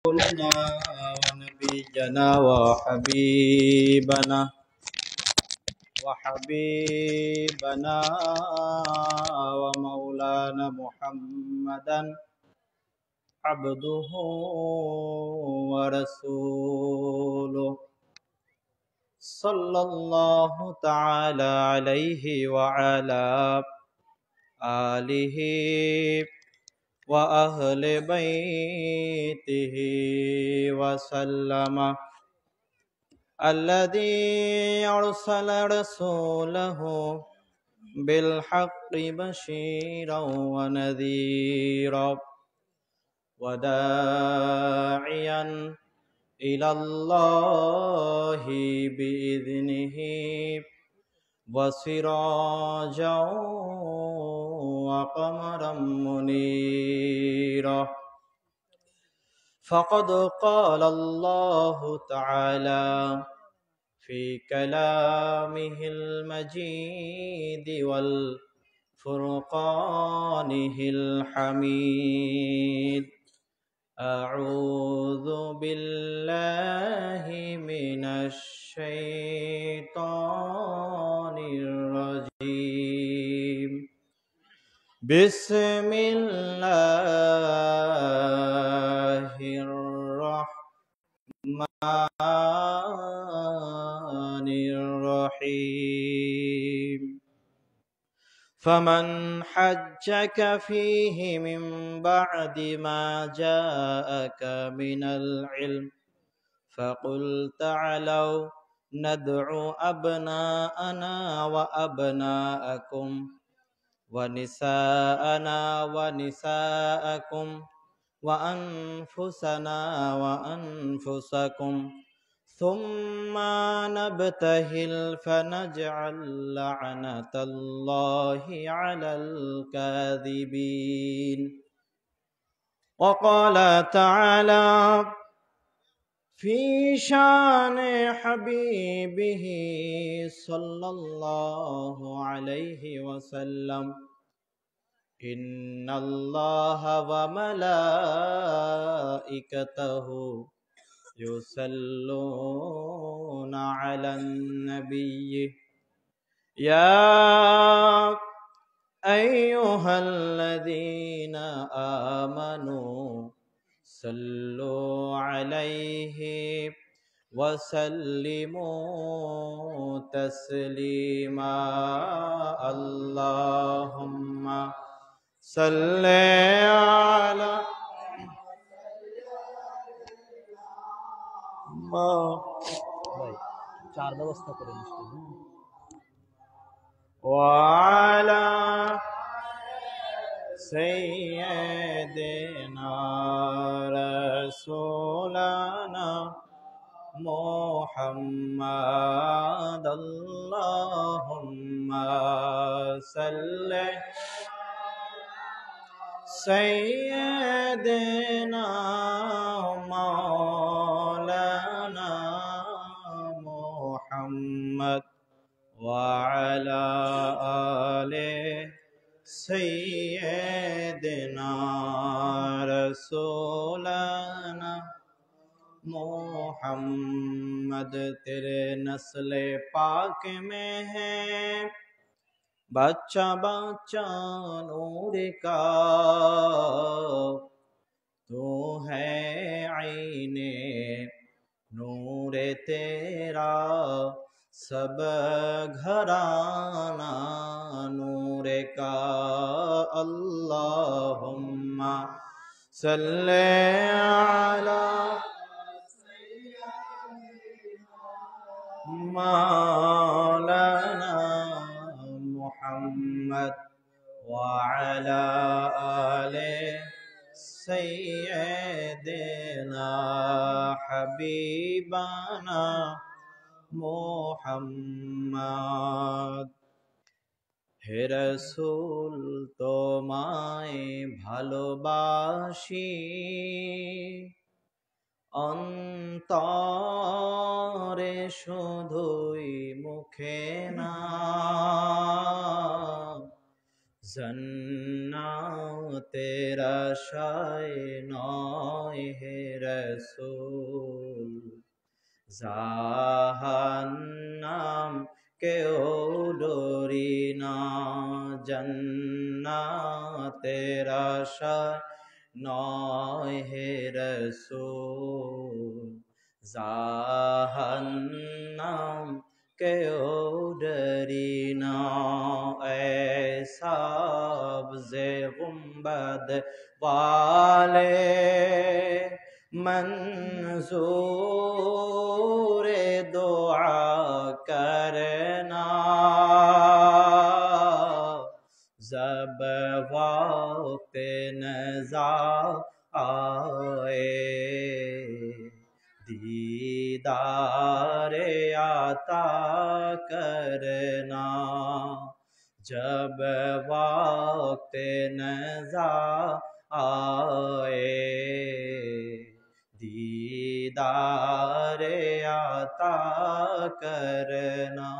رسولنا ونبينا وحبيبنا ومولانا محمدا عبده ورسوله صلى الله تعالى عليه وعلى آله وأهل بيته وسلم الذي أرسل رسوله بالحق بشيرا ونذيرا وداعيا إلى الله بإذنه وسراجا وقمرا منيرا فقد قال الله تعالى في كلامه المجيد والفرقانه الحميد أعوذ بالله من الشيطان الرجيم بسم الله الرحمن الرحيم فمن حجك فيه من بعد ما جاءك من العلم فقل تعالوا ندعو أبناءنا وأبناءكم ونساءنا ونساءكم وأنفسنا وأنفسكم ثم نبتهل فنجعل لعنة الله على الكاذبين وقال تعالى في شان حبيبه صلى الله عليه وسلم إن الله وملائكته يصلون على النبي يا أيها الذين آمنوا صلوا عليه وسلموا تسليما اللهم صل على وعلى سيدنا رسولنا محمد اللهم صل سيدنا مولانا محمد وعلى آله سيدنا رسولنا मोहम्मद तेरे नस्ल पाक में है बच्चा बच्चा नूर का तू है आईने नूर तेरा सब घराना नूर का अल्लाहुम्मा सल्ले अला मौलाना मुहम्मद वअला आले सय्यदना हबीबाना मुहम्मद হে রাসূল তোমায় ভালোবাসি অন্তরে শুধুই মুখে না জান্নাতের আশায় নয় হে রাসূল, জাহান্নাম কেউ ডরি না। জান্নাতের আশায় নয় হে রাসূল, জাহান্নাম কেউ ডরি না। এ সাবজে গুম্বদ वाले मंजूर दुआ करना, जब वक्त नज़ा आए दीदारे आता करना, जब वक्त नज़ा आए दीदारे आता करना।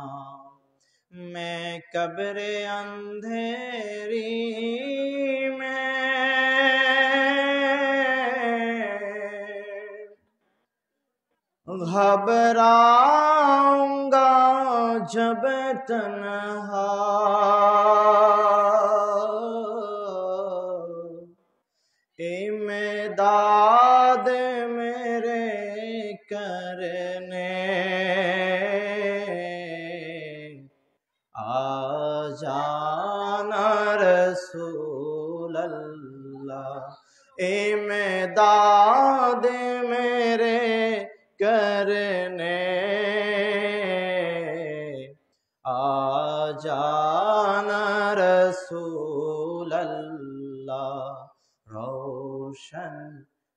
मैं कब्र अंधेरी में घबराऊंगा जब तन्हा, इमदाद मेरे करने आ जाना रसूल अल्लाह, इमदाद मेरे करने आ जाना रसूल अल्लाह। रोशन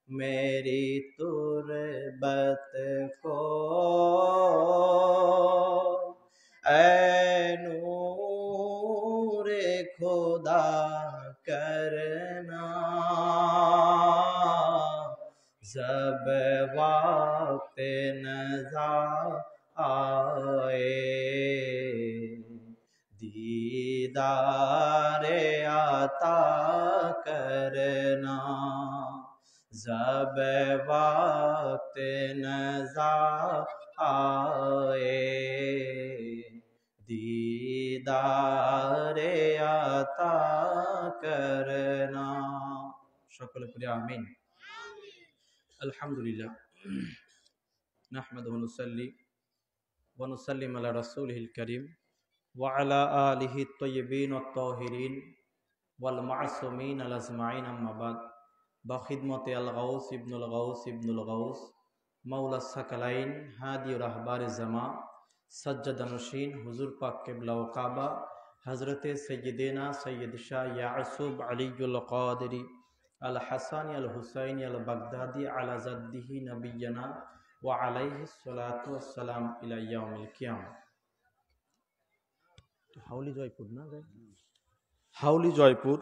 मेरी तुरबत को ऐ नूरे खुदा करना, जब वक्त नज़ा आए दीदारे आता करना, जब वक्त नज़ा आए दीदारे आता करना। সকলে পড়ি আমিন। আলহামদুলিল্লাহ, নাহমাদুহু ওয়া নুসাল্লি ওয়া নুসাল্লিমু আলা রাসূলিহিল কারীম ওয়া আলা আলিহি আত-তাইয়্যিবিন ওয়াত-তাহিরিন ওয়াল মাসুমিন আল-আজমাইন, আম্মা বাদ। বাখিদমতে আল গাউস ইবনুল গাউস ইবনুল গাউস মাওলা সাকালাইন হাদি রাহবার জামা সজ্জাদানুশীন হুজুর পাক কিবলা ও কাবা হযরতে সাইয়্যিদিনা সৈয়দ শাহ ইয়াসুব আলীউল কাদেরী আল হাসানি আল হুসাইনি আল বাগদাদি আলা জাদ্দিহি নবিয়্যানা ওয়া আলাইহিস সালাতু ওয়াস সালাম ইলা ইয়াউমিল কিয়ামা। হাউলি জয়পুর না যায়, হাউলি জয়পুর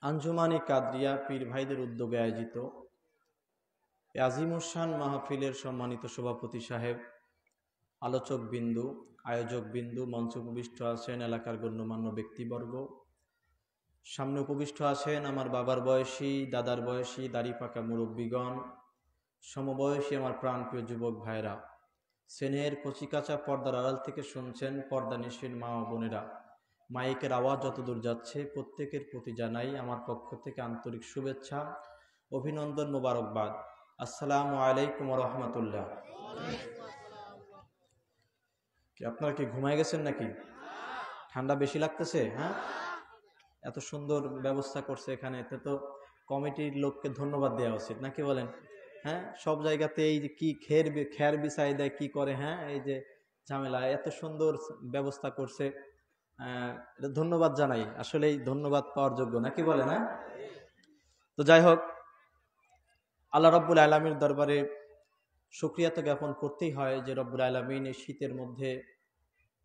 আঞ্জুমানে কাদরিয়া পীর ভাইদের উদ্যোগে আয়োজিত আজিমুশান মাহফিলের সম্মানিত সভাপতি সাহেব, আলোচক বিন্দু, আয়োজক বিন্দু, মঞ্চে উপবিষ্ট আছেন এলাকার গণ্যমান্য ব্যক্তিবর্গ, সামনে উপবিষ্ট আছেন আমার বাবার বয়সী, দাদার বয়সী, দাড়ি পাকা মুরব্বীগণ, সমবয়সী আমার প্রাণপ্রিয় যুবক ভাইরা, স্নেহের কচিকাচা পর্দার আড়াল থেকে শুনছেন পর্দানিশীন মা ও বোনেরা, মাইকের আওয়াজ যতদূর যাচ্ছে প্রত্যেকের প্রতি জানাই আমার পক্ষ থেকে আন্তরিক শুভেচ্ছা, অভিনন্দন, মোবারকবাদ। আসসালামু আলাইকুম ওয়া রাহমাতুল্লাহ। আপনারা কি ঘুমায় গেছেন নাকি? ঠান্ডা বেশি লাগতেছে? হ্যাঁ, এত সুন্দর ব্যবস্থা করছে এখানে, এতে তো কমিটির লোককে ধন্যবাদ দেওয়া উচিত নাকি বলেন? হ্যাঁ, সব জায়গাতে এই যে কি খের বিছাই দেয় কি করে, হ্যাঁ এই যে ঝামেলা, এত সুন্দর ব্যবস্থা করছে, এটা ধন্যবাদ জানাই, আসলেই ধন্যবাদ পাওয়ার যোগ্য নাকি বলেন? হ্যাঁ, তো যাই হোক, আল্লাহ রাব্বুল আলামিনের দরবারে শুকরিয়া তো জ্ঞাপন করতেই হয় যে রব্বুল আলামিন এই শীতের মধ্যে,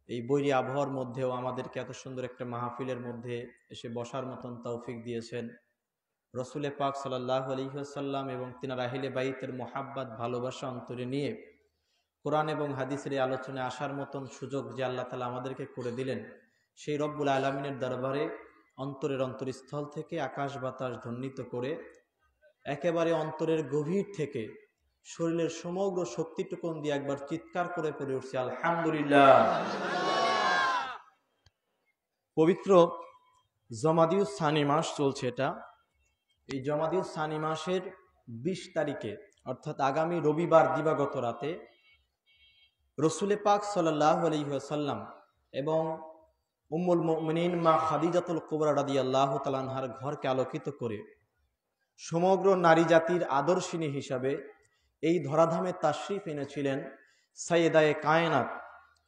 এই বৈরী আবহাওয়ার মধ্যেও আমাদেরকে এত সুন্দর একটা মাহফিলের মধ্যে এসে বসার মতন তৌফিক দিয়েছেন। রসুলে পাক সাল্লাল্লাহু আলাইহি ওয়াসাল্লাম এবং তিনার আহলে বাইতের মোহাব্বত ভালোবাসা অন্তরে নিয়ে কোরআন এবং হাদিসের এই আলোচনায় আসার মতন সুযোগ যে আল্লাহ তাআলা আমাদেরকে করে দিলেন, সেই রব্বুল আলামিনের দরবারে অন্তরের অন্তরস্থল থেকে আকাশ বাতাস ধ্বনিত করে একেবারে অন্তরের গভীর থেকে শরীরের সমগ্র শক্তিটুকুন দিয়ে একবার চিৎকার করে পড়ে উঠছে আলহামদুলিল্লাহ। পবিত্র জমাদিউস সানি মাস চলছে এটা। এই জমাদিউস সানি মাসের 20 তারিখে অর্থাৎ আগামী রবিবার দিবাগত রাতে রসুলে পাক সাল্লাল্লাহু আলাইহি ওয়াসাল্লাম এবং উম্মুল মুমিনিন মা খাদিজাতুল কুবরা রাদিয়াল্লাহু তাআলা আনহার ঘরকে আলোকিত করে সমগ্র নারী জাতির আদর্শিনী হিসাবে এই ধরাধামে তাশরিফ এনেছিলেন সাইয়েদায়ে কায়নাত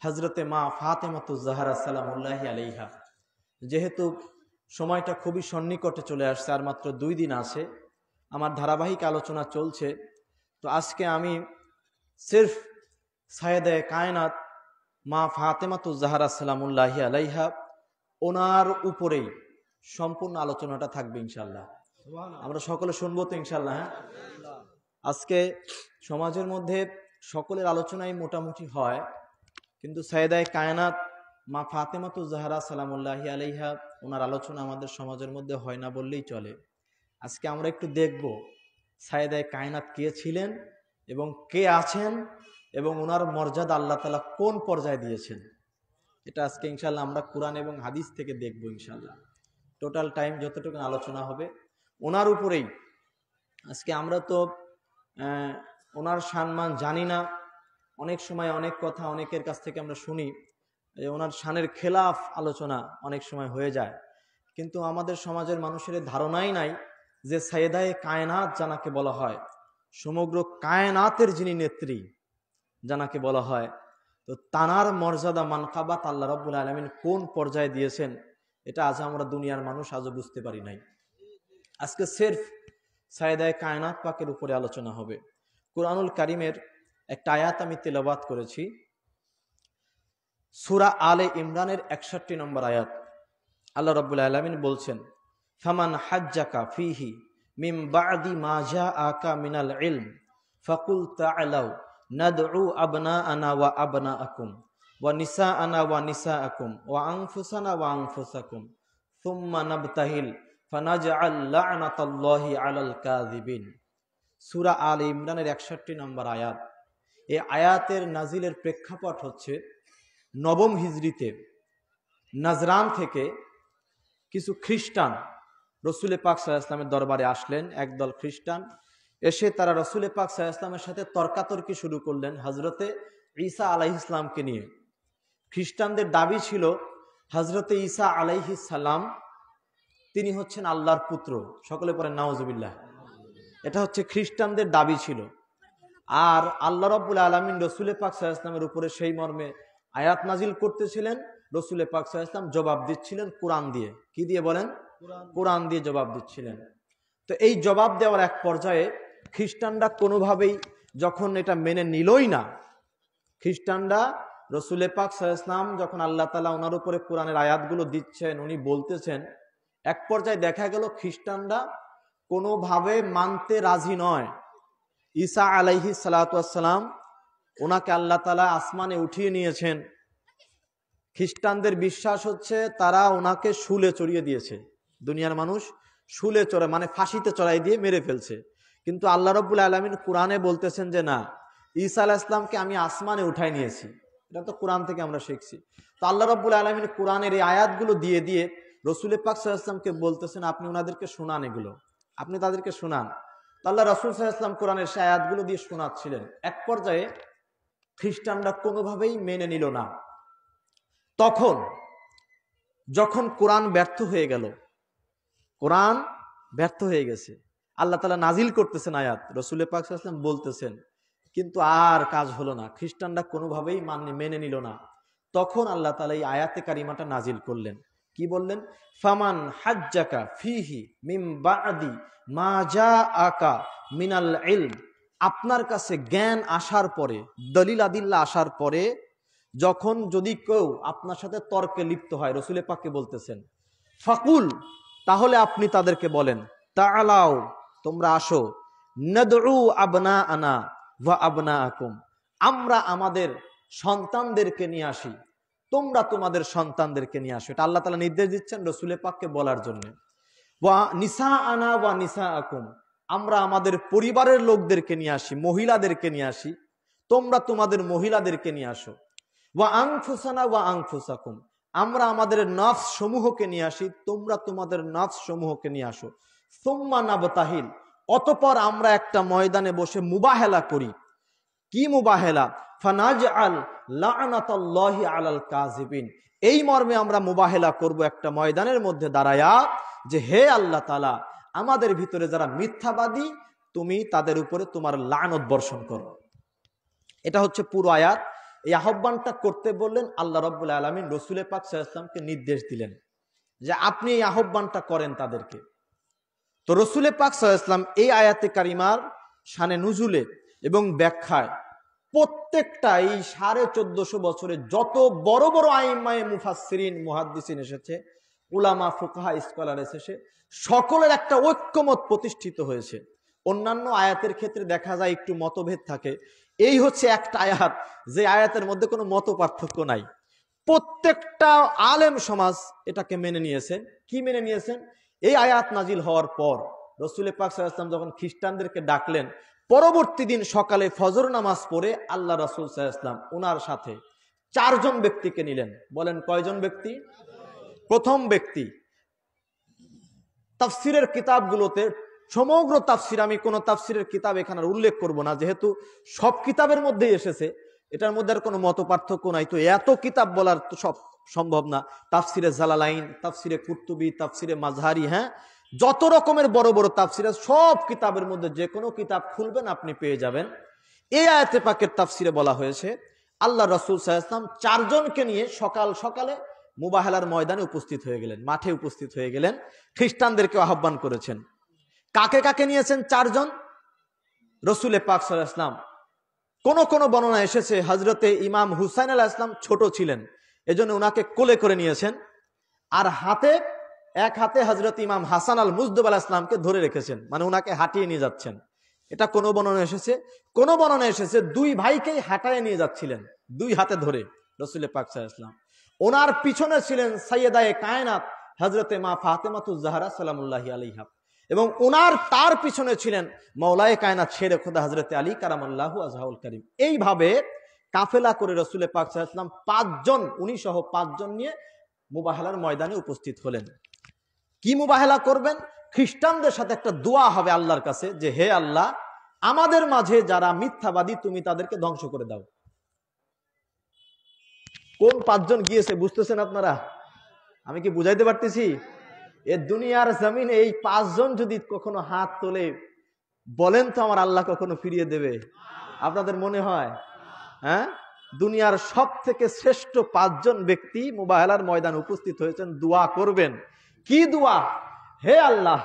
হযরতে মা ফাতেমাতুজ জাহরা সালামুল্লাহি আলাইহা। যেহেতু সময়টা খুবই সন্নিকটে চলে আসছে, আর মাত্র 2 দিন আছে, আমার ধারাবাহিক আলোচনা চলছে, তো আজকে আমি সির্ফ সাইয়েদায়ে কায়নাত মা ফাতেমাতুজ জাহরা সালামুল্লাহি আলাইহা ওনার উপরেই সম্পূর্ণ আলোচনাটা থাকবে ইনশাআল্লাহ। আমরা সকলে শুনবো তো ইনশাআল্লাহ? হ্যাঁ, আজকে সমাজের মধ্যে সকলের আলোচনাই মোটামুটি হয়, কিন্তু সাইয়েদায়ে কায়নাত মা ফাতেমাতুজ জাহরা সালামুল্লাহি আলাইহা ওনার আলোচনা আমাদের সমাজের মধ্যে হয় না বললেই চলে। আজকে আমরা একটু দেখব সাইয়েদায়ে কায়নাত কে ছিলেন এবং কে আছেন এবং ওনার মর্যাদা আল্লাহ তাআলা কোন পর্যায়ে দিয়েছেন। এটা আজকে ইনশাআল্লাহ আমরা কোরআন এবং হাদিস থেকে দেখব ইনশাআল্লাহ। টোটাল টাইম যতটুকু আলোচনা হবে ওনার উপরেই। আজকে আমরা তো ওনার সম্মান জানি না, অনেক সময় অনেক কথা অনেকের কাছ থেকে আমরা শুনি, ওনার শানের খেলাফ আলোচনা অনেক সময় হয়ে যায়, কিন্তু আমাদের সমাজের মানুষের ধারণাই নাই যে সাইয়েদায়ে কায়নাত জানাকে বলা হয়, সমগ্র কায়নাতের যিনি নেত্রী জানাকে বলা হয়, তো তানার মর্যাদা মানকাবাত আল্লাহ রাব্বুল আলামিন কোন পর্যায়ে দিয়েছেন এটা আজ আমরা দুনিয়ার মানুষ আজও বুঝতে পারি নাই। আজকে সির্ফ সাইয়েদায়ে কায়নাত পাকের উপরে আলোচনা হবে। কুরআনুল কারীমের একটা আয়াত আমি তেলাওয়াত করেছি, সূরা আলে ইমরানের 61 নম্বর আয়াত। আল্লাহ রাব্বুল আলামিন বলছেন, ফামান হাজ্জাকা ফিহি মিন বাদি মা জাআকা মিনাল ইলম ফাকুল তাআলাউ নাদউ আবনাআনা ওয়া আবনাআকুম ওয়া নিসাআনা ওয়া নিসাআকুম ওয়া আনফুসানা ওয়া আনফুসাকুম সুম্মা নাবতাহিল ফানাজআল লা'নাতাল্লাহি আলাল কাযিবিন। সূরা আলে ইমরানের 61 নম্বর আয়াত। এই আয়াতের নাজিলের প্রেক্ষাপট হচ্ছে নবম হিজরিতে নাজরান থেকে কিছু খ্রিস্টান রসুলে পাক সাল্লাল্লাহু আলাইহি ওয়াসাল্লামের দরবারে আসলেন। একদল খ্রিস্টান এসে তারা রসুলে পাক সাল্লাল্লাহু আলাইহি ওয়াসাল্লামের সাথে তর্কাতর্কি শুরু করলেন হযরতে ঈসা আলাইহিস সালামকে নিয়ে। খ্রিস্টানদের দাবি ছিল হযরতে ঈসা আলাইহিস সালাম তিনি হচ্ছেন আল্লাহর পুত্র। সকলে পড়েন নাউজুবিল্লাহ। এটা হচ্ছে খ্রিস্টানদের দাবি ছিল। আর আল্লাহ রাব্বুল আলামিন রসুলে পাক সাল্লাল্লাহু আলাইহি ওয়াসাল্লামের উপরে সেই মর্মে আয়াত নাজিল করতেছিলেন, রসুলে পাক সাল্লাল্লাহু আলাইহি ওয়াসাল্লাম জবাব দিচ্ছিলেন কোরআন দিয়ে। কি দিয়ে বলেন? কোরআন দিয়ে জবাব দিচ্ছিলেন। তো এই জবাব দেওয়ার এক পর্যায়ে খ্রিস্টানরা কোনোভাবেই যখন এটা মেনে নিলই না, খ্রিস্টানরা রসুলে পাক সাল্লাল্লাহু আলাইহি ওয়াসাল্লাম যখন আল্লাহ তাআলা ওনার উপরে কোরআনের আয়াতগুলো দিচ্ছেন, উনি বলতেছেন, এক পর্যায়ে দেখা গেল খ্রিস্টানরা কোনোভাবে মানতে রাজি নয়। ঈসা আলাইহিস সালাতু ওয়াস সালাম ওনাকে আল্লাহ তাআলা আসমানে উঠিয়ে নিয়েছেন। খ্রিস্টানদের বিশ্বাস হচ্ছে তারা ওনাকে শুলে চড়িয়ে দিয়েছে। দুনিয়ার মানুষ শুলে চড়ে মানে ফাঁসিতে চড়াই দিয়ে মেরে ফেলছে, কিন্তু আল্লাহ রাব্বুল আলামিন কোরআনে বলতেছেন যে না, ঈসা আলাইহিস সালামকে আমি আসমানে উঠাই নিয়েছি। এটা তো কোরআন থেকে আমরা শিখছি। তো আল্লাহ রাব্বুল আলামিন কোরআনের এই আয়াতগুলো দিয়ে দিয়ে রসুল পাক সাল্লাল্লাহু আলাইহি ওয়াসাল্লামকে বলতেছেন আপনি ওনাদেরকে শোনান, এগুলো আপনি তাদেরকে শোনান। তো আল্লাহ রাসূল সাল্লাল্লাহু আলাইহি ওয়াসাল্লাম কোরআনের সেই আয়াতগুলো দিয়ে শোনাচ্ছিলেন। এক পর্যায়ে খ্রিস্টানরা কোনোভাবেই মেনে নিল না। তখন যখন কোরআন ব্যর্থ হয়ে গেল, কোরআন ব্যর্থ হয়ে গেছে, আল্লাহ তাআলা নাজিল করতেছেন আয়াত, রসুল পাক সাল্লাল্লাহু আলাইহি ওয়াসাল্লাম বলতেছেন, কিন্তু আর কাজ হলো না, খ্রিস্টানরা কোনোভাবেই মেনে নিল না। তখন আল্লাহ তাআলা এই আয়াতে কারিমাটা নাজিল করলেন। কি বললেন? ফামান হাজ্জাকা ফিহি মিন বাদি মা জাআকা মিনাল ইলম, আপনার কাছে জ্ঞান আসার পরে, দলিল আদিল্লা আসার পরে যখন যদি কেউ আপনার সাথে তর্কে লিপ্ত হয়, রসুলে পাককে বলতেছেন, ফাকুল, তাহলে আপনি তাদেরকে বলেন, তাআলাও, তোমরা আসো, নাদউ আবনাআনা ওয়া আবনাআকুম, আমরা আমাদের সন্তানদেরকে নিয়ে আসি, তোমরা তোমাদের সন্তানদেরকে নিয়ে আসো। এটা আল্লাহ তাআলা নির্দেশ দিচ্ছেন রসুলের পাককে বলার জন্য। ওয়া নিসা আনা ওয়া নিসা আকুম, আমরা আমাদের পরিবারের লোকদেরকে নিয়ে আসি, মহিলাদেরকে নিয়ে আসি, তোমরা তোমাদের মহিলাদেরকে নিয়ে আসো। ওয়া আনফুসানা ওয়া আনফুসাকুম, আমরা আমাদের নফস সমূহকে নিয়ে আসি, তোমরা তোমাদের নফস সমূহকে নিয়ে আসো। সুম্মা নাবতাহিল, অতঃপর আমরা একটা ময়দানে বসে মুবাহেলা করি। কি মুবাহেলা? ফানাজআল লা'নাতাল্লাহি আলাল কাযিবিন, এই মর্মে আমরা মুবাহেলা করব একটা ময়দানের মধ্যে দাঁড়ায়া, যে হে আল্লাহ তাআলা, আমাদের ভিতরে যারা মিথ্যাবাদী তুমি তাদের উপরে তোমার লানত বর্ষণ করো। এটা হচ্ছে পুরো আয়াত। এই আহ্বানটা করতে বললেন আল্লাহ রাব্বুল আলামিন রাসূল পাক সাল্লাল্লাহু আলাইহি ওয়াসাল্লামকে নির্দেশ দিলেন যে আপনি এই আহ্বানটা করেন তাদেরকে। তো রাসূল পাক সাল্লাল্লাহু আলাইহি ওয়াসাল্লাম এই আয়াতে কারিমার শানে নুজুলে এবং ব্যাখ্যায় প্রত্যেকটা এই 1450 বছরে যত বড় বড় আইম্মায়ে মুফাসসিরিন মুহাদ্দিসিন এসেছে, উলামা ফুকাহা স্কলার এসেছে, সকলের একটা ঐক্যমত প্রতিষ্ঠিত হয়েছে। অন্যান্য আয়াতের ক্ষেত্রে দেখা যায় একটু মতভেদ থাকে, এই হচ্ছে একটা আয়াত যে আয়াতের মধ্যে কোনো মত পার্থক্য নাই। প্রত্যেকটা আলেম সমাজ এটাকে মেনে নিয়েছেন। কি মেনে নিয়েছেন? এই আয়াত নাজিল হওয়ার পর রাসূল পাক সাল্লাল্লাহু আলাইহি ওয়াসাল্লাম যখন খ্রিস্টানদেরকে ডাকলেন, পরবর্তী দিন সকালে ফজর নামাজ পড়ে আল্লাহ রাসূল সাল্লাল্লাহু আলাইহি ওয়াসাল্লাম ওনার সাথে 4 জন ব্যক্তিকে নিলেন। বলেন কয়জন ব্যক্তি? প্রথম ব্যক্তি, তাফসিরের কিতাবগুলোতে সমগ্র তাফসির, আমি কোন তাফসিরের কিতাব এখানে উল্লেখ করব না, যেহেতু সব কিতাবের মধ্যেই এসেছে, এটার মধ্যে আর কোনো মত পার্থক্য নাই, তো এত কিতাব বলার তো সব সম্ভব না। তাফসিরে জালালাইন, তাফসিরে কুরতুবী, তাফসিরে মাযহারি, হ্যাঁ, যত রকমের বড় বড় তাফসির সব কিতাবের মধ্যে যে কোনো কিতাব খুলবেন আপনি পেয়ে যাবেন। এই আয়াতে পাকের তাফসিরে বলা হয়েছে আল্লাহ রাসূল সাল্লাল্লাহু আলাইহি ওয়াসাল্লাম 4 জনকে নিয়ে সকাল সকালে মুবাহালার ময়দানে উপস্থিত হয়ে গেলেন, মাঠে উপস্থিত হয়ে গেলেন, খ্রিস্টানদেরকে আহ্বান করেছেন। কাকে কাকে নিয়েছেন? 4 জন। রাসূল পাক সাল্লাল্লাহু আলাইহি ওয়াসাল্লাম, কোন বর্ণনা এসেছে হযরতে ইমাম হুসাইন আলাইহিস সালাম ছোট ছিলেন, এজন্য ওনাকে কোলে করে নিয়েছেন, আর এক হাতে হযরত ইমাম হাসান আল মুজদ্দব আলাইহিস সালামকে ধরে রেখেছেন, মানে ওনাকে হাঁটিয়ে নিয়ে যাচ্ছেন। এটা কোন বর্ণনা এসেছে। কোন বর্ণনা এসেছে 2 ভাইকেই হাঁটায় নিয়ে যাচ্ছিলেন 2 হাতে ধরে রাসূল পাক সাল্লাল্লাহু আলাইহি ওয়াসাল্লাম। ওনার পিছনে ছিলেন সাইয়্যিদায়ে কায়নাত হযরতে মা ফাতেমাতুজ জাহরা সালামুল্লাহি আলাইহা, এবং তার পিছনে ছিলেন মাওলায়ে কায়নাত শেরে খোদা হযরতে আলী কারামাল্লাহু ওয়াজহাউল কারীম। এইভাবে কাফেলা করে রাসূল পাক সাল্লাল্লাহু আলাইহি ওয়াসাল্লাম 5 জন, উনি সহ 5 জন নিয়ে মুবাহালার ময়দানে উপস্থিত হলেন। কি মুবাহালা করবেন? খ্রিস্টানদের সাথে একটা দোয়া হবে আল্লাহর কাছে, যে হে আল্লাহ, আমাদের মাঝে যারা মিথ্যাবাদী তুমি তাদেরকে ধ্বংস করে দাও। কোন 5 জন গিয়েছে বুঝতেছেন আপনারা? আমি কি বুঝাইতে পারতেছি? এ দুনিয়ার জমিনে এই 5 জন যদি কখনো হাত তোলে, বলেন তো আমার আল্লাহ কখনো ফিরিয়ে দেবে? আপনাদের মনে হয়? হ্যাঁ, দুনিয়ার সব থেকে শ্রেষ্ঠ 5 জন ব্যক্তি মুবাহালার ময়দানে উপস্থিত হয়েছেন, দোয়া করবেন। কি দোয়া? হে আল্লাহ,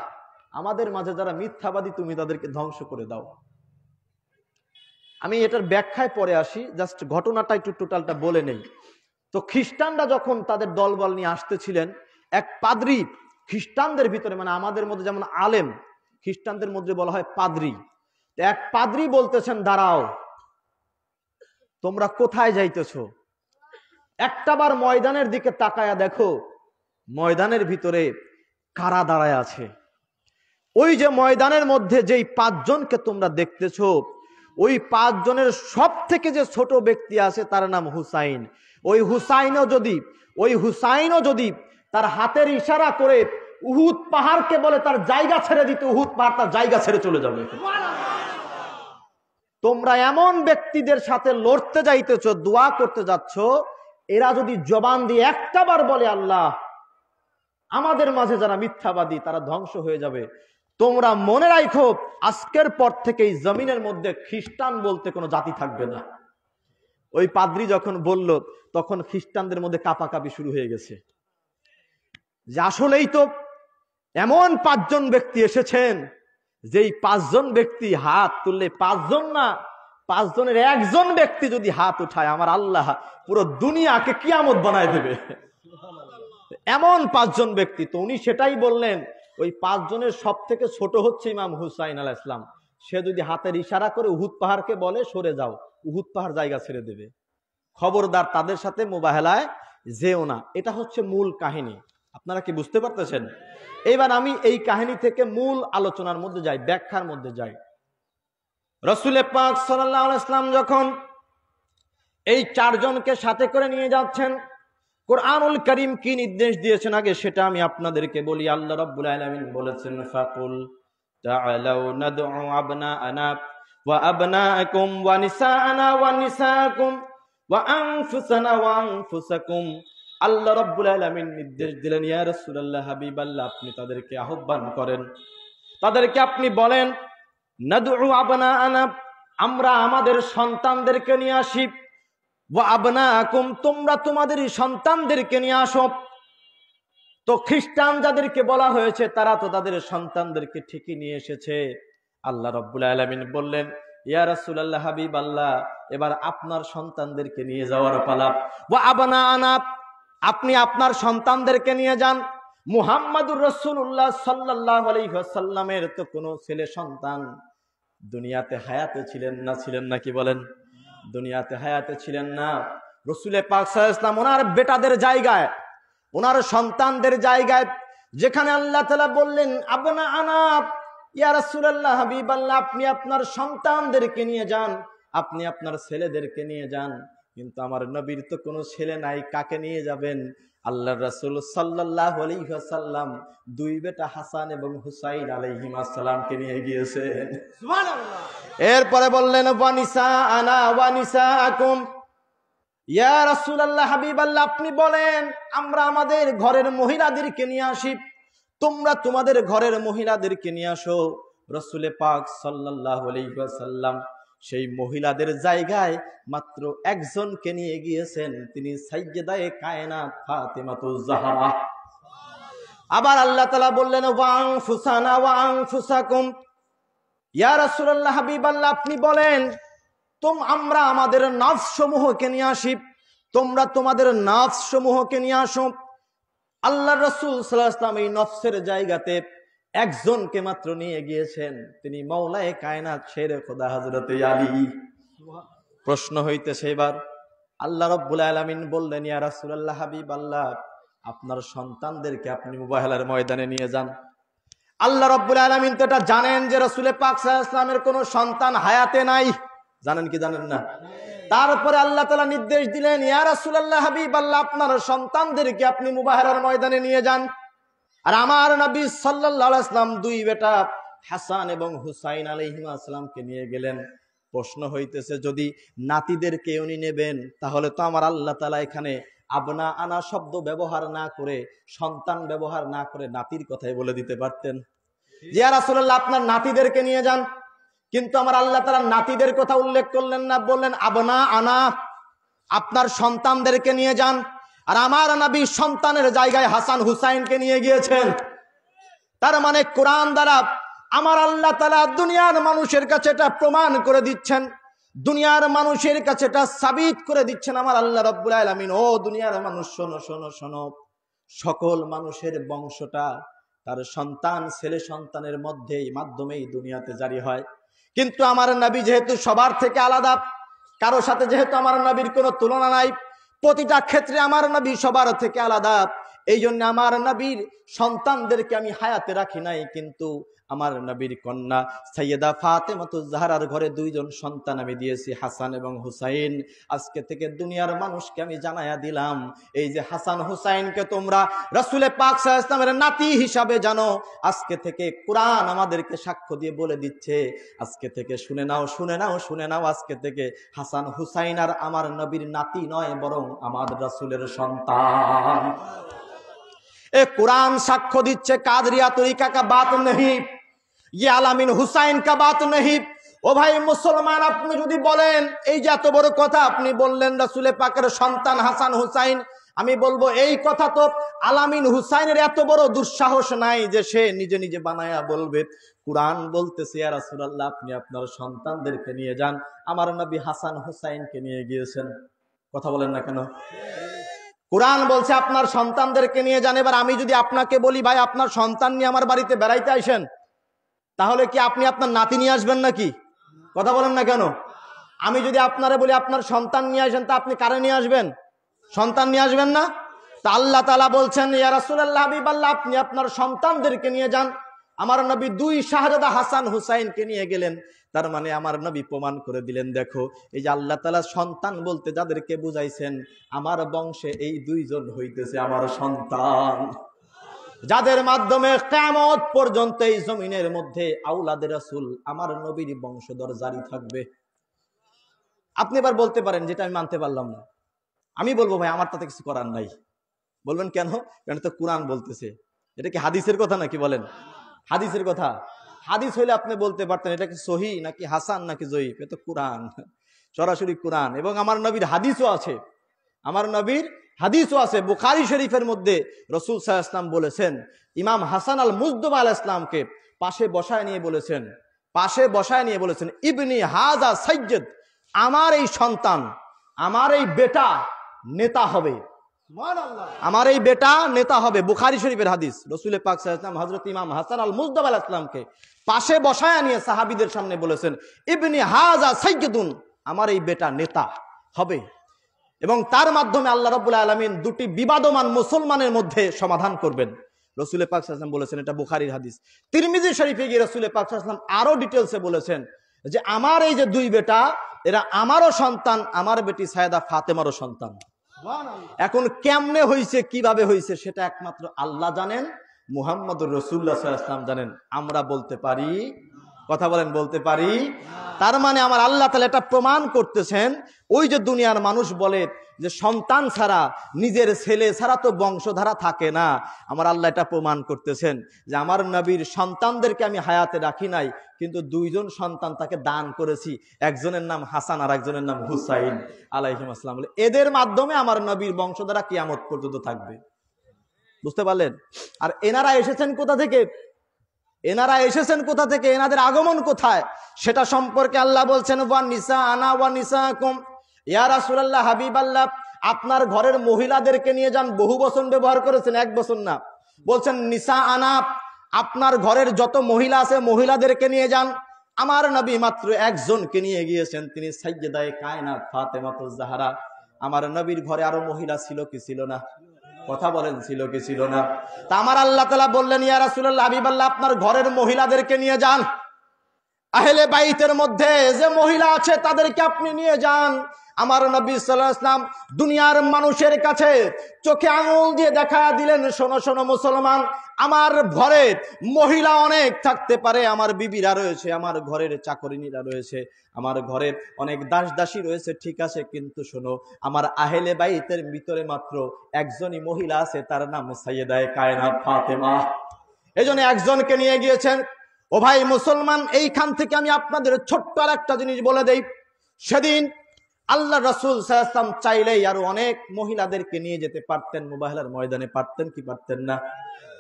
আমাদের মাঝে যারা মিথ্যাবাদী তুমি তাদেরকে ধ্বংস করে দাও। আমি এটার ব্যাখ্যায় পরে আসি, জাস্ট ঘটনাটা একটু টোটালটা বলে নেই। তো খ্রিস্টানরা যখন তাদের দলবল নিয়ে আসতেছিলেন, এক পাদ্রী খ্রিস্টানদের ভিতরে, মানে আমাদের মধ্যে যেমন আলেম, খ্রিস্টানদের মধ্যে বলা হয় পাদ্রী। এক পাদ্রী বলতেছেন, দাঁড়াও, তোমরা কোথায় যাইতেছো? একটাবার ময়দানের দিকে তাকায়া দেখো, ময়দানের ভিতরে কারা দাঁড়ায় আছে। ওই যে ময়দানের মধ্যে যেই 5 জনকে তোমরা দেখতেছো, ওই 5 জনের সব থেকে যে ছোট ব্যক্তি আছে তার নাম হুসাইন। ওই হুসাইনও যদি তার হাতের ইশারা করে উহুদ পাহাড়কে বলে তার জায়গা ছেড়ে দিতে, উহুদ পাহাড় তার জায়গা ছেড়ে চলে যাবে। তোমরা এমন ব্যক্তিদের সাথে লড়তে যাইতেছো, দোয়া করতে যাচ্ছ, এরা যদি জবান দিয়ে একটাবার বলে আল্লাহ, আমাদের মাঝে যারা মিথ্যাবাদী তারা ধ্বংস হয়ে যাবে, তোমরা মনে রাখো আজকের পর থেকে এই জমিনের মধ্যে খ্রিস্টান বলতে কোনো জাতি থাকবে না। ওই পাদ্রী যখন বলল, তখন খ্রিস্টানদের মধ্যে কাঁপাকাঁপি শুরু হয়ে গেছে, যে আসলেই তো এমন 5 জন ব্যক্তি এসেছেন, যেই 5 জন ব্যক্তি হাত তুললে 5 জন না, 5 জনের 1 জন ব্যক্তি যদি হাত উঠায়, আমার আল্লাহ পুরো দুনিয়াকে কিয়ামত বানায় দেবে। এমন 5 জন ব্যক্তি। তো উনি সেটাই বললেন, ওই 5 জনের সব থেকে ছোট হচ্ছে ইমাম হুসাইন আলাইহিস সালাম। সে যদি হাতের ইশারা করে উহুদ পাহাড়কে বলে সরে যাও, উহুদ পাহাড় জায়গা ছেড়ে দেবে। খবরদার তাদের সাথে মুবাহালায় যেও না। এটা হচ্ছে মূল কাহিনী। আপনারা কি বুঝতে পারতেছেন? এবার আমি এই কাহিনী থেকে মূল আলোচনার মধ্যে যাই, ব্যাখ্যার মধ্যে যাই। রাসূল পাক সাল্লাল্লাহু আলাইহি ওয়াসাল্লাম যখন এই চারজনকে সাথে করে নিয়ে যাচ্ছেন, কোরআনুল কারীম কি নির্দেশ দিয়েছেন আগে সেটা আমি আপনাদেরকে বলি। আল্লাহ রাব্বুল আলামিন বলেছেন, ফাকুল তাআলাউ নাদউ আবনাআনা ওয়া আবনাআকুম ওয়া নিসাআনা ওয়া নিসাআকুম ওয়া আনফুসানা ওয়া আনফুসাকুম। আল্লাহ রাব্বুল আলামিন নির্দেশ দিলেন, ইয়া রাসূলুল্লাহ, হাবিবাল্লাহ, আপনি তাদেরকে আহ্বান করেন, তাদেরকে আপনি বলেন, নাদউ আবনাআনা, আমরা আমাদের সন্তানদেরকে নিয়ে আসি, ওয়া আবনাআকুম, তোমরা তোমাদের সন্তানদেরকে নিয়ে আসো। তো খ্রিস্টান যাদেরকে বলা হয়েছে তারা তো তাদের সন্তানদেরকে ঠিকই নিয়ে এসেছে। আল্লাহ রাব্বুল আলামিন বললেন, ইয়া রাসূলুল্লাহ, হাবিবাল্লাহ, এবার আপনার সন্তানদেরকে নিয়ে যাওয়ার পালা। ওয়া আবনাআনা, আপনি আপনার সন্তানদেরকে নিয়ে যান। মুহাম্মাদুর রাসূলুল্লাহ সাল্লাল্লাহু আলাইহি ওয়াসাল্লামের তো কোনো ছেলে সন্তান দুনিয়াতে হায়াতে ছিলেন না, ছিলেন না? কি বলেন? দুনিয়াতে হায়াতে ছিলেন না। রাসূল পাক সাল্লাল্লাহু আলাইহি ওয়াসাল্লাম ওনার বেটাদের জায়গায়, ওনার সন্তানদের জায়গায়, যেখানে আল্লাহ তাআলা বললেন আবনাআনা, ইয়া রাসূলুল্লাহ, হাবিবাল্লাহ, আপনি আপনার সন্তানদেরকে নিয়ে যান, আপনি আপনার ছেলেদেরকে নিয়ে যান। কিন্তু আমার নবীর তো কোনো ছেলে নাই, কাকে নিয়ে যাবেন? আল্লাহর রাসূল সাল্লাল্লাহু আলাইহি ওয়াসাল্লাম দুই বেটা হাসান এবং হুসাইন আলাইহিমুস সালামকে নিয়ে গিয়েছেন। সুবহানাল্লাহ। এরপরে বললেন, ওয়া নিসাআনা ওয়া নিসাআকুম, ইয়া রাসূলুল্লাহ, হাবিবাল্লাহ, আপনি বলেন আমরা আমাদের ঘরের মহিলাদেরকে নিয়ে আসি, তোমরা তোমাদের ঘরের মহিলাদেরকে নিয়ে আসো। রাসূল পাক সাল্লাল্লাহু আলাইহি ওয়াসাল্লাম সেই মহিলাদের জায়গায় মাত্র একজনকে নিয়ে গিয়েছেন, তিনি সাইয়্যিদায়ে কায়নাত ফাতেমাতুজ জাহরা। আবার আল্লাহ তাআলা বললেন, ওয়া আনফুসানা ওয়া আনফুসাকুম, ইয়া রাসূলুল্লাহ, হাবিবাল্লাহ, আপনি বলেন আমরা আমাদের নফস সমূহকে নিয়ে আসি, তোমরা তোমাদের নফস সমূহকে নিয়ে আসো। আল্লাহর রাসূল সাল্লাল্লাহু আলাইহি ওয়াসাল্লাম এই নফসের জায়গাতে একজনকে মাত্র নিয়ে গিয়েছেন, তিনি মাওলায়ে কায়নাত শেরে খোদা হযরত আলী। প্রশ্ন হইতেছে এবার, আল্লাহ রাব্বুল আলামিন বললেন, ইয়া রাসূলুল্লাহ, হাবিবাল্লাহ, আপনার সন্তানদেরকে আপনি মুবাহলার ময়দানে নিয়ে যান। আল্লাহ রাব্বুল আলামিন তো এটা জানেন যে রাসূল পাক সাল্লাল্লাহু আলাইহি ওয়াসাল্লামের কোনো সন্তান হায়াতে নাই, জানেন কি জানেন না? তারপরে আল্লাহ তাআলা নির্দেশ দিলেন, ইয়া রাসূলুল্লাহ, হাবিবাল্লাহ, আপনার সন্তানদেরকে আপনি মুবাহলার ময়দানে নিয়ে যান। আর আমার নবী সাল্লাল্লাহু আলাইহি ওয়াসাল্লাম দুই বেটা হাসান এবং হুসাইন আলাইহিমুস সালামকে নিয়ে গেলেন। প্রশ্ন হইতেছে, যদি নাতিদেরকে উনি নেবেন তাহলে তো আমার আল্লাহ তাআলা এখানে আবনা আনা শব্দ ব্যবহার না করে, সন্তান ব্যবহার না করে নাতির কথাই বলে দিতে পারতেন, যে ইয়া রাসূলুল্লাহ, আপনার নাতিদেরকে নিয়ে যান। কিন্তু আমার আল্লাহ তাআলা নাতিদের কথা উল্লেখ করলেন না, বললেন আবনা আনা, আপনার সন্তানদেরকে নিয়ে যান। আর আমার নবী সন্তানের জায়গায় হাসান হুসাইনকে নিয়ে গিয়েছেন। তার মানে কোরআন দ্বারা আমার আল্লাহ তাআলা দুনিয়ার মানুষের কাছে এটা প্রমাণ করে দিচ্ছেন, দুনিয়ার মানুষের কাছে এটা সাবিত করে দিচ্ছেন আমার আল্লাহ রাব্বুল আলামিন, ও দুনিয়ার মানুষ শোনো শোনো শোনো, সকল মানুষের বংশটা তার সন্তান, ছেলে সন্তানের মধ্যেই মাধ্যমেই দুনিয়াতে জারি হয়। কিন্তু আমার নবী যেহেতু সবার থেকে আলাদা, কারো সাথে যেহেতু আমার নবীর কোনো তুলনা নাই, প্রতিটা ক্ষেত্রে আমার নবী সবার থেকে আলাদা, এই জন্য আমার নবীর সন্তানদেরকে আমি হায়াতে রাখি নাই, কিন্তু আমার নবীর কন্যা সাইয়্যিদা ফাতেমাতুজ জাহরার ঘরে দুইজন সন্তান আমি দিয়েছি, হাসান এবং হুসাইন। আজকে থেকে দুনিয়ার মানুষকে আমি জানায়া দিলাম, এই যে হাসান হুসাইনকে তোমরা রাসূল পাক সাল্লাল্লাহু আলাইহি ওয়াসাল্লামের নাতি হিসাবে জানো। আজকে থেকে কোরআন আমাদেরকে সাক্ষ্য দিয়ে বলে দিচ্ছে, আজকে থেকে শুনে নাও শুনে নাও শুনে নাও, আজকে থেকে হাসান হুসাইন আর আমার নবীর নাতি নয়, বরং আমার রাসূলের সন্তান। এ কোরআন সাক্ষ্য দিচ্ছে, কাদরিয়া তরিকা কা বাত नहीं, ये আলামিন হুসাইন কা বাত नहीं। ও ভাই মুসলমান, আপনি যদি বলেন এই যে এত বড় কথা আপনি বললেন রাসূল পাকের সন্তান হাসান হুসাইন, আমি বলবো এই কথা তো আলামিন হুসাইনের এত বড় দুঃসাহস নাই যে সে নিজে নিজে বানায়া বলবে। কোরআন বলতেছে, ইয়া রাসূলুল্লাহ, আপনি আপনার সন্তানদেরকে নিয়ে যান। আমার নবী হাসান হুসাইনকে নিয়ে গিয়েছেন। কথা বলেন না কেন? কোরআন বলছে আপনার সন্তানদেরকে নিয়ে যান। এবার আমি যদি আপনাকে বলি, ভাই আপনার সন্তান নিয়ে আমার বাড়িতে বেড়াইতে আসেন, তাহলে কি আপনি আপনার নাতি নিয়ে আসবেন নাকি? কথা বলেন না কেন? আমি যদি আপনারে বলি আপনার সন্তান নিয়ে আসেন, তা আপনি কারে নিয়ে আসবেন? সন্তান নিয়ে আসবেন না? তা আল্লাহ তাআলা বলছেন, ইয়া রাসূলুল্লাহ, হাবিবাল্লাহ, আপনি আপনার সন্তানদেরকে নিয়ে যান। আমার নবী দুই শাহজাদা হাসান হুসাইনকে নিয়ে গেলেন। তার মানে আমার নবী প্রমাণ করে দিলেন, দেখো এই যে আল্লাহ তাআলা সন্তান বলতে যাদেরকে বুঝাইছেন, আমার বংশে এই দুইজন হইতেছে আমার সন্তান, যাদের মাধ্যমে কিয়ামত পর্যন্ত এই জমিনের মধ্যে আওলাদে রাসূল আমার নবীর বংশধর জারি থাকবে। আপনি এবার বলতে পারেন, যেটা আমি মানতে পারলাম না, আমি বলবো ভাই আমার তাতে কিছু করার নাই। বলবেন কেন? কারণ তো কোরআন বলতেছে। এটা কি হাদিসের কথা নাকি? বলেন, হাদিসের কথা। হাদিস হইলে আপনি বলতে পারতেন এটা কি সহি নাকি হাসান নাকি জয়ীফ। এটা তো কোরআন, সরাসরি কোরআন। এবং আমার নবীর হাদিসও আছে, আমার নবীর হাদিসও আছে। বুখারী শরীফের মধ্যে রাসূল সাল্লাল্লাহু আলাইহি ওয়াসাল্লাম বলেছেন, ইমাম হাসান আল মুজতবা আলাইহিস সালামকে পাশে বসায় নিয়ে বলেছেন, ইবনি হাজা সাইয়্যিদ, আমার এই সন্তান, আমার এই বেটা নেতা হবে, আমার এই বেটা নেতা হবে। বুখারী শরীফের হাদিস। রাসূল পাক সাল্লাল্লাহু আলাইহি ওয়াসাল্লাম হযরত ইমাম হাসান আল মুজতবা আলাইহিস সালামকে পাশে বসায় নিয়ে সাহাবীদের সামনে বলেছেন, ইবনি হাজা সাইয়্যিদুন, আমার এই বেটা নেতা হবে। এবং তার মাধ্যমে আল্লাহ রাব্বুল আলামিন দুটি বিবাদমান মুসলমানের মধ্যে সমাধান করবেন। রাসূল পাক সাল্লাল্লাহু আলাইহি ওয়াসাল্লাম বলেছেন, এটা বুখারীর হাদিস। তিরমিজি শরীফে গিয়ে রাসূল পাক সাল্লাল্লাহু আলাইহি ওয়াসাল্লাম আরো ডিটেইলসে বলেছেন যে আমার এই যে দুই বেটা, এরা আমারও সন্তান, আমার বেটি সাইয়েদা ফাতেমারও সন্তান। এখন কেমনে হইছে, কিভাবে হইছে, সেটা একমাত্র আল্লাহ জানেন, মুহাম্মদুর রাসূলুল্লাহ সাল্লাল্লাহু আলাইহি ওয়াসাল্লাম জানেন। আমরা বলতে পারি? কথা বলেন, বলতে পারি? তার মানে আমার আল্লাহ তাআলা এটা প্রমাণ করতেছেন, ওই যে দুনিয়ার মানুষ বলে যে সন্তান ছাড়া, নিজের ছেলে ছাড়া তো বংশধারা থাকে না, আমার আল্লাহ এটা প্রমাণ করতেছেন যে আমার নবীর সন্তানদেরকে আমি হায়াতে রাখি নাই, কিন্তু দুইজন সন্তান তাকে দান করেছি, একজনের নাম হাসান আর একজনের নাম হুসাইন আলাইহিস সালাম। এদের মাধ্যমে আমার নবীর বংশধারা কিয়ামত পর্যন্ত থাকবে। বুঝতে পারলেন? আর এনারা এসেছেন কোথা থেকে? এনাদের আগমন কোথায়, সেটা সম্পর্কে আল্লাহ বলছেন, ওয়া নিসা আনা ওয়া নিসাকুম, ইয়া রাসূলুল্লাহ, হাবিবাল্লাহ, আপনার ঘরের মহিলাদেরকে নিয়ে যান। বহু বচন ব্যবহার করেছেন, এক বচন না। বলছেন নিসা আনা, আপনার ঘরের যত মহিলা আছে মহিলাদেরকে নিয়ে যান। আমার নবী মাত্র একজনকে নিয়ে গিয়েছেন, তিনি সাইয়্যিদায়ে কায়নাত ফাতেমাতুজ জাহরা। আমার নবীর ঘরে আরো মহিলা ছিল কি ছিল না? কথা বলেন, ছিল কি ছিল না? তা আমার আল্লাহ তাআলা বললেন, ইয়া রাসূলুল্লাহ, হাবিবাল্লাহ, আপনার ঘরের মহিলাদেরকে নিয়ে যান। আহলে বাইতের মধ্যে যে মহিলা আছে তাদেরকে আপনি নিয়ে যান। আমার নবী সাল্লাল্লাহু আলাইহি ওয়াসাল্লাম দুনিয়ার মানুষের কাছে চোখে আঙুল দিয়ে দেখা দিলেন, শোনো শোনো মুসলমান, আমার ঘরে মহিলা অনেক থাকতে পারে, আমার বিবিরা রয়েছে, আমার ঘরের চাকরিনীরা রয়েছে, আমার ঘরে অনেক দাস দাসী রয়েছে, ঠিক আছে, কিন্তু শোনো, আমার আহলে বাইতের ভিতরে মাত্র একজনই মহিলা আছে, তার নাম সাইয়্যিদায়ে কায়নাত ফাতেমা। এজন্য একজনকে নিয়ে গিয়েছেন। ও ভাই মুসলমান, এইখান থেকে আমি আপনাদের ছোট্ট আর একটা জিনিস বলে দেই। সেদিন আল্লাহ রাসূল সাল্লাল্লাহু আলাইহি ওয়াসাল্লাম চাইলেই আরো অনেক মহিলাদেরকে নিয়ে যেতে পারতেন, মুবাহলার ময়দানে, পারতেন কি পারতেন না?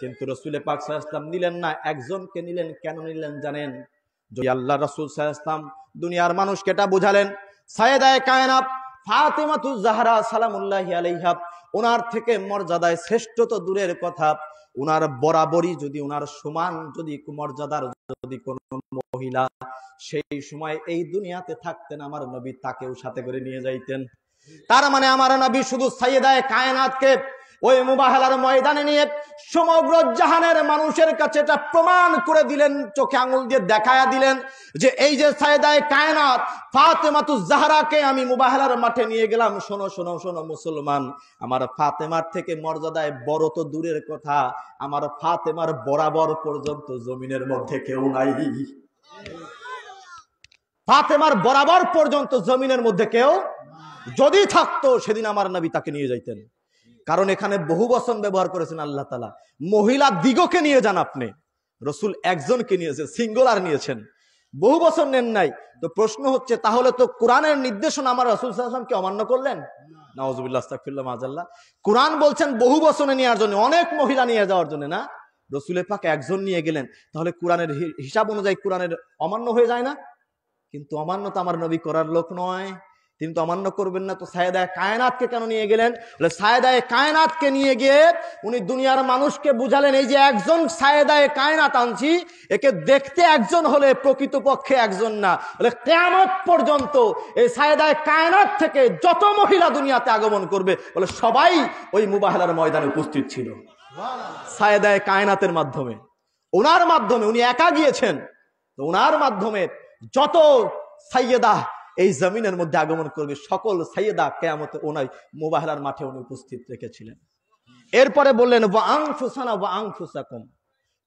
কিন্তু রাসূল পাক সাল্লাল্লাহু আলাইহি ওয়াসাল্লাম নিলেন না, একজনকে নিলেন। কেন নিলেন জানেন? যদি আল্লাহ রাসূল সাল্লাল্লাহু আলাইহি ওয়াসাল্লাম দুনিয়ার মানুষকে এটা বুঝালেন, সাইয়্যিদায়ে কায়নাত ফাতেমাতুজ জাহরা সালামুল্লাহি আলাইহা, ওনার থেকে মর্যাদায় শ্রেষ্ঠ তো দূরের কথা, উনার বরাবরই যদি, উনার সমান যদি মর্যাদার যদি কোন মহিলা সেই সময় এই দুনিয়াতে থাকতেন, আমার নবী তাকেও সাথে করে নিয়ে যাইতেন। তার মানে আমার নবী শুধু সাইয়্যিদায়ে কায়নাতকে ওই মুবাহলার ময়দানে নিয়ে সমগ্র জাহানের মানুষের কাছে এটা প্রমাণ করে দিলেন, চোখে আঙুল দিয়ে দেখায়া দিলেন যে এই যে সাইয়্যিদায়ে কায়নাত ফাতেমাতুজ জাহরাকে আমি মুবাহলার মাঠে নিয়ে গেলাম। শোনো শোনো শোনো মুসলমান, আমার ফাতেমার থেকে মর্যাদায় বড় তো দূরের কথা, আমার ফাতেমার বরাবর পর্যন্ত জমিনের মধ্যে কেউ নাই। ফাতেমার বরাবর পর্যন্ত জমিনের মধ্যে কেউ যদি থাকতো, সেদিন আমার নবী তাকে নিয়ে যাইতেন। কারণ এখানে বহু বচন ব্যবহার করেছেন আল্লাহ তাআলা। মহিলা দিগকে নিয়ে যান, আপনি রাসূল একজনকে নিয়েছেন, সিঙ্গুলার নিয়েছেন, বহু বচন নেন নাই। তো প্রশ্ন হচ্ছে, তাহলে তো কোরআনের নির্দেশনা আমার রাসূল সাল্লাল্লাহু আলাইহি ওয়াসাল্লাম কি অমান্য করলেন? নাউযুবিল্লাহ, আস্তাগফিরুল্লাহ, মাযাল্লাহ। কোরআন বলছেন বহু বচনে নেওয়ার জন্য, অনেক মহিলা নিয়ে যাওয়ার জন্য না, রাসূল পাক একজন নিয়ে গেলেন। তাহলে কোরআনের হিসাব অনুযায়ী কোরআনের অমান্য হয়ে যায় না? কিন্তু অমান্য তো আমার নবী করার লোক নয়। তিনি তো অমান্য করবেন না, তো সায়েদায়ে কায়নাতকে কেন নিয়ে গেলেন? বলে সায়েদায়ে কায়নাতকে নিয়ে গিয়ে উনি দুনিয়ার মানুষকে বুঝালেন, এই যে একজন সায়েদায়ে কায়নাত আনছি, একে দেখতে একজন হলে প্রকৃতপক্ষে একজন না। বলে কিয়ামত পর্যন্ত এই সায়েদায়ে কায়নাত থেকে যত মহিলা দুনিয়াতে আগমন করবে, বলে সবাই ওই মুবাহালার ময়দানে উপস্থিত ছিল সায়েদায়ে কায়নাতের মাধ্যমে। ওনার মাধ্যমে, উনি একা গিয়েছেন, তো ওনার মাধ্যমে যত সাইয়েদা এই জমিনের মধ্যে আগমন করবে, সকল সাইয়েদা কিয়ামতে ওনাই মুবাহালার মাঠে উনি উপস্থিত রেখেছিলেন। এরপরে বললেন ওয়া আনফুসানা ওয়া আনফুসাকুম,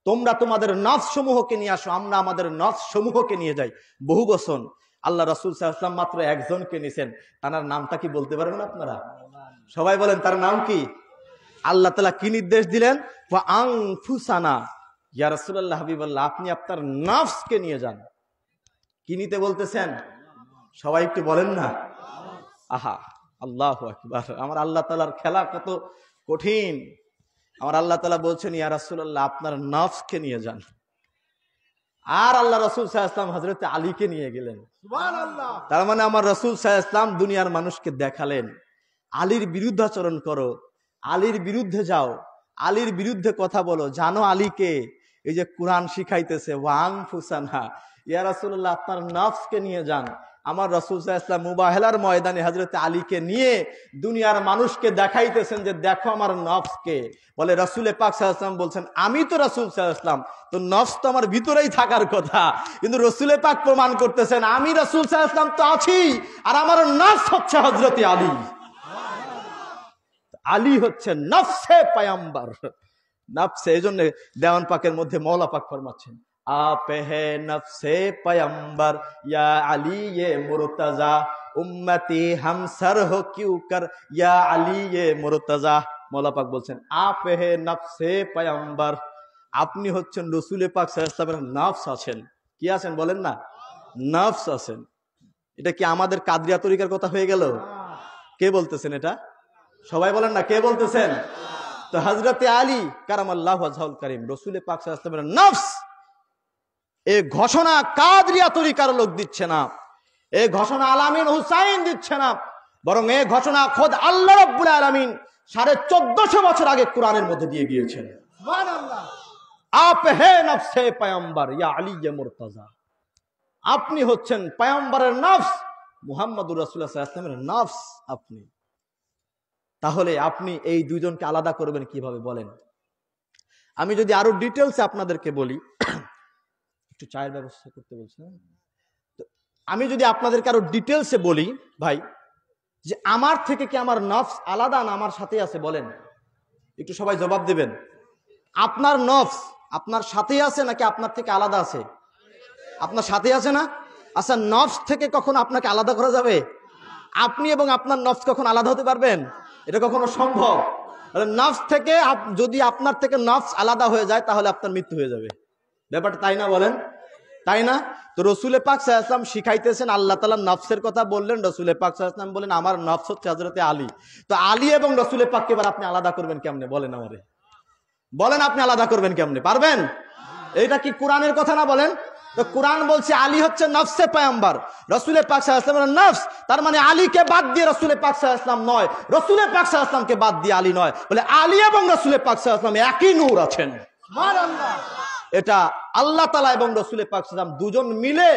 তোমরা তোমাদের নফস সমূহকে নিয়ে আসো, আমরা আমাদের নফস সমূহকে নিয়ে যাই। বহু বচন। আল্লাহ রাসূল সাল্লাল্লাহু আলাইহি ওয়াসাল্লাম মাত্র একজনকে নিছেন, তার নামটা কি বলতে পারবেন আপনারা? সবাই বলেন তার নাম কি? আল্লাহ তাআলা কি নির্দেশ দিলেন? ওয়া আনফুসানা, ইয়া রাসূলুল্লাহ, হাবিবাল্লাহ, আপনি আপনার নফসকে নিয়ে যান। কি নিতে বলতেছেন? সবাই একটু বলেন না। আহা, আল্লাহু আকবার। আমার আল্লাহ তাআলার খেলা কত কঠিন। আমার আল্লাহ তাআলা বলছেন, ইয়া রাসূলুল্লাহ, আপনার নফসকে নিয়ে যান। আর আল্লাহ রাসূল সাল্লাল্লাহু আলাইহি ওয়াসাল্লাম হযরত আলীকে নিয়ে গেলেন। সুবহানাল্লাহ। তার মানে আমার রাসূল সাল্লাল্লাহু আলাইহি ওয়াসাল্লাম দুনিয়ার মানুষকে দেখালেন, আলীর বিরুদ্ধাচরণ করো, আলীর বিরুদ্ধে যাও, আলীর বিরুদ্ধে কথা বলো, জানো আলীকে। এই যে কোরআন শিখাইতেছে ওয়াং ফুসানা, ইয়া রাসূলুল্লাহ, আপনার নফসকে নিয়ে যান। আমার রাসূল সাল্লাল্লাহু আলাইহি ওয়াসাল্লাম মুবাহালার ময়দানে হযরত আলীকে নিয়ে দুনিয়ার মানুষকে দেখাইতেছেন যে দেখো আমার নফসকে। বলে রাসূল পাক সাল্লাল্লাহু আলাইহি ওয়াসাল্লাম বলছেন, আমি তো রাসূল সাল্লাল্লাহু আলাইহি ওয়াসাল্লাম, তো নফস তো আমার ভিতরেই থাকার কথা, কিন্তু রাসূল পাক প্রমাণ করতেছেন আমি রাসূল সাল্লাল্লাহু আলাইহি ওয়াসাল্লাম তো আছি, আর আমার নফস হচ্ছে হযরত আলী। আলী হচ্ছে নফসে পয়গম্বর, নফসে। এই জন্য দেওয়ান পাকের মধ্যে মওলা পাক ফরমাচ্ছেন, आप है नफ्से पैगंबर या अली ये मुर्तजा, उम्मती हम सर हो क्यों कर या अली ये मुर्तजा। मौला पाक বলছেন आप है नफ्से पैगंबर, আপনি হচ্ছেন রাসূল পাক সাল্লাল্লাহু আলাইহি ওয়াসাল্লামের নফস আছেন। কি আছেন বলেন না? নফস আছেন। এটা কি আমাদের কাদরিয়া তরিকার কথা হয়ে গেল? কে বলতেছেন এটা? সবাই বলেন না, কে বলতেছেন? তো হযরত আলী কারামাল্লাহু ওয়াজহুল কারীম রাসূল পাক সাল্লাল্লাহু আলাইহি ওয়াসাল্লামের নফস। এই ঘোষণা কাদরিয়া তরিকার লোক দিচ্ছে না, এই ঘোষণা আলামিন হুসাইন দিচ্ছে না, বরং এই ঘোষণা খোদ আল্লাহ রাব্বুল আলামিন 1450 বছর আগে কোরআনের মধ্যে দিয়ে গিয়েছেন। সুবহানাল্লাহ। আপ হে নফসে পয়গম্বর ইয়া আলী ইয়া মুর্তজা, আপনি হচ্ছেন পয়গম্বরের নফস, মুহাম্মদুর রাসূলুল্লাহ সাল্লাল্লাহু আলাইহি ওয়াসাল্লামের নফস আপনি। তাহলে আপনি এই দুইজনকে আলাদা করবেন কিভাবে বলেন? আমি যদি আরো ডিটেইলসে আপনাদেরকে বলি, একটু চায়ের ব্যবস্থা করতে বলছিলাম, আমি যদি আপনাদেরকে আরো ডিটেইলসে বলি ভাই, যে আমার থেকে কি আমার নফস আলাদা না আমার সাথে আছে বলেন? একটু সবাই জবাব দিবেন। আপনার নফস আপনার সাথে আছে নাকি আপনার থেকে আলাদা আছে? আপনার সাথে আছে না? আচ্ছা, নফস থেকে কখনো আপনাকে আলাদা করা যাবে? আপনি এবং আপনার নফস কখন আলাদা হতে পারবেন? এটা কখনো সম্ভব? নফস থেকে যদি আপনার থেকে নফস আলাদা হয়ে যায় তাহলে আপনার মৃত্যু হয়ে যাবে। ব্যাপারটা তাই না বলেন? তাই না? তো রাসূল পাক সাল্লাল্লাহু আলাইহি ওয়াসাল্লাম শিখাইতেছেন, আল্লাহ তাআলা নফসের কথা বললেন, রাসূল পাক সাল্লাল্লাহু আলাইহি ওয়াসাল্লাম বলেন আমার নফস হচ্ছে হযরত আলী। তো আলী এবং রাসূল পাককে এবার আপনি আলাদা করবেন কেমনে বলেন আমারে? বলেন আপনি আলাদা করবেন কেমনে? পারবেন? এটা কি কোরআনের কথা না বলেন? তো কোরআন বলছে আলী হচ্ছে নফসে পয়গম্বর, রাসূল পাক সাল্লাল্লাহু আলাইহি ওয়াসাল্লামের নফস। তার মানে আলীকে বাদ দিয়ে রাসূল পাক সাল্লাল্লাহু আলাইহি ওয়াসাল্লাম নয়, রাসূল পাক সাল্লাল্লাহু আলাইহি ওয়াসাল্লামকে বাদ দিয়ে আলী নয়। বলে আলী এবং রাসূল পাক সাল্লাল্লাহু আলাইহি ওয়াসাল্লাম একই নূর আছেন। সুবহানাল্লাহ। এটা আল্লাহ তাআলা এবং রাসূল পাক সাল্লাল্লাহু আলাইহি ওয়াসাল্লাম দুজন মিলে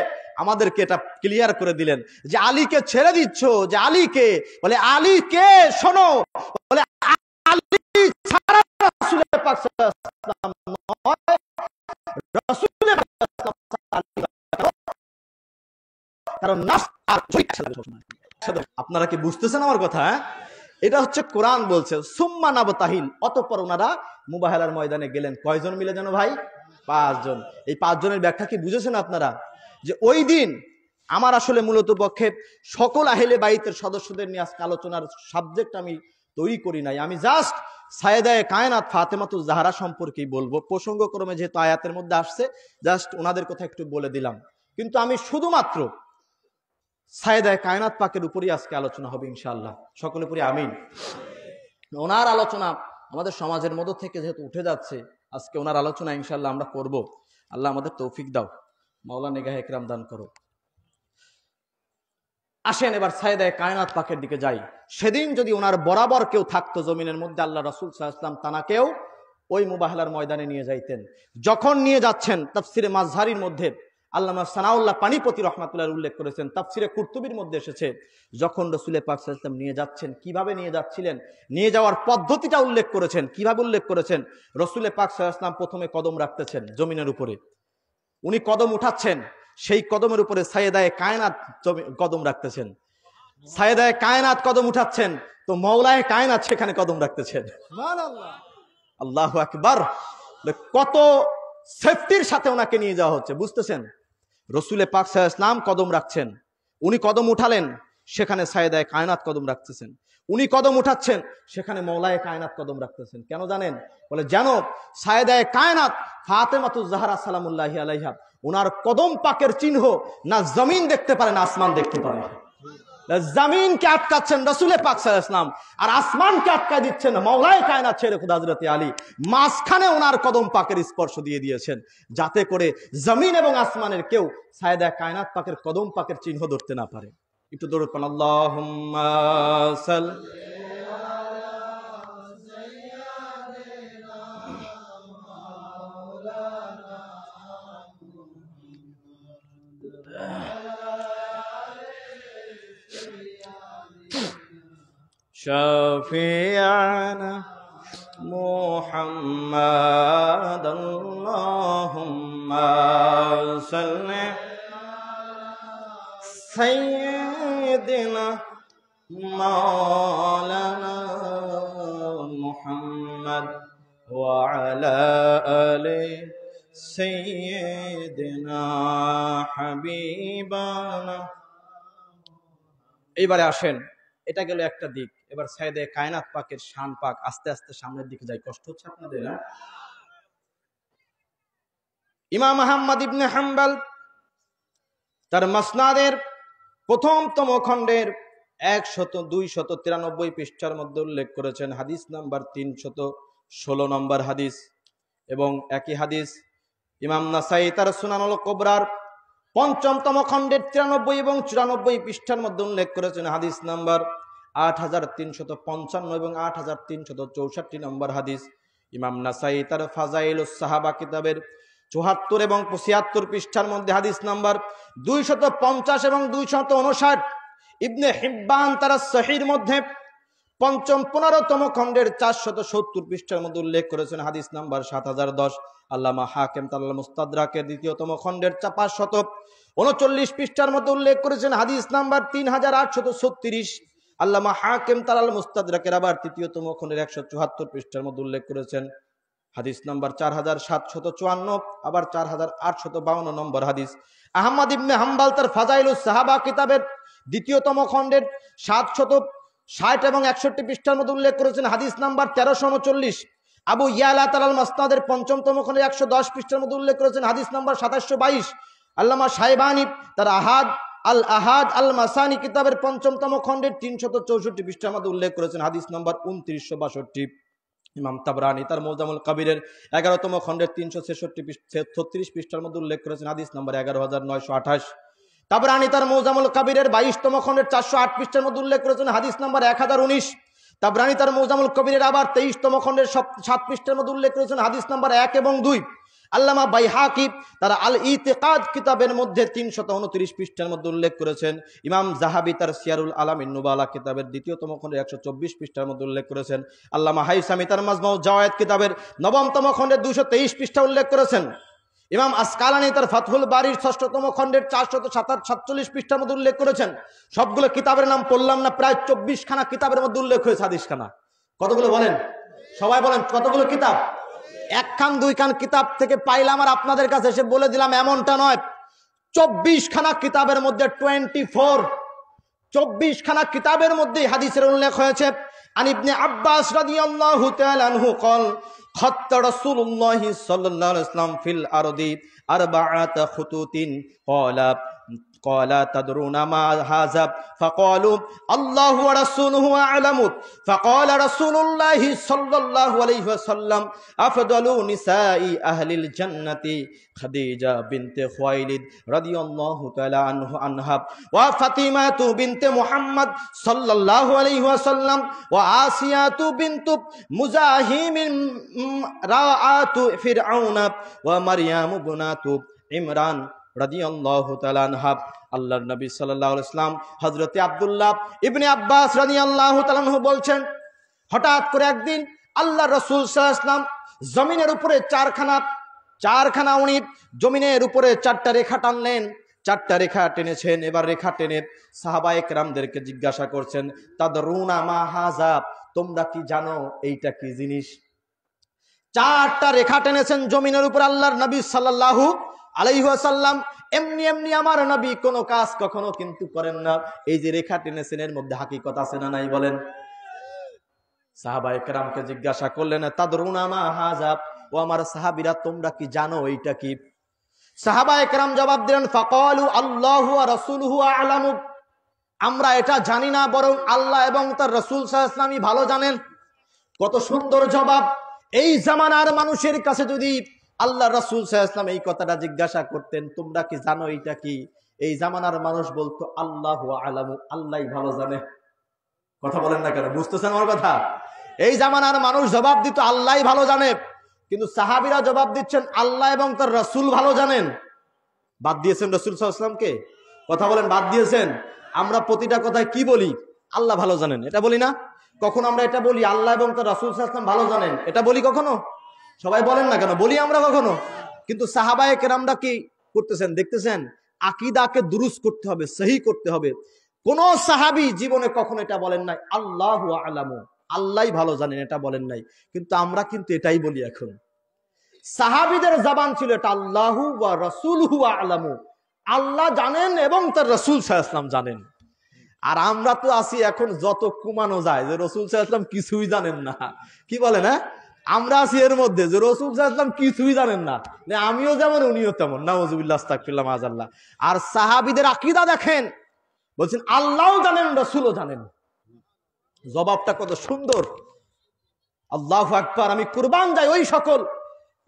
আমাদেরকে এটা ক্লিয়ার করে দিলেন যে আলীকে ছেড়ে দিচ্ছ, যে আলীকে, বলে আলীকে শোনো, বলে আলী ছাড়া রাসূল পাক সাল্লাল্লাহু আলাইহি ওয়াসাল্লাম নয়, রাসূল পাক সাল্লাল্লাহু আলাইহি ওয়াসাল্লাম, কারণ নফস আর আপনারা কি বুঝতেছেন আমার কথা? এটা হচ্ছে কোরআন বলছে সুম্মা নাবতাহিল, অতঃপর ওনারা মুবাহালার ময়দানে গেলেন। কয়জন মিলে যেন ভাই? 5 জন। এই 5 জনের ব্যাখ্যা কি বুঝেছেন আপনারা? যে ওই দিন আমার আসলে মূলত পক্ষে সকল আহলে বাইতের সদস্যদের নিয়ে আজকে আলোচনার সাবজেক্ট আমি তৈরি করি নাই। আমি জাস্ট সায়েদায়ে কায়নাত ফাতেমাতুজ জাহরা সম্পর্কেই বলবো, প্রসঙ্গক্রমে যেহেতু আয়াতের মধ্যে আসছে, জাস্ট ওনাদের কথা একটু বলে দিলাম। কিন্তু আমি শুধুমাত্র সায়েদায়ে কায়নাত পাকের উপরই আজকে আলোচনা হবে ইনশাআল্লাহ। সকলে পড়ি আমিন। ওনার আলোচনা আমাদের সমাজের মধ্য থেকে যেহেতু উঠে যাচ্ছে, আজকে ওনার আলোচনা ইনশাআল্লাহ আমরা করব। আল্লাহ আমাদের তৌফিক দাও, মাওলা নিগাহে ইকরাম দান করো। আসেন এবার সাইয়েদায়ে কায়নাত পাকের দিকে যাই। সেদিন যদি ওনার বরাবর কেউ থাকতো জমিনের মধ্যে, আল্লাহ রাসূল সাল্লাল্লাহু আলাইহি ওয়াসাল্লাম তানাকেও ওই মুবাহলার ময়দানে নিয়ে যাইতেন। যখন নিয়ে যাচ্ছেন, তাফসিরে মাযহারির মধ্যে আল্লামা সানাউল্লাহ পানিপতি রাহমাতুল্লাহ উল্লেখ করেছেন, তাফসিরে কুরতুবির মধ্যে এসেছে, যখন রাসূল পাক সাল্লাল্লাহু আলাইহি ওয়াসাল্লাম নিয়ে যাচ্ছেন, কিভাবে নিয়ে যাচ্ছিলেন, নিয়ে যাওয়ার পদ্ধতিটা উল্লেখ করেছেন। কিভাবে উল্লেখ করেছেন? রাসূল পাক সাল্লাল্লাহু আলাইহি ওয়াসাল্লাম প্রথমে কদম রাখতেছেন জমিনের উপরে, উনি কদম উঠাচ্ছেন, সেই কদমের উপরে সাইয়েদায়ে কায়নাত কদম রাখতেছেন। সাইয়েদায়ে কায়নাত কদম উঠাচ্ছেন, তো মওলায়ে কায়নাত সেখানে কদম রাখতেছেন। সুবহানাল্লাহ, আল্লাহু আকবার। কত সেফটির সাথে ওনাকে নিয়ে যাওয়া হচ্ছে, বুঝতেছেন? রাসূল পাক সাল্লাল্লাহু আলাইহি ওয়াসাল্লাম কদম রাখছেন, উনি কদম উঠালেন, সেখানে সাইয়েদায়ে কায়নাত কদম রাখতেছেন। উনি কদম উঠাচ্ছেন, সেখানে মওলায়ে কায়নাত কদম রাখতেছেন। কেন জানেন? বলে যেন সাইয়েদায়ে কায়নাত ফাতেমাতুজ জাহরা সালামুল্লাহি আলাইহা, ওনার কদম পাকের চিহ্ন না জমিন দেখতে পারে না আসমান দেখতে পারে। জমিনকে আটকাচ্ছেন রাসূল পাক সাল্লাল্লাহু আলাইহি ওয়াসাল্লাম, আর আসমানকে আটকায় দিচ্ছেন মওলায়ে কায়নাত ছেড়ে খুদা হযরত আলী। মাঝখানে ওনার কদম পাকের স্পর্শ দিয়ে দিয়েছেন, যাতে করে জমিন এবং আসমানের কেউ সাইয়েদায়ে কায়নাত পাকের কদম পাকের চিহ্ন ধরতে না পারে। একটু দরুদ পড়ুন, আল্লাহুম্মা সাল্লি শাফিয়ানা মুহাম্মাদ, আল্লাহুম্মা সাল্লি সাইয়্যিদিনা মাওলানা মুহাম্মদ ওয়া আলা আলি সাইয়্যিদিনা হাবিবানা। এইবারে আসেন, এটা গেল একটা দিক। এবার সাইয়েদায়ে কায়নাত পাকের শান পাক আস্তে আস্তে সামনের দিকে যায়। কষ্ট হচ্ছে আপনাদের? না? ইমাম আহমদ ইবনে হাম্বল তার মাসনাদের প্রথমতম খণ্ডের 293 পৃষ্ঠার মধ্যে উল্লেখ করেছেন, হাদিস নাম্বার 316 নম্বর হাদিস। এবং একই হাদিস ইমাম নাসাই তার সুনানুল কুবরার 5ম খণ্ডের 93 এবং 94 পৃষ্ঠার মধ্যে উল্লেখ করেছেন, হাদিস নাম্বার 8355 এবং 8364 নম্বর হাদিস। ইমাম নাসাই তার ফাজাইলুস সাহাবা কিতাবের 74 এবং 75 পৃষ্ঠার মধ্যে হাদিস নাম্বার 250 এবং 259। ইবনে হিব্বান তার সহিহর মধ্যে 15তম খণ্ডের 470 পৃষ্ঠার মধ্যে উল্লেখ করেছেন, হাদিস নাম্বার 7010। আল্লামা হাকিম তার মুস্তাদরাকের 2য়তম খণ্ডের 539 পৃষ্ঠার মধ্যে উল্লেখ করেছেন, হাদিস নাম্বার 3836। আল্লামা হাকিম তার মুস্তাদরাকের আবার 3য়তম খণ্ডের 174 পৃষ্ঠার মধ্যে উল্লেখ করেছেন, হাদিস নাম্বার 4754, আবার 4852 নম্বর হাদিস। আহমদ ইবনে হাম্বল তার ফাজাইলুস সাহাবা কিতাবের 2য়তম খণ্ডের 760 এবং 61 পৃষ্ঠার মধ্যে উল্লেখ করেছেন, হাদিস নাম্বার 1339। আবু ইয়ালা তার মাসনাদের 5ম খণ্ডের 110 পৃষ্ঠার মধ্যে উল্লেখ করেছেন, হাদিস নাম্বার 2722। আল্লামা শাইবানি তার আহাদ আল মাসানি কিতাবের 5ম খণ্ডের 364 পৃষ্ঠার মধ্যে উল্লেখ করেছেন, হাদিস নাম্বার 2962। ইমাম তাবরানি তার মুজামুল কবিরের 11তম খণ্ডের 336 পৃষ্ঠার মধ্যে উল্লেখ করেছেন, হাদিস নাম্বার 11928। তাবরানি তার মুজামুল কবিরের 22তম খণ্ডের 408 পৃষ্ঠার মধ্যে উল্লেখ করেছেন, হাদিস নাম্বার 1019। তাবরানি তার মুজামুল কবিরের আবার 23তম খণ্ডের 7 পৃষ্ঠার মধ্যে উল্লেখ করেছেন, হাদিস নাম্বার 1 এবং 2। আল্লামা বাইহাকি তার আল ইতিকাদ কিতাবের মধ্যে 329 পৃষ্ঠার মধ্যে উল্লেখ করেছেন। ইমাম জাহাবি তার সিয়ারুল আলামিন নুবালা কিতাবের 2য়তম খণ্ডের 124 পৃষ্ঠার মধ্যে উল্লেখ করেছেন। আল্লামা হাইসামি তার মাজমাউ জাওয়ায়েদ কিতাবের 9তম খণ্ডের 223 পৃষ্ঠা উল্লেখ করেছেন। ইমাম আসকালানি তার ফাতহুল বারির 6ম খণ্ডের 447 পৃষ্ঠার মধ্যে উল্লেখ করেছেন। সবগুলো কিতাবের নাম বললাম না, প্রায় 24 খানা কিতাবের মধ্যে উল্লেখ হয়েছে হাদিস খানা। কতগুলো বলেন? সবাই বলেন কতগুলো কিতাব? 1 খান 2 খান কিতাব থেকে পাইলাম আর আপনাদের কাছে এসে বলে দিলাম, এমনটা নয়। 24 খানা কিতাবের মধ্যে 24 খানা কিতাবের মধ্যে হাদিসের উল্লেখ হয়েছে। আন ইবনে আব্বাস রাদিয়াল্লাহু তাআলা আনহু قال خط رسول الله صلى الله عليه وسلم في الارض 4 خطوط قال تدرون ما هذا فقالوا الله ورسوله أعلم فقال رسول الله صلى الله عليه وسلم أفضل نساء أهل الجنة خديجة بنت خويلد رضي الله تعالى عنها وفاطمة بنت محمد صلى الله عليه وسلم وآسيا بنت مزاحم راعات فرعون ومريم بنات ইমরান রাদিয়াল্লাহু তাআলা আনহা। আল্লাহর নবী সাল্লাল্লাহু আলাইহি ওয়াসাল্লাম হযরতে আব্দুল্লাহ ইবনে আব্বাস রাদিয়াল্লাহু তাআলা আনহু বলছেন, হঠাৎ করে একদিন আল্লাহর রাসূল সাল্লাল্লাহু আলাইহি ওয়াসাল্লাম জমিনের উপরে চারখানা উনি জমিনের উপরে চারটা রেখা টানলেন, চারটা রেখা টেনেছেন। এবার রেখা টেনে সাহাবায়ে কেরামদেরকে জিজ্ঞাসা করছেন, তাদরুনা মা হাযা, তোমরা কি জানো এইটা কি জিনিস? চারটা রেখা টেনেছেন জমিনের উপর আল্লাহর নবী সাল্লাল্লাহু আলাইহি ওয়াসাল্লাম। এমনি আমার নবী কোনো কাজ কখনো কিন্তু করেন না। এই যে রেখা টেনেছেন এর মধ্যে হাকিকত আছে না নাই বলেন? সাহাবায়ে কেরামকে জিজ্ঞাসা করলেন, তাদরুনা মা হাযা, ও আমার সাহাবীরা তোমরা কি জানো এইটা কি? সাহাবায়ে কেরাম জবাব দিলেন, ফাকালু আল্লাহু ওয়া রাসূলুহু আ'লামু, আমরা এটা জানি না, বরং আল্লাহ এবং তার রাসূল সাল্লাল্লাহু আলাইহি ওয়াসাল্লাম ভালো জানেন। কত সুন্দর জবাব! এই জামানার মানুষের কাছে যদি আল্লাহ রাসূল সাল্লাল্লাহু আলাইহি ওয়াসাল্লাম এই কথাটা জিজ্ঞাসা করতেন, তোমরা কি জানো এইটা কি? এই জামানার মানুষ বলতো আল্লাহু আ'লামু, আল্লাহই ভালো জানে। কথা বলেন না কেন? বুঝতেছেন আমার কথা? এই জামানার মানুষ জবাব দিত আল্লাহই ভালো জানে, কিন্তু সাহাবীরা জবাব দিচ্ছেন আল্লাহ এবং তার রাসূল ভালো জানেন। বাদ দিয়েছেন রাসূল সাল্লাল্লাহু আলাইহি ওয়াসাল্লামকে? কথা বলেন, বাদ দিয়েছেন? আমরা প্রতিটা কথায় কি বলি? আল্লাহ ভালো জানেন, এটা বলি না? কখন আমরা এটা বলি আল্লাহ এবং তার রাসূল সাল্লাল্লাহু আলাইহি ওয়াসাল্লাম ভালো জানেন, এটা বলি কখনো? সবাই বলেন না কেন? বলি আমরা কখনো? কিন্তু সাহাবায়ে কেরামরা কি করতেছেন দেখতেছেন? আকীদাকে দুরুস্ত করতে হবে, সহি করতে হবে। কোন সাহাবী জীবনে কখনো এটা বলেন নাই আল্লাহু আ'লামু, আল্লাহই ভালো জানেন, এটা বলেন নাই। কিন্তু আমরা কিন্তু এটাই বলি এখন। সাহাবীদের জবান ছিল এটা আল্লাহু ওয়া রাসূলুহু আ'লামু, আল্লাহ জানেন এবং তার রাসূল সাল্লাল্লাহু আলাইহি ওয়াসাল্লাম জানেন। আর আমরা তো আছি এখন যত কুমানো যায় যে রাসূল সাল্লাল্লাহু আলাইহি ওয়াসাল্লাম কিছুই জানেন না। কি বলেন? হ্যাঁ, আমরা আছি এর মধ্যে যে রাসূল সাল্লাল্লাহু আলাইহি ওয়াসাল্লাম কিছুই জানেন না, আমিও যেমন উনিও তেমন। নাউযুবিল্লাহ, আস্তাগফিরুল্লাহ, মাআযাল্লাহ। আর সাহাবীদের আকীদা দেখেন, বলছেন আল্লাহও জানেন রাসূলও জানেন। জবাবটা কত সুন্দর! আল্লাহু আকবার। আমি কুরবান যাই ওই সকল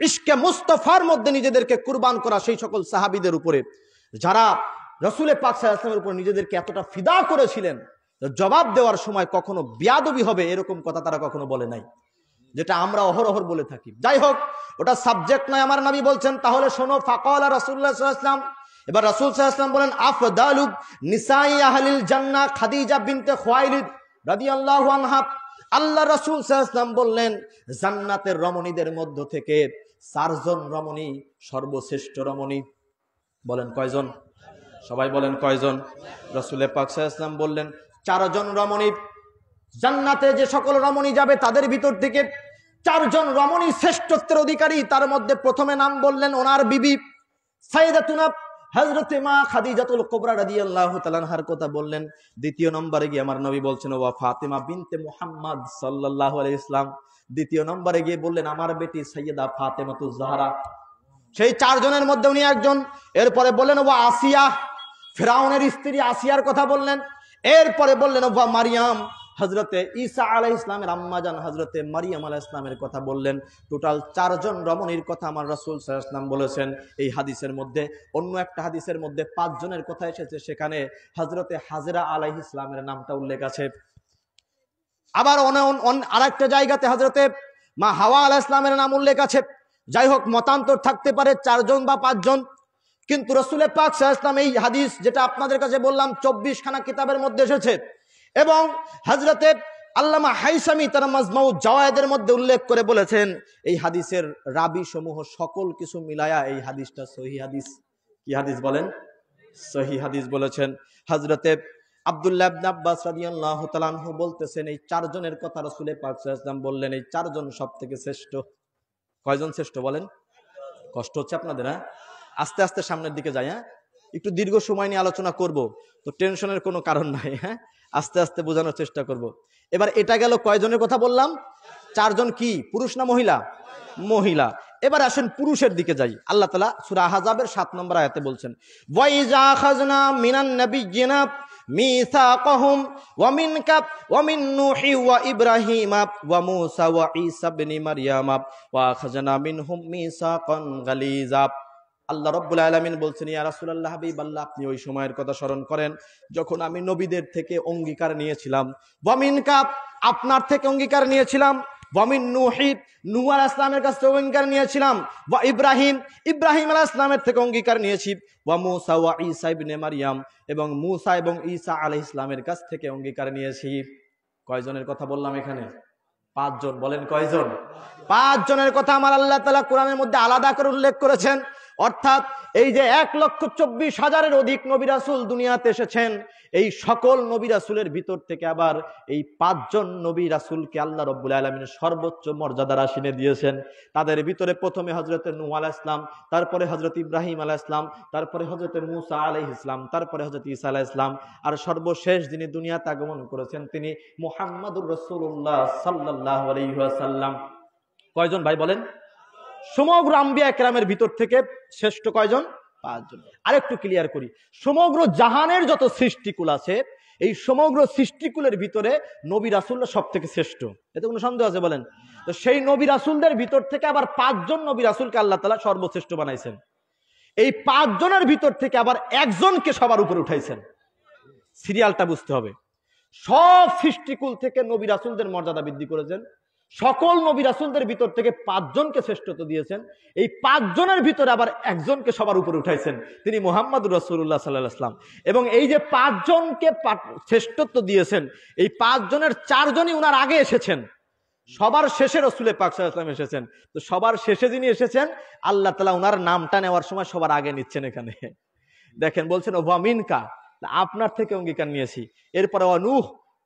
ইশকে মুস্তাফার মধ্যে নিজেদেরকে কুরবান করা সেই সকল সাহাবীদের উপরে যারা রাসূল পাক সাল্লাল্লাহু আলাইহি ওয়াসাল্লামের উপর নিজেদেরকে এতটা ফিদা করেছিলেন। জবাব দেওয়ার সময় কখনো বিয়াদবি হবে এরকম কথা তারা কখনো বলে নাই, যেটা আমরা অহরহ বলে থাকি। যাই হোক, ওটা সাবজেক্ট নয়। আমার নবী বলছেন তাহলে শোনো। ফাকালা রাসূলুল্লাহ সাল্লাল্লাহু আলাইহি ওয়াসাল্লাম, এবার রাসূল সাল্লাল্লাহু আলাইহি ওয়াসাল্লাম বলেন, আফদালু নিসাই আহলিল জান্নাহ খাদিজা বিনতে খুয়াইলিদ রাদিয়াল্লাহু আনহা। আল্লাহ রাসূল সাল্লাল্লাহু আলাইহি ওয়াসাল্লাম বললেন, জান্নাতের রমণীদের মধ্য থেকে 4 জন রমণী সর্বশ্রেষ্ঠ রমণী। বলেন কয়জন? সবাই বলেন কয়জন? রাসূল পাক সাল্লাল্লাহু আলাইহি ওয়াসাল্লাম বললেন 4 জন রমণী। জান্নাতে যে সকল রমণী যাবে তাদের ভিতর থেকে 4 জন রমণী শ্রেষ্ঠত্বের অধিকারী। তার মধ্যে প্রথমে নাম বললেন ওনার বিবি সাইয়্যিদাতুনা হযরতে মা খাদিজাতুল কুবরা রাদিয়াল্লাহু তাআলা আনহার কথা বললেন। দ্বিতীয় নম্বরে গিয়ে আমার নবী বলছেন ওয়া ফাতিমা বিনতে মুহাম্মদ সাল্লাল্লাহু আলাইহি ওয়াসাল্লাম। দ্বিতীয় নম্বরে গিয়ে বললেন আমার বেটি সাইয়্যিদা ফাতেমাতুজ জাহরা। সেই 4 জনের মধ্যে উনি একজন। এরপরে বললেন ওয়া আসিয়া, ফিরাউনের স্ত্রী আসিয়ার কথা বললেন। এরপরে বললেন ওয়া মারিয়াম, হযরতে ঈসা আলাইহিস সালামের আম্মা জান হযরতে মারিয়াম আলাইহিস সালামের কথা বললেন। টোটাল 4 জন রমণীর কথা আমার রাসূল সাল্লাল্লাহু আলাইহি ওয়াসাল্লাম বলেছেন। এই হাদিসের মধ্যে অন্য একটা হাদিসের মধ্যে 5 জনের কথা এসেছে, সেখানে হযরতে হাজরা আলাইহিস সালামের নামটা উল্লেখ আছে। আবার আরেকটা জায়গাতে হযরতে মা হাওয়া আলাইহিস সালামের নাম উল্লেখ আছে। যাই হোক, মতান্তর থাকতে পারে 4 জন বা 5 জন, কিন্তু রাসূল পাক সাল্লাল্লাহু আলাইহি ওয়াসাল্লাম এই হাদিস যেটা আপনাদের কাছে বললাম 24 খানা কিতাবের মধ্যে এসেছে, এবং হযরতে আল্লামা হাইসামি তার মাজমাউ জাওয়ায়েদের মধ্যে উল্লেখ করে বলেছেন এই হাদিসের রাবি সমূহ সকল কিছু মিলায়া এই হাদিসটা সহিহ হাদিস। কি হাদিস বলেন? সহিহ হাদিস বলেছেন। হযরতে আব্দুল্লাহ ইবনে আব্বাস রাদিয়াল্লাহু তাআলা আনহু বলতেছেন এই 4 জনের কথা রাসূল পাক সাল্লাল্লাহু আলাইহি ওয়াসাল্লাম বললেন এই 4 জন সবথেকে শ্রেষ্ঠ। কয়জন শ্রেষ্ঠ বলেন? কষ্ট হচ্ছে আপনাদের? হ্যাঁ, আস্তে আস্তে সামনের দিকে যাই। হ্যাঁ, একটু দীর্ঘ সময় নিয়ে আলোচনা করব, তো টেনশনের কোনো কারণ নাই। হ্যাঁ, আস্তে আস্তে বোঝানোর চেষ্টা করব। এবার এটা গেল কয়জনের কথা বললাম? 4 জন। কি পুরুষ না মহিলা? মহিলা। এবার আসেন পুরুষের দিকে যাই। আল্লাহ তাআলা সূরা আহজাবের ৭ নম্বর আয়াতে বলছেন, ওয়াইজা আখাযনা মিনান নাবিয়্যিনা মিসাকাহুম ওয়া মিনকা ওয়া মিন নূহি ওয়া ইব্রাহিমা ওয়া মূসা ওয়া ঈসা ইবনে মারইয়ামা ওয়া আখাযনা মিনহুম মিসাকান গালিযা। আল্লাহ রাব্বুল আলামিন বলছেন, ইয়া রাসূলুল্লাহ, হাবিবাল্লাহ, আপনি ওই সময়ের কথা স্মরণ করেন যখন আমি নবীদের থেকে অঙ্গীকার নিয়েছিলাম, ওয়া মিনকা, আপনার থেকে অঙ্গীকার নিয়েছিলাম, ওয়া মিন নূহি, নূহ আলাইহিস সালামের কাছ থেকে অঙ্গীকার নিয়েছিলাম, ওয়া ইব্রাহিম, ইব্রাহিম আলাইহিস সালামের থেকে অঙ্গীকার নিয়েছি, ওয়া মূসা ওয়া ঈসা ইবনে মারইয়াম, এবং মূসা এবং ঈসা আলাইহিস সালামের কাছ থেকে অঙ্গীকার নিয়েছি। কয়জনের কথা বললাম এখানে? ৫ জন। বলেন কয়জন? ৫ জনের কথা আমার আল্লাহ তাআলা কোরআনের মধ্যে আলাদা করে উল্লেখ করেছেন। অর্থাৎ এই যে ১,২৪,০০০-এর অধিক নবী রাসূল দুনিয়াতে এসেছেন, এই সকল নবী রাসূলের ভিতর থেকে আবার এই ৫ জন নবী রাসূলকে আল্লাহ রাব্বুল আলামিন সর্বোচ্চ মর্যাদার আসনে দিয়েছেন। তাদের ভিতরে প্রথমে হযরত নূহ আলাইহিস সালাম, তারপরে হযরত ইব্রাহিম আলাইহিস সালাম, তারপরে হযরত মূসা আলাইহিস সালাম, তারপরে হযরত ঈসা আলাইহিস সালাম, আর সর্বশেষ যিনি দুনিয়াতে আগমন করেছেন তিনি মুহাম্মাদুর রাসূলুল্লাহ সাল্লাল্লাহু আলাইহি ওয়াসাল্লাম। কয়জন ভাই বলেন? সমগ্র আম্বিয়া কেরামের ভিতর থেকে শ্রেষ্ঠ কয়জন? ৫ জন। আরেকটু ক্লিয়ার করি, সমগ্র জাহানের যত সৃষ্টিকুল আছে, এই সমগ্র সৃষ্টিকুলের ভিতরে নবী রাসূলরা সব থেকে শ্রেষ্ঠ, এতে কোনো সন্দেহ আছে? বলেন। তো সেই নবী রাসূলদের ভিতর থেকে আবার ৫ জন নবী রাসূলকে আল্লাহ তাআলা সর্বশ্রেষ্ঠ বানাইছেন। এই ৫ জনের ভিতর থেকে আবার একজনকে সবার উপরে উঠাইছেন। সিরিয়ালটা বুঝতে হবে। সব সৃষ্টিকুল থেকে নবী রাসূলদের মর্যাদা বৃদ্ধি করেছেন, সকল নবী রাসূলদের ভিতর থেকে ৫ জনকে শ্রেষ্ঠত্ব দিয়েছেন। এই ৫ জনের ভিতরে আবার একজনকে সবার উপরে উঠাইছেন, তিনি মুহাম্মাদুর রাসূলুল্লাহ সাল্লাল্লাহু আলাইহি ওয়াসাল্লাম। এবং এই যে ৫ জনকে শ্রেষ্ঠত্ব দিয়েছেন, এই ৫ জনের ৪ জনই উনার আগে এসেছেন, সবার শেষে রাসূল পাক সাল্লাল্লাহু আলাইহি ওয়াসাল্লাম এসেছেন। তো সবার শেষে যিনি এসেছেন, আল্লাহ তাআলা উনার নামটা নেওয়ার সময় সবার আগে নিচ্ছেন। এখানে দেখেন, বলছেন ওয়া মিনকা, আপনার থেকে অঙ্গীকার নিয়েছি। এরপরে ওয়া নূহ,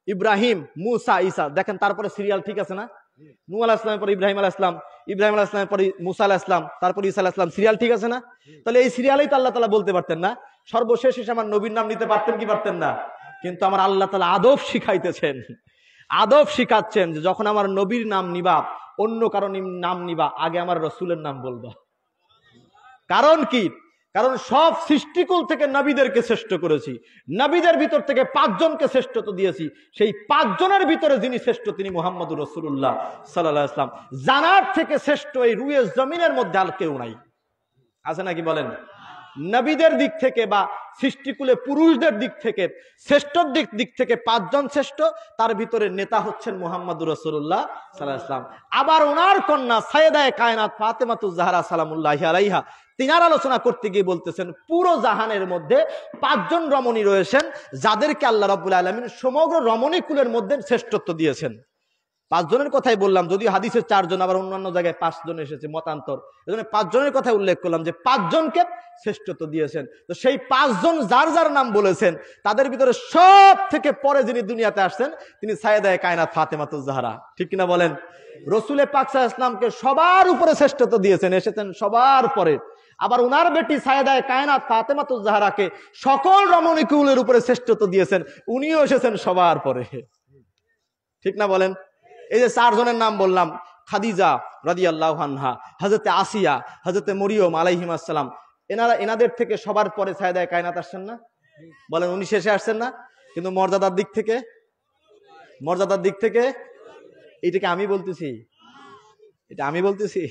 ইব্রাহিম, মূসা, ঈসা। দেখেন তারপরে সিরিয়াল ঠিক আছে না? নূহ আলাইহিস সালামের পরে ইব্রাহিম আলাইহিস সালাম, ইব্রাহিম আলাইহিস সালামের পরে মূসা আলাইহিস সালাম, তারপরে ঈসা আলাইহিস সালাম। সিরিয়াল ঠিক আছে না? তাহলে এই সিরিয়ালেই তো আল্লাহ তাআলা বলতে পারতেন না সর্বশেষ এসে আমার নবীর নাম নিতে পারতেন কি পারতেন না? কিন্তু আমার আল্লাহ তাআলা আদব শিখাইতেছেন, আদব শিখাচ্ছেন যে যখন আমার নবীর নাম নিবা, অন্য কারো নাম নিবা, আগে আমার রাসূলের নাম বলবা। কারণ কি? কারণ সব সৃষ্টিকুল থেকে নবীদেরকে শ্রেষ্ঠ করেছি, নবীদের ভিতর থেকে ৫ জনকে শ্রেষ্ঠত্ব দিয়েছি। সেই ৫ জনের ভিতরে যিনি শ্রেষ্ঠ তিনি মুহাম্মাদুর রাসূলুল্লাহ সাল্লাল্লাহু আলাইহি ওয়াসাল্লাম। জানার থেকে শ্রেষ্ঠ এই রুয়ে জমিনের মধ্যে আর কেউ নাই। আছে নাকি বলেন? নবীদের দিক থেকে বা সৃষ্টিকুলে পুরুষদের দিক থেকে শ্রেষ্ঠর দিক থেকে ৫ জন শ্রেষ্ঠ, তার ভিতরে নেতা হচ্ছেন মুহাম্মাদুর রাসূলুল্লাহ সাল্লাল্লাহু আলাইহি ওয়াসাল্লাম। আবার ওনার কন্যা সাইয়েদায়ে কায়নাত ফাতেমাতুজ জাহরা সালামুল্লাহি আলাইহা, তিনার আলোচনা করতে গিয়ে বলতেছেন পুরো জাহানের মধ্যে ৫ জন রমণী রয়েছেন যাদেরকে আল্লাহ রাব্বুল আলামিন সমগ্র রমণী কুলের মধ্যে শ্রেষ্ঠত্ব দিয়েছেন। ৫ জনের কথাই বললাম, যদিও হাদিসে ৪ জন, আবার অন্যান্য জায়গায় ৫ জন এসেছে, মতান্তর। এজন্য ৫ জনের কথা উল্লেখ করলাম যে ৫ জনকে শ্রেষ্ঠত্ব দিয়েছেন। তো সেই ৫ জন যার যার নাম বলেছেন, তাদের ভিতরে সব থেকে পরে যিনি দুনিয়াতে আসছেন তিনি সাইয়েদায়ে কায়নাত ফাতেমাতুজ জাহরা। ঠিক কিনা বলেন? রাসূল পাক সাল্লাল্লাহু আলাইহি ওয়াসাল্লামকে সবার উপরে শ্রেষ্ঠত্ব দিয়েছেন, এসেছেন সবার পরে। আবার উনার বেটি সাইয়েদায়ে কায়নাত ফাতেমাতুজ জাহরাকে সকল রমণী কুলের উপরে শ্রেষ্ঠত্ব দিয়েছেন, উনিও এসেছেন সবার পরে। ঠিক না বলেন? এই যে ৪ জনের নাম বললাম, খাদিজা রাদিয়াল্লাহু আনহা, হযরতে আসিয়া, হযরতে মরিয়ম আলাইহিস সালাম, এনাদের থেকে সবার পরে সাইয়েদায়ে কায়নাত আসছেন না? বলেন, উনি শেষে আসছেন না? কিন্তু মর্যাদার দিক থেকে এটাকে আমি বলতেছি, এটা আমি বলতেছি।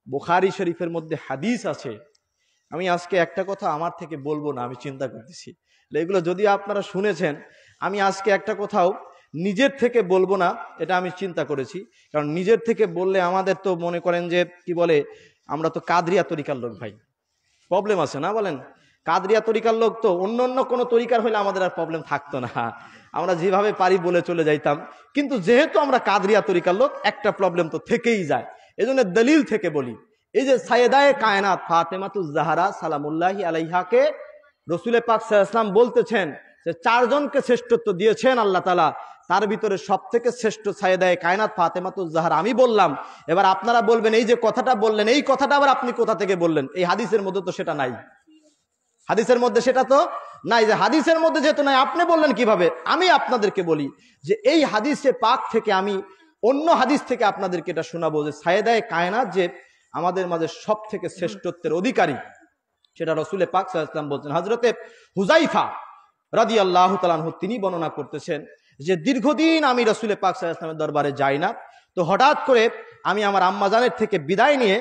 বুখারী শরীফের মধ্যে হাদিস আছে। আমি আজকে একটা কথা আমার থেকে বলবো না, আমি চিন্তা করতেছি। এগুলো যদি আপনারা শুনেছেন, আমি আজকে একটা কথাও নিজের থেকে বলবো না, এটা আমি চিন্তা করেছি। কারণ নিজের থেকে বললে আমাদের তো মনে করেন যে কি বলে, আমরা তো কাদরিয়া তরিকার লোক ভাই, প্রবলেম আছে না? বলেন, কাদরিয়া তরিকার লোক তো অন্য কোনো তরিকার হইলে আমাদের আর প্রবলেম থাকতো না, আমরা যেভাবে পারি বলে চলে যাইতাম। কিন্তু যেহেতু আমরা কাদরিয়া তরিকার লোক, একটা প্রবলেম তো থেকেই যায়। এজন্য দলিল থেকে বলি, এই যে সাইয়েদায়ে কায়নাত ফাতেমাতুজ জাহরা সালামুল্লাহি আলাইহাকে রাসূল পাক সাল্লাল্লাহু আলাইহি ওয়াসাল্লাম বলতেছেন যে ৪ জনকে শ্রেষ্ঠত্ব দিয়েছেন আল্লাহ তাআলা, তার ভিতরে সবথেকে শ্রেষ্ঠ সাইয়েদায়ে কায়নাত ফাতেমাতুজ জাহরা। আমি বললাম, এবার আপনারা বলবেন এই যে কথাটা বললেন, এই কথাটা আবার আপনি কোথা থেকে বললেন? এই হাদিসের মধ্যে তো সেটা নাই, হাদিসের মধ্যে সেটা তো নাই। যে হাদিসের মধ্যে যেহেতু নাই, আপনি বললেন কিভাবে? আমি আপনাদেরকে বলি যে এই হাদিসে পাক থেকে আমি অন্য হাদিস থেকে আপনাদেরকে এটা শোনাবো যে সাইয়েদায়ে কায়নাত যে আমাদের মাঝে সব থেকে শ্রেষ্ঠত্বের অধিকারী, সেটা রসুল পাক সাল্লাল্লাহু আলাইহি ওয়াসাল্লাম বলছেন। হযরতে হুযায়ফা রাদিয়াল্লাহু তাআলা আনহু তিনি বর্ণনা করতেছেন যে দীর্ঘদিন আমি রসুল পাক সাল্লাল্লাহু আলাইহি ওয়াসাল্লামের দরবারে যাই না, তো হঠাৎ করে আমি আমার আম্মাজানের থেকে বিদায় নিয়ে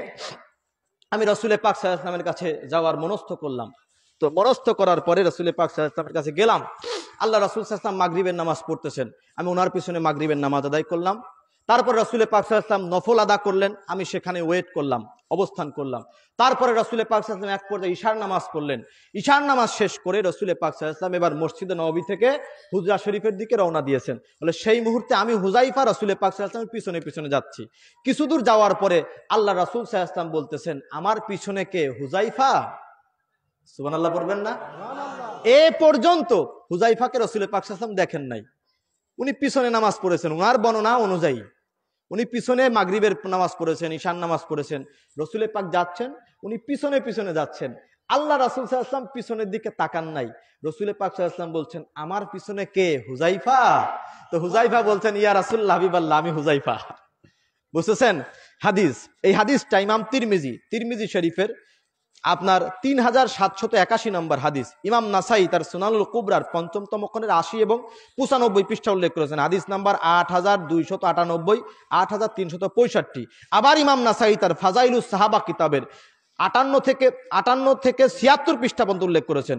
আমি রসুল পাক সাল্লাল্লাহু আলাইহি ওয়াসাল্লামের কাছে যাওয়ার মনস্থ করলাম। তো মনস্থ করার পরে রসুল পাক সাল্লাল্লাহু আলাইহি ওয়াসাল্লামের কাছে গেলাম। আল্লাহ রাসূল সাল্লাল্লাহু আলাইহি ওয়াসাল্লাম মাগরিবের নামাজ পড়তেছেন, আমি ওনার পিছনে মাগরিবের নামাজ আদায় করলাম। তারপরে রসুল পাক সাল্লাল্লাহু আলাইহি ওয়াসাল্লাম নফল আদা করলেন, আমি সেখানে ওয়েট করলাম, অবস্থান করলাম। তারপরে রসুল পাক সাল্লাল্লাহু আলাইহি ওয়াসাল্লাম এক পর্যায়ে ঈশার নামাজ পড়লেন। ঈশার নামাজ শেষ করে রসুল পাক সাল্লাল্লাহু আলাইহি ওয়াসাল্লাম এবার মসজিদে নববী থেকে হুজরা শরীফের দিকে রওনা দিয়েছেন। বলে সেই মুহূর্তে আমি হুযায়ফা রসুল পাক সাল্লাল্লাহু আলাইহি ওয়াসাল্লামের পিছনে পিছনে যাচ্ছি। কিছু দূর যাওয়ার পরে আল্লাহ রাসূল সাল্লাল্লাহু আলাইহি ওয়াসাল্লাম বলতেছেন, আমার পিছনে কে? হুযায়ফা। সুবহানাল্লাহ পড়বেন না? এ পর্যন্ত হুযায়ফাকে রসুল পাক সাল্লাল্লাহু আলাইহি ওয়াসাল্লাম দেখেন নাই। উনি পিছনে নামাজ পড়েছেন, ওনার বর্ণনা অনুযায়ী উনি পিছনে মাগরিবের নামাজ পড়েছেন, ঈশান নামাজ পড়েছেন, রসুল পাক যাচ্ছেন, উনি পিছনে পিছনে যাচ্ছেন। আল্লাহ রাসূল সাল্লাল্লাহু আলাইহি ওয়াসাল্লাম পিছনের দিকে তাকান নাই। রসুল পাক সাল্লাল্লাহু আলাইহি ওয়াসাল্লাম বলছেন, আমার পিছনে কে? হুযায়ফা। তো হুযায়ফা বলছেন, ইয়া রাসূলুল্লাহ, হাবিবাল্লাহ, আমি হুযায়ফা। বুঝতেছেন? হাদিস, এই হাদিসটা ইমাম তিরমিজি শরীফের আপনার 3781 নম্বর হাদিস, ইমাম নাসাই তার সুনানুল কুবরার ৫ম খণ্ডের ৮০ এবং ৯৫ পৃষ্ঠা উল্লেখ করেছেন। হাদিস নাম্বার ৮২৯৮, ৮৩৬৫। আবার ইমাম নাসাই তার ফাজাইলুস সাহাবা কিতাবের ৫৮ থেকে ৭৬ পৃষ্ঠা পর্যন্ত উল্লেখ করেছেন।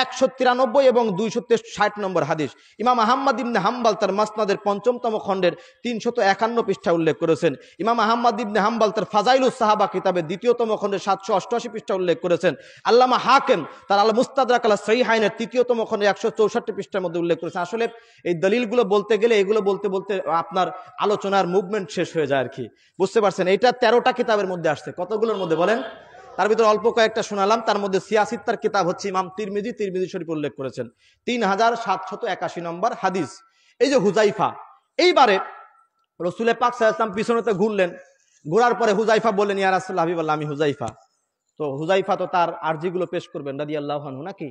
১৯৩ এবং ২৬০ নম্বর হাদিস ইমাম আহমদ ইবনে হাম্বল তার মাসনাদের ৫ম খণ্ডের ৩৫১ পৃষ্ঠা উল্লেখ করেছেন। ইমাম আহমদ ইবনে হাম্বল তার ফাজাইলুস সাহাবা কিতাবের ২য়তম খণ্ডের ৭৮৮ পৃষ্ঠা উল্লেখ করেছেন। আল্লামা হাকিম তার আল মুস্তাদরাক আলা সহিহাইনের ৩য়তম খণ্ডের ১৬৪ পৃষ্ঠার মধ্যে উল্লেখ করেছেন। আসলে এই দলিলগুলো বলতে গেলে এগুলো বলতে বলতে আপনার আলোচনার মুভমেন্ট শেষ হয়ে যায় আর কি, বুঝতে পারছেন? এটা ১৩টা কিতাবের মধ্যে আসছে। কতগুলোর মধ্যে বলেন? তার ভিতরে অল্প কয়েকটা শোনালাম। তার মধ্যে সিয়াসিত্তার কিতাব হচ্ছে ইমাম তিরমিজি শরীফ উল্লেখ করেছেন ৩৭৮১ নম্বর হাদিস। এই যে হুযায়ফা, এইবারে রসুল পাক সাল্লাল্লাহু আলাইহি ওয়াসাল্লাম পিছনেতে ঘুরলেন, ঘোরার পরে হুযায়ফা বললেন, ইয়া রাসূলুল্লাহ, হাবিবাল্লাহ, আমি হুযায়ফা। তো হুযায়ফা তো তার আরজিগুলো পেশ করবেন রাদিয়াল্লাহু আনহু, নাকি?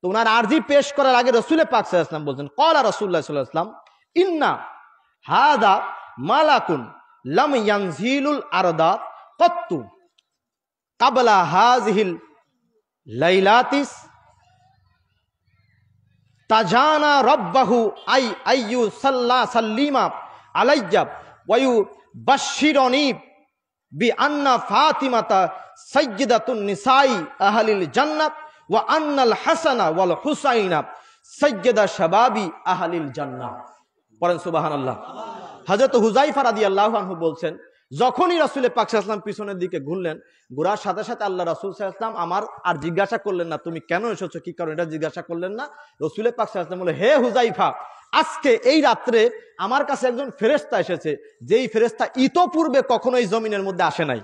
তো ওনার আরজি পেশ করার আগে রসুল পাক সাল্লাল্লাহু আলাইহি ওয়াসাল্লাম বলছেন, ক্বালা রাসূলুল্লাহ সাল্লাল্লাহু আলাইহি ওয়াসাল্লাম, ইন্না হাদা মালাকুন লাম ইয়ানজিলুল আরদা কত্তু কাবলা হাযিহিল লাইলাতিস তাজানা রাব্বাহু আইয়ু সাল্লিমা আলাইয়া ওয়া ইউবাশশিরুনি বিআন্না ফাতিমাতা সাইয়্যিদাতুন নিসাই আহলিল জান্নাত ওয়া আন্নাল হাসানা ওয়াল হুসাইনা সাইয়্যিদা শাবাবি আহলিল জান্নাহ। পড়েন সুবহানাল্লাহ। হযরত হুযায়ফা রাদিয়াল্লাহু আনহু বলছেন, যখনই রাসূল পাক সাল্লাল্লাহু আলাইহি ওয়াসাল্লাম পিছনের দিকে ঘুরলেন, ঘোরার সাথে সাথে আল্লাহ রাসূল সাল্লাল্লাহু আলাইহি ওয়াসাল্লাম আমার আর জিজ্ঞাসা করলেন না, তুমি কেন এসেছো, কি কারণে, এটা জিজ্ঞাসা করলেন না। রাসূল পাক সাল্লাল্লাহু আলাইহি ওয়াসাল্লাম বলে, হে হুযায়ফা, আজকে এই রাত্রে আমার কাছে একজন ফেরেশতা এসেছে, যেই ফেরেশতা ইতোপূর্বে কখনোই জমিনের মধ্যে আসে নাই।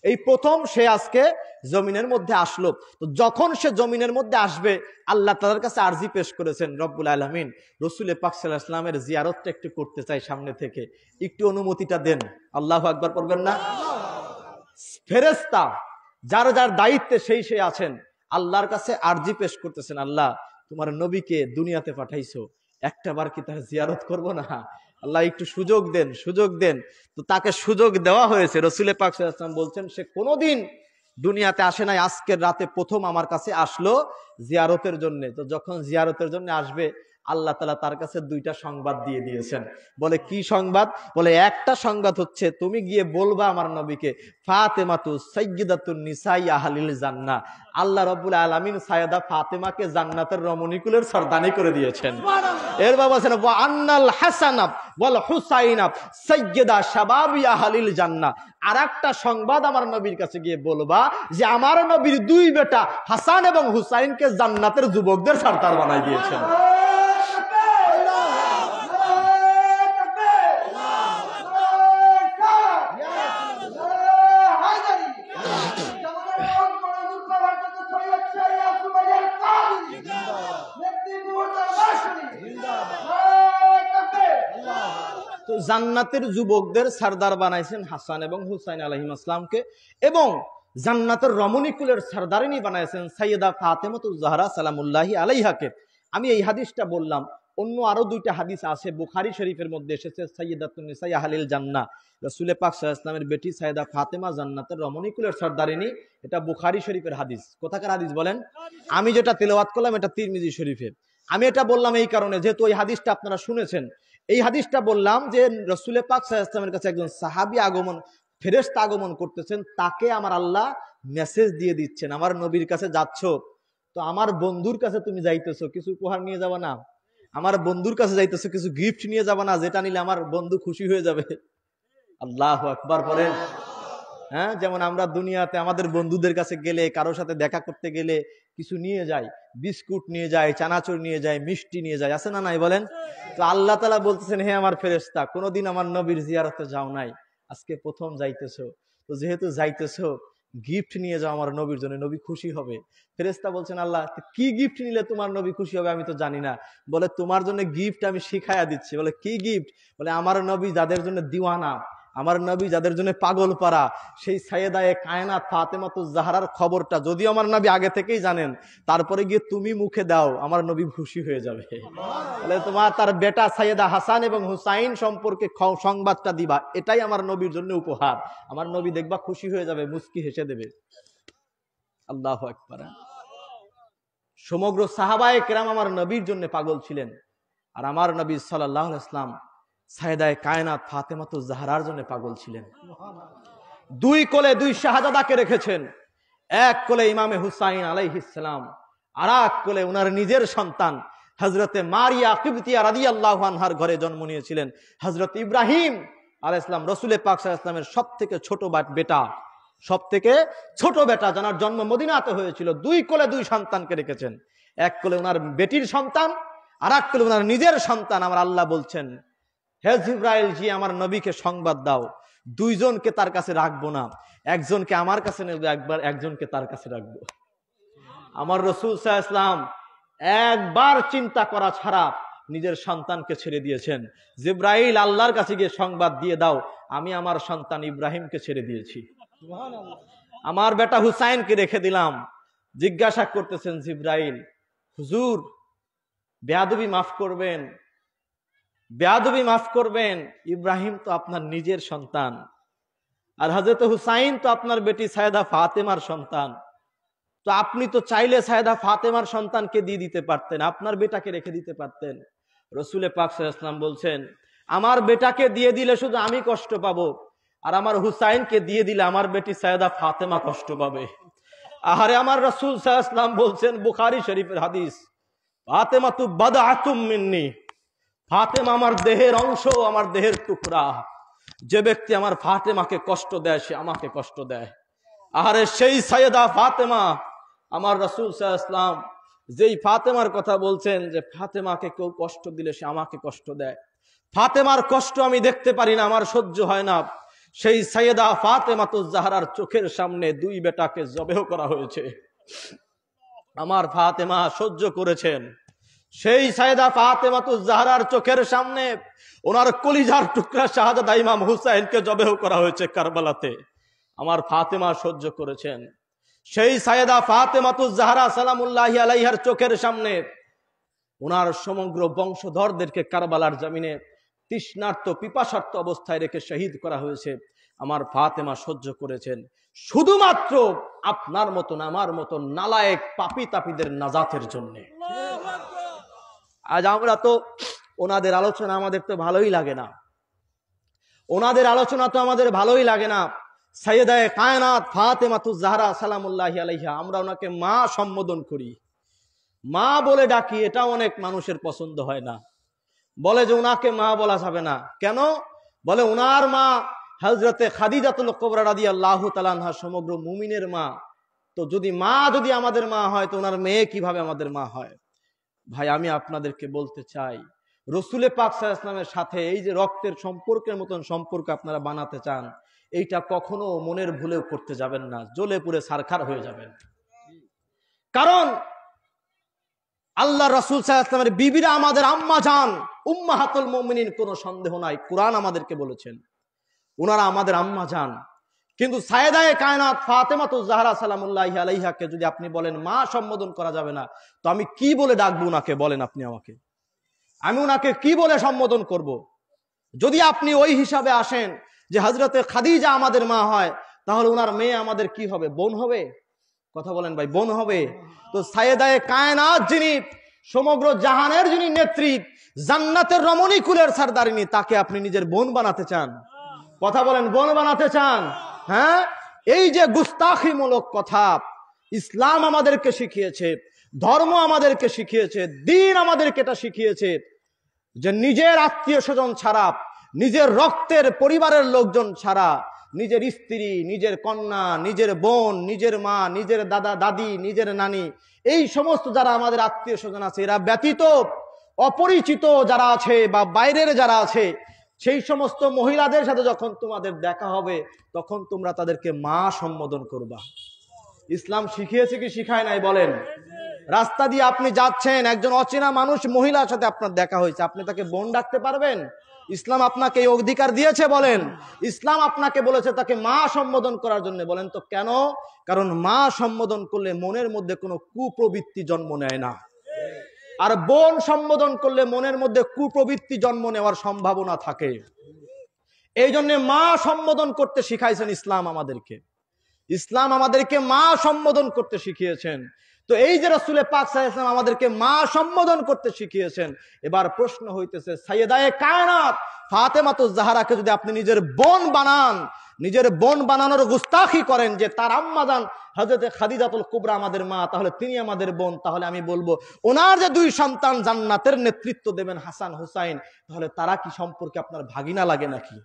এই প্রথম সে আজকে জমিনের মধ্যে আসলো। তো যখন সে জমিনের মধ্যে আসবে, আল্লাহ তাআলার কাছে আরজি পেশ করেছেন, রব্বুল আলামিন, রাসূল পাক সাল্লাল্লাহু আলাইহি ওয়াসাল্লামের জিয়ারতটা একটু করতে চাই সামনে থেকে, একটু অনুমতিটা দেন। আল্লাহু আকবার পড়বেন না? ফেরেশতা যার যার দায়িত্বে সেই আছেন, আল্লাহর কাছে আরজি পেশ করতেছেন, আল্লাহ, তোমার নবীকে দুনিয়াতে পাঠাইছো, একটা বার কি তার জিয়ারত করব না? আল্লাহ একটু সুযোগ দেন। তো তাকে সুযোগ দেওয়া হয়েছে। রাসূল পাক সাল্লাল্লাহু আলাইহি ওয়াসাল্লাম বলছেন, সে কোনোদিন দুনিয়াতে আসে নাই, আজকের রাতে প্রথম আমার কাছে আসলো জিয়ারতের জন্য। তো যখন জিয়ারতের জন্য আসবে, আল্লাহ তাআলা তার কাছে দুইটা সংবাদ দিয়ে দিয়েছেন। বলে, কি সংবাদ? বলে, একটা সংবাদ হচ্ছে, তুমি গিয়ে বলবা আমার নবীকে, ফাতেমাতু সাইয়্যিদাতুন নিসাই আহলিল জান্নাহ, আল্লাহ রাব্বুল আলামিন সাইয়্যিদা ফাতেমাকে জান্নাতের রমণীকুলের সর্দানি করে দিয়েছেন। এর বাবা বলেন, ওয়া আন্নাল হাসানা ওয়াল হুসাইনা সাইয়্যিদা শাবাবি আহলিল জান্নাহ, আরেকটা সংবাদ আমার নবীর কাছে গিয়ে বলবা যে আমার নবীর দুই বেটা হাসান এবং হুসাইনকে জান্নাতের যুবকদের সর্দার বানাই দিয়েছেন। তো জান্নাতের যুবকদের সর্দার বানাইছেন হাসান এবং হুসাইন আলাইহিস সালামকে, এবং জান্নাতের রমণীকুলের সর্দারিনী বানাইছেন সাইয়্যিদা ফাতেমাতুজ জাহরা সালামুল্লাহি আলাইহাকে। আমি এই হাদিসটা বললাম, অন্য আরো দুইটা হাদিস আছে, বুখারী শরীফের মধ্যে এসেছে, সাইয়্যিদাতুন নিসা আহলিল জান্নাহ, রাসূল পাক সাল্লাল্লাহু আলাইহি ওয়াসাল্লামের বেটি সাইয়েদা ফাতেমা জান্নাতের রমণীকুলের সর্দারিনী। এটা বুখারী শরীফের হাদিস। কোথাকার হাদিস বলেন? আমি যেটা তেলাওয়াত করলাম এটা তিরমিজি শরীফের। আমি এটা বললাম এই কারণে, যেহেতু ওই হাদিসটা আপনারা শুনেছেন, এই হাদিসটা বললাম যে রাসূল পাক সাল্লাল্লাহু আলাইহি ওয়াসাল্লামের কাছে একজন সাহাবী আগমন, ফেরেশতা আগমন করতেছেন, তাকে আমার আল্লাহ মেসেজ দিয়ে দিচ্ছেন, আমার নবীর কাছে যাচ্ছ, তো আমার বন্ধুর কাছে তুমি যাইতেছো, কিছু উপহার নিয়ে যাবা না? আমার বন্ধুর কাছে যাইতেছো, কিছু গিফট নিয়ে যাবা না, যেটা নিলে আমার বন্ধু খুশি হয়ে যাবে? আল্লাহু আকবার বলেন। হ্যাঁ, যেমন আমরা দুনিয়াতে আমাদের বন্ধুদের কাছে গেলে, কারোর সাথে দেখা করতে গেলে কিছু নিয়ে যাই, বিস্কুট নিয়ে যাই, চানাচুর নিয়ে যাই, মিষ্টি নিয়ে যাই, আছে না নাই বলেন? তো আল্লাহ তাআলা বলতেছেন, হে আমার ফেরেশতা, কোনোদিন আমার নবীর জিয়ারতে যাও নাই, আজকে প্রথম যাইতেছো, তো যেহেতু যাইতেছো গিফট নিয়ে যাও আমার নবীর জন্য, নবী খুশি হবে। ফেরেশতা বলছেন, আল্লাহ কি গিফট নিলে তোমার নবী খুশি হবে আমি তো জানি না। বলে, তোমার জন্য গিফট আমি শিখাইয়া দিচ্ছি। বলে, কি গিফট? বলে, আমার নবী যাদের জন্য দিওয়ানা, আমার নবী যাদের জন্য পাগল পারা, সেই সাইয়েদায়ে কায়নাত ফাতেমাতুজ জাহরার খবরটা যদিও আমার নবী আগে থেকেই জানেন, তারপরে গিয়ে তুমি মুখে দাও, আমার নবী খুশি হয়ে যাবে। বলে, তোমার তার বেটা সাইয়েদা হাসান এবং হুসাইন সম্পর্কে সংবাদটা দিবা, এটাই আমার নবীর জন্য উপহার। আমার নবী দেখবা খুশি হয়ে যাবে, মুস্কি হেসে দেবে। আল্লাহু আকবার। সমগ্র সাহাবায়ে কেরাম আমার নবীর জন্য পাগল ছিলেন, আর আমার নবী সাল্লাল্লাহু আলাইহি ওয়াসাল্লাম সাইয়েদায়ে কায়নাত ফাতেমাতুজ জাহরার জন্য পাগল ছিলেন। দুই কোলে দুই শাহজাদাকে রেখেছেন, এক কোলে ইমামে হুসাইন আলাইহিস সালাম, আর এক কোলে উনার নিজের সন্তান হযরতে মারিয়া কিবতিয়া রাদিয়াল্লাহু আনহার ঘরে জন্ম নিয়েছিলেন হযরত ইব্রাহিম আলাইহিস সালাম, রাসূল পাক সাল্লাল্লাহু আলাইহি ওয়াসাল্লামের সবথেকে ছোট বেটা, সবথেকে ছোট বেটা, যার জন্ম মদিনাতে হয়েছিল। দুই কোলে দুই সন্তানকে রেখেছেন, এক কোলে উনার বেটির সন্তান, আর এক কোলে উনার নিজের সন্তান। আমার আল্লাহ বলছেন, হে জিবরাইল জি, আমার নবীকে সংবাদ দাও, দুইজনকে তার কাছে রাখবো না, একজনকে আমার কাছে নেব, একজনকে তার কাছে রাখবো। আমার রাসূল সাল্লাল্লাহু আলাইহি ওয়াসাল্লাম একবার চিন্তা করা ছাড়া নিজের সন্তানকে ছেড়ে দিয়েছেন। জিবরাইল, আল্লাহর কাছে গিয়ে সংবাদ দিয়ে দাও, আমি আমার সন্তান ইব্রাহিমকে ছেড়ে দিয়েছি, আমার বেটা হুসাইনকে রেখে দিলাম। জিজ্ঞাসা করতেছেন জিবরাইল, হুজুর বেয়াদবি মাফ করবেন, বেয়াদবি মাফ করবেন, ইব্রাহিম তো আপনার নিজের সন্তান, আর হযরত হুসাইন তো আপনার বেটি সাইয়েদা ফাতেমার সন্তান, তো আপনি তো চাইলে সাইয়েদা ফাতেমার সন্তানকে দিয়ে দিতে পারতেন, আপনার বেটাকে রেখে দিতে পারতেন। রাসূল পাক সাল্লাল্লাহু আলাইহি ওয়াসাল্লাম বলছেন, আমার বেটাকে দিয়ে দিলে শুধু আমি কষ্ট পাবো, আর আমার হুসাইনকে দিয়ে দিলে আমার বেটি সাইয়েদা ফাতেমা কষ্ট পাবে। আহারে, আমার রাসূল সাল্লাল্লাহু আলাইহি ওয়াসাল্লাম বলছেন, বুখারী শরীফের হাদিস, ফাতেমা তু বাদআতুম মিন্নি, ফাতেমা আমার দেহের অংশ, আমার দেহের টুকরা। যে ব্যক্তি আমার ফাতেমাকে কষ্ট দেয় সে আমাকে কষ্ট দেয়। আরে সেই সাইয়েদা ফাতেমা, আমার রাসূল সাল্লাল্লাহু আলাইহি ওয়াসাল্লাম যেই ফাতেমার কথা বলছেন, যে ফাতেমাকে কেউ কষ্ট দিলে সে আমাকে কষ্ট দেয়, ফাতেমার কষ্ট আমি দেখতে পারি না, আমার সহ্য হয় না, সেই সাইয়েদা ফাতেমাতুজ জাহরার চোখের সামনে দুই বেটাকে জবেহ করা হয়েছে, আমার ফাতেমা সহ্য করেছেন। সেই সাইয়েদা ফাতেমাতুজ জাহরার চোখের সামনে ওনার কলিজার টুকরা শাহজাদা ইমাম হুসাইনকে জবেহ করা হয়েছে কারবালাতে, আমার ফাতেমা সহ্য করেছেন। সেই সাইয়েদা ফাতেমাতুজ জাহরা সালামুল্লাহি আলাইহার চোখের সামনে ওনার সমগ্র বংশধরদেরকে কারবালার জমিনে তৃষ্ণার্ত পিপাসার্ত অবস্থায় রেখে শহীদ করা হয়েছে, আমার ফাতেমা সহ্য করেছেন, শুধুমাত্র আপনার মতন আমার মতন নালায়েক পাপী তাপীদের নাজাতের জন্য। আজ আমরা তো ওনাদের আলোচনা আমাদের তো ভালোই লাগে না, ওনাদের আলোচনা তো আমাদের ভালোই লাগে না। সাইয়েদায়ে কায়নাত ফাতেমাতুজ জাহরা সালামুল্লাহি আলাইহা, আমরা ওনাকে মা সম্বোধন করি, মা বলে ডাকি, এটা অনেক মানুষের পছন্দ হয় না, বলে যে ওনাকে মা বলা যাবে না। কেন? বলে ওনার মা হযরতে খাদিজাতুল কুবরা রাদিয়াল্লাহু তাআলা আনহা সমগ্র মুমিনের মা, তো যদি আমাদের মা হয়, তো ওনার মেয়ে কিভাবে আমাদের মা হয়? ভাই, আমি আপনাদেরকে বলতে চাই, রাসূল পাক সাল্লাল্লাহু আলাইহি ওয়াসাল্লামের সাথে এই যে রক্তের সম্পর্কের মতন সম্পর্ক আপনারা বানাতে চান, এইটা কখনো মনের ভুলেও করতে যাবেন না, জ্বলে পুড়ে ছারখার হয়ে যাবেন। কারণ আল্লাহ রাসূল সাল্লাল্লাহু আলাইহি ওয়াসাল্লামের বিবিরা আমাদের আম্মা জান, উম্মাহাতুল মুমিনিন, কোনো সন্দেহ নাই, কোরআন আমাদেরকে বলেছেন ওনারা আমাদের আম্মা জান। কিন্তু সাইয়েদায়ে কায়নাত ফাতেমাতুজ জাহরা সালামুল্লাহি আলাইহাকে যদি আপনি বলেন মা সম্বোধন করা যাবে না, তো আমি কি বলে ডাকবো ওনাকে, বলেন আপনি আমাকে? আমি ওনাকে কি বলে সম্বোধন করব। যদি আপনি ওই হিসাবে আসেন যে হযরতে খাদিজা আমাদের মা হয়, তাহলে ওনার মেয়ে আমাদের কি হবে? বোন হবে? কথা বলেন ভাই, বোন হবে? তো সাইয়েদায়ে কায়নাত যিনি, সমগ্র জাহানের যিনি নেত্রী, জান্নাতের রমণী কুলের সরদারিনী, তাকে আপনি নিজের বোন বানাতে চান? কথা বলেন, বোন বানাতে চান? হ্যাঁ, এই যে গুস্তাখিমূলক কথা ইসলাম আমাদেরকে শিখিয়েছে, ধর্ম আমাদেরকে শিখিয়েছে, দ্বীন আমাদেরকে এটা শিখিয়েছে যে নিজের আত্মীয় স্বজন ছাড়া, নিজের রক্তের পরিবারের লোকজন ছাড়া, নিজের স্ত্রী, নিজের কন্যা, নিজের বোন, নিজের মা, নিজের দাদা দাদি, নিজের নানি, এই সমস্ত যারা আমাদের আত্মীয় স্বজন আছে, এরা ব্যতীত অপরিচিত যারা আছে বা বাইরের যারা আছে, সেই সমস্ত মহিলাদের সাথে যখন তোমাদের দেখা হবে, তখন তোমরা তাদেরকে মা সম্বোধন করবা। ইসলাম শিখিয়েছে কি শিখায় নাই বলেন? রাস্তা দিয়ে আপনি যাচ্ছেন, একজন অচেনা মানুষ মহিলার সাথে আপনার দেখা হয়েছে, আপনি তাকে বোন ডাকতে পারবেন? ইসলাম আপনাকে এই অধিকার দিয়েছে বলেন? ইসলাম আপনাকে বলেছে তাকে মা সম্বোধন করার জন্য। বলেন তো কেন? কারণ মা সম্বোধন করলে মনের মধ্যে কোনো কুপ্রবৃত্তি জন্ম নেয় না, আর বোন সম্বোধন করলে মনের মধ্যে কুপ্রবৃত্তি জন্ম নেওয়ার সম্ভাবনা থাকে। এই জন্য মা সম্বোধন করতে শিখাইছেন ইসলাম আমাদেরকে। ইসলাম আমাদেরকে মা সম্বোধন করতে শিখিয়েছেন। তো এই যে রাসূল পাক সাল্লাল্লাহু আলাইহি ওয়াসাল্লাম আমাদেরকে মা সম্বোধন করতে শিখিয়েছেন, এবার প্রশ্ন হইতেছে, সাইয়েদায়ে কায়নাত ফাতেমাতুজ জাহরাকে যদি আপনি নিজের বোন বানান, নিজের বোন বানানোর গুস্তাখি করেন যে তার আম্মাজান হযরতে খাদিজাতুল কুবরা আমাদের মা, তাহলে তিনি আমাদের বোন, তাহলে আমি বলবো ওনার যে দুই সন্তান জান্নাতের নেতৃত্ব দেবেন, হাসান হুসাইন, তাহলে তারা কি সম্পর্কে আপনার ভাগিনা লাগে নাকি?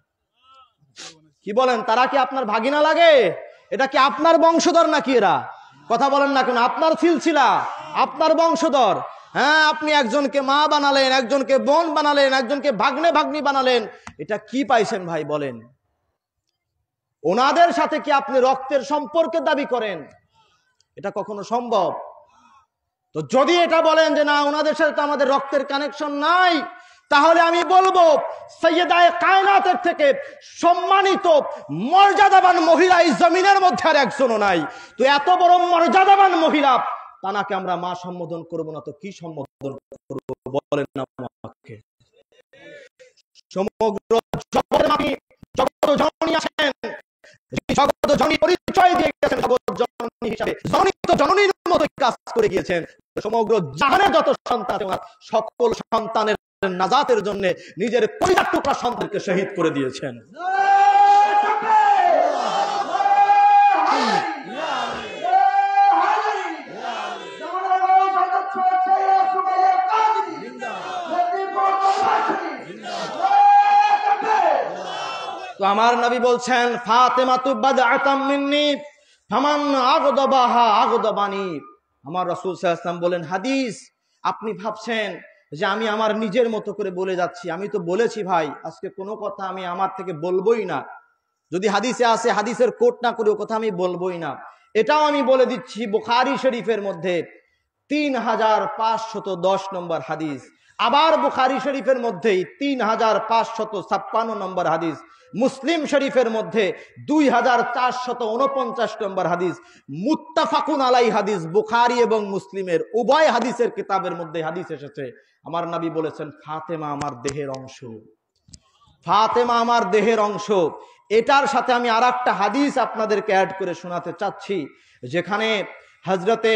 কি বলেন, তারা কি আপনার ভাগিনা লাগে? এটা কি আপনার বংশধর নাকি এরা? কথা বলেন না কেন? আপনার সিলসিলা, আপনার বংশধর। হ্যাঁ, আপনি একজনকে মা বানালেন, একজনকে বোন বানালেন, একজনকে ভাগ্নে ভাগ্নি বানালেন, এটা কি পাইছেন ভাই বলেন? ওনাদের সাথে কি আপনি রক্তের সম্পর্কের দাবি করেন? এটা কখনো সম্ভব? তো যদি এটা বলেন যে না, ওনাদের সাথে তো আমাদের রক্তের কানেকশন নাই, তাহলে আমি বলবো সাইয়েদায়ে কায়নাতের থেকে সম্মানিত মর্যাদাবান মহিলা এই জমিনের মধ্যে আর একজনও নাই। তো এত বড় মর্যাদাবান মহিলা, তানাকে আমরা মা সম্বোধন করব না তো কি সম্বোধন করব বলেন না আমাকে? সমগ্র জগতের মাঝে জগৎ জননী আছেন, জগৎ জননী পরিচয় দিয়ে গেছেন, জগৎ জননী হিসাবে জনিত জননীর মতো কাজ করে গিয়েছেন। সমগ্র জাহানের যত সন্তান, সকল সন্তানের নাজাতের জন্য নিজের কলিজার টুকরা সন্তানকে শহীদ করে দিয়েছেন। তো আমার নবী বলছেন, ফাতেমাতু বাদআতাম মিন্নি ফামান আগদাবাহা আগদাবানি। আমার রাসূল সাল্লাল্লাহু আলাইহি ওয়াসাল্লাম বলেন, হাদিস, আপনি ভাবছেন যে আমি আমার নিজের মতো করে বলে যাচ্ছি, আমি তো বলেছি ভাই, আজকে কোনো কথা আমি আমার থেকে বলবোই না। যদি হাদিসে আসে, হাদিসের কোট না করে ও কথা আমি বলবোই না। এটাও আমি বলে দিচ্ছি, বুখারী শরীফের মধ্যে 3510 নম্বর হাদিস, আবার বুখারী শরীফের মধ্যেই 3556 নম্বর হাদিস, মুসলিম শরীফের মধ্যে 2449 নম্বর হাদিস, মুত্তাফাকুন আলাই হাদিস, বুখারী এবং মুসলিমের উভয় হাদিসের কিতাবের মধ্যে হাদিস এসেছে। আমার নবী বলেছেন, ফাতেমা আমার দেহের অংশ, ফাতেমা আমার দেহের অংশ। এটার সাথে আমি আরেকটা হাদিস আপনাদেরকে অ্যাড করে শোনাতে চাচ্ছি, যেখানে হযরতে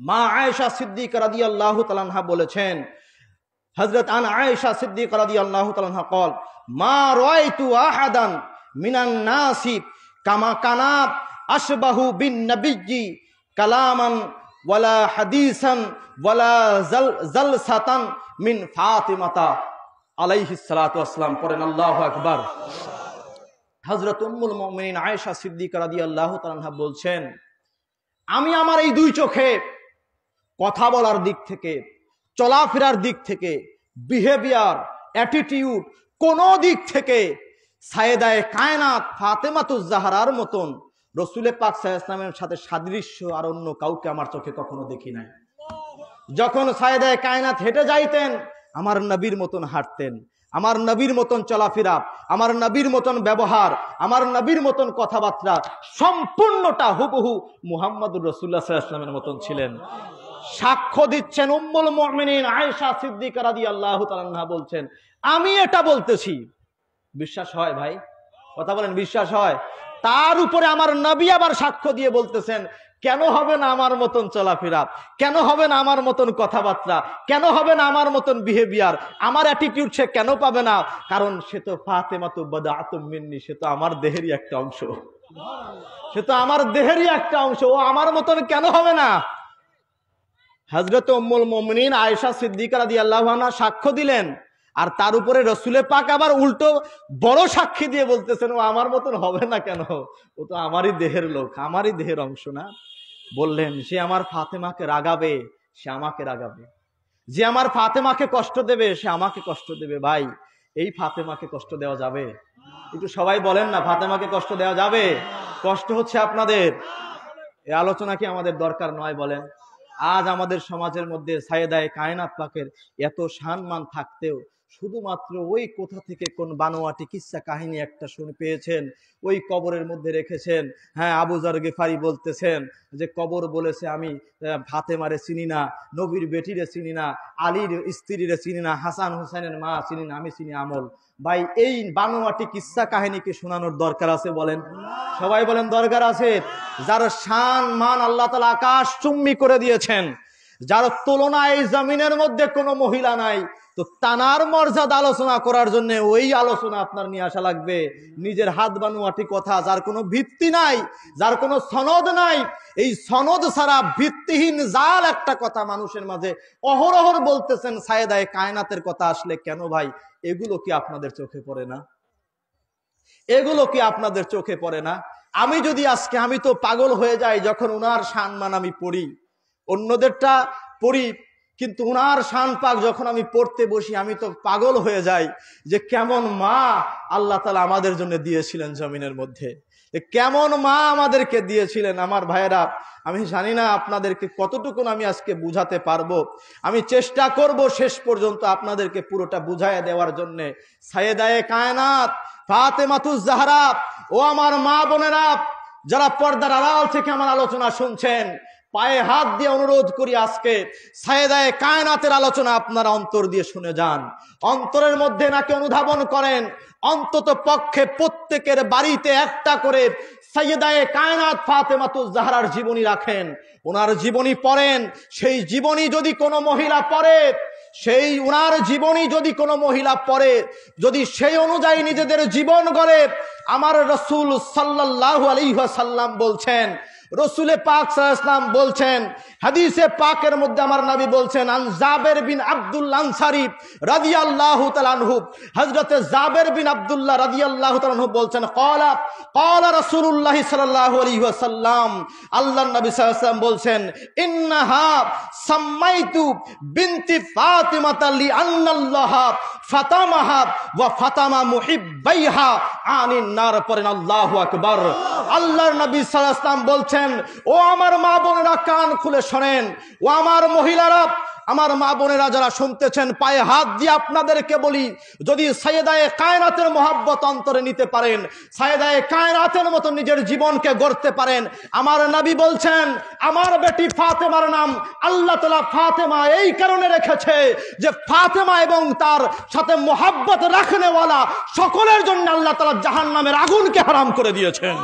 মা আয়েশা সিদ্দিকা রাদিয়াল্লাহু তাআলা আনহা বলেছেন, হযরত আয়েশা সিদ্দিকা রাদিয়াল্লাহু তাআলা আনহা قال মা রাআইতু আহাদান মিনান নাসি কামা কানা আশবাহু বিন নবিয়্যি কালামান ওয়ালা হাদিসান ওয়ালা জালসাতান মিন ফাতিমাতা আলাইহিস সালাতু ওয়াস সালাম। পড়েন আল্লাহু আকবার। হযরত উম্মুল মুমিনিন আয়েশা সিদ্দিকা রাদিয়াল্লাহু তাআলা আনহা বলছেন, আমি আমার এই দুই চোখে কথা বলার দিক থেকে, চলাফেরার দিক থেকে, বিহেভিয়ার, অ্যাটিটিউড, কোন দিক থেকে সাইয়েদায়ে কায়নাত ফাতেমাতুজ জাহরার মতন রাসূল পাক সাল্লাল্লাহু আলাইহি ওয়াসাল্লামের সাথে সাদৃশ্য আর অন্য কাউকে আমার চোখে কখনো দেখি নাই। যখন সাইয়েদায়ে কায়নাত হেঁটে যাইতেন, আমার নবীর মতন হাঁটতেন, আমার নবীর মতন চলাফেরা, আমার নবীর মতন ব্যবহার, আমার নবীর মতন কথাবার্তা সম্পূর্ণটা হুবহু মুহাম্মদুর রাসূলুল্লাহ সাল্লাল্লাহু আলাইহি ওয়াসাল্লামের মতন ছিলেন। সাক্ষ্য দিচ্ছেন উম্মুল মুমিনিন আয়েশা সিদ্দিকা রাদিয়াল্লাহু তাআলা আনহা বলছেন, আমি এটা বলতেছি। বিশ্বাস হয় ভাই? কথা বলেন, বিশ্বাস হয়? তার উপরে আমার নবী আবার সাক্ষ্য দিয়ে বলতেছেন, কেন হবে না আমার মতন চলাফেরা, কেন হবে না আমার মতন কথাবার্তা, কেন হবে না আমার মতন বিহেভিয়ার, আমার অ্যাটিটিউড সে কেন পাবে না? কারণ সে তো ফাতেমাতু বাদাতুম মিন্নি, সে তো আমার দেহেরই একটা অংশ, সে তো আমার দেহেরই একটা অংশ, ও আমার মতন কেন হবে না? হযরত উম্মুল মুমিনিন আয়েশা সিদ্দিকা রাদিয়াল্লাহু আনহা সাক্ষ্য দিলেন, আর তার উপরে রসুলের পাক আবার উল্টো বড় সাক্ষী দিয়ে বলতেছেন, ও আমার মতন হবে না কেন, ও তো আমারই দেহের লোক, আমারই দেহের অংশ না? বললেন, সে আমার ফাতেমাকে রাগাবে, সে আমাকে রাগাবে, যে আমার ফাতেমাকে কষ্ট দেবে সে আমাকে কষ্ট দেবে। ভাই, এই ফাতেমাকে কষ্ট দেওয়া যাবে? একটু সবাই বলেন না, ফাতেমাকে কষ্ট দেওয়া যাবে? কষ্ট হচ্ছে আপনাদের? এই আলোচনা কি আমাদের দরকার নয় বলেন? আজ আমাদের সমাজের মধ্যে সাইয়েদায়ে কায়নাত পাকের এত সম্মান থাকতেও শুধুমাত্র ওই কোথা থেকে কোন বানোয়াটি কিচ্ছা কাহিনী একটা শুনে পেয়েছেন, ওই কবরের মধ্যে রেখেছেন। হ্যাঁ, আবু যর গিফারি বলতেছেন যে কবর বলেছে আমি ফাতেমারে চিনি না, নবীর বেটিরে চিনি না, আলীর স্ত্রীরে চিনি না, হাসান হুসাইনের মা চিনি না, আমি চিনি আমল। ভাই, এই বানোয়াটি কিচ্ছা কাহিনীকে শোনানোর দরকার আছে বলেন? সবাই বলেন দরকার আছে? যার শান মান আল্লাহ তাআলা আকাশ চুম্বি করে দিয়েছেন, যার তুলনা এই জমিনের মধ্যে কোনো মহিলা নাই, তো তানার মর্যাদা আলোচনা করার জন্য ওই আলোচনা আপনার নিয়ে আসা লাগবে। নিজের হাত বানোয়াটি কথা, যার কোনো ভিত্তি নাই, যার কোনো সনদ নাই, এই সনদ ছাড়া ভিত্তিহীন জাল একটা কথা মানুষের মাঝে অহরহ বলতেছেন। সাইয়েদায়ে কায়নাতের কথা আসলে কেন ভাই এগুলো কি আপনাদের চোখে পড়ে না? এগুলো কি আপনাদের চোখে পড়ে না? আমি যদি আজকে, আমি তো পাগল হয়ে যাই যখন উনার শানমান আমি পড়ি, অন্যদেরটা পড়ি, কিন্তু উনার শান পাক যখন আমি পড়তে বসি আমি তো পাগল হয়ে যাই যে কেমন মা আল্লাহ তাআলা আমাদের জন্য দিয়েছিলেন জমিনের মধ্যে, কেমন মা আমাদেরকে দিয়েছিলেন। আমার ভাইয়েরা, আমি জানি না আপনাদেরকে কতটুকু আমি আজকে বুঝাতে পারবো, আমি চেষ্টা করব শেষ পর্যন্ত আপনাদেরকে পুরোটা বুঝাইয়া দেওয়ার জন্য। সাইয়েদায়ে কায়নাত ফাতেমাতুজ জাহরা, ও আমার মা বোনেরা যারা পর্দার আড়াল থেকে আমার আলোচনা শুনছেন, পায়ে হাত দিয়ে অনুরোধ করি, আজকে সাইয়েদায়ে কায়নাতের আলোচনা আপনারা অন্তর দিয়ে শুনে যান, অন্তরের মধ্যে নাকি অনুধাবন করেন। অন্তত পক্ষে প্রত্যেকের বাড়িতে একটা করে সাইয়েদায়ে কায়নাত ফাতেমাতুজ জাহরার জীবনী রাখেন, ওনার জীবনী পড়েন। সেই জীবনী যদি কোনো মহিলা পড়ে, সেই উনার জীবনী যদি কোনো মহিলা পড়ে, যদি সেই অনুযায়ী নিজেদের জীবন গড়ে, আমার রাসূল সাল্লাল্লাহু আলাইহি ওয়াসাল্লাম বলছেন, রসুলে পাক সাল্লাল্লাহু আলাইহি ওয়াসাল্লাম বলছেন, হাদিসে পাকের মধ্যে আমার নবী বলছেন, আন জাবের বিন আব্দুল্লাহ আনসারী রাদিয়াল্লাহু তাআলা আনহু, হযরতে জাবের বিন আব্দুল্লাহ রাদিয়াল্লাহু তাআলা আনহু বলছেন, ক্বালা রাসূলুল্লাহ সাল্লাল্লাহু আলাইহি ওয়াসাল্লাম, আল্লাহর নবী সাল্লাল্লাহু আলাইহি ওয়াসাল্লাম বলছেন, ইন্নাহা সাম্মাইতু বিনতি ফাতিমাতা লিআন্নাল্লাহ ফাতামাহা ওয়া ফাতামা মুহিব্বাইহা আনিন নার। পড়েন আল্লাহু আকবার। আল্লাহর নবী সাল্লাল্লাহু আলাইহি ওয়াসাল্লাম বলছেন, ও আমার মা বোনেরা কান খুলে শোনেন, ও আমার মহিলারা, আমার মা বোনেরা যারা শুনতেছেন, পায়ে হাত দিয়ে আপনাদেরকে বলি, যদি সাইয়েদায়ে কায়নাতের মহব্বত অন্তরে নিতে পারেন, সাইয়েদায়ে কায়নাতের মতো নিজের জীবনকে গড়তে পারেন, আমার নবী বলছেন, আমার বেটি ফাতেমার নাম আল্লাহ তাআলা ফাতেমা এই কারণে রেখেছে যে ফাতেমা এবং তার সাথে মহব্বত রাখনেওয়ালা সকলের জন্য আল্লাহ তাআলা জাহান্নামের আগুনকে হারাম করে দিয়েছেন।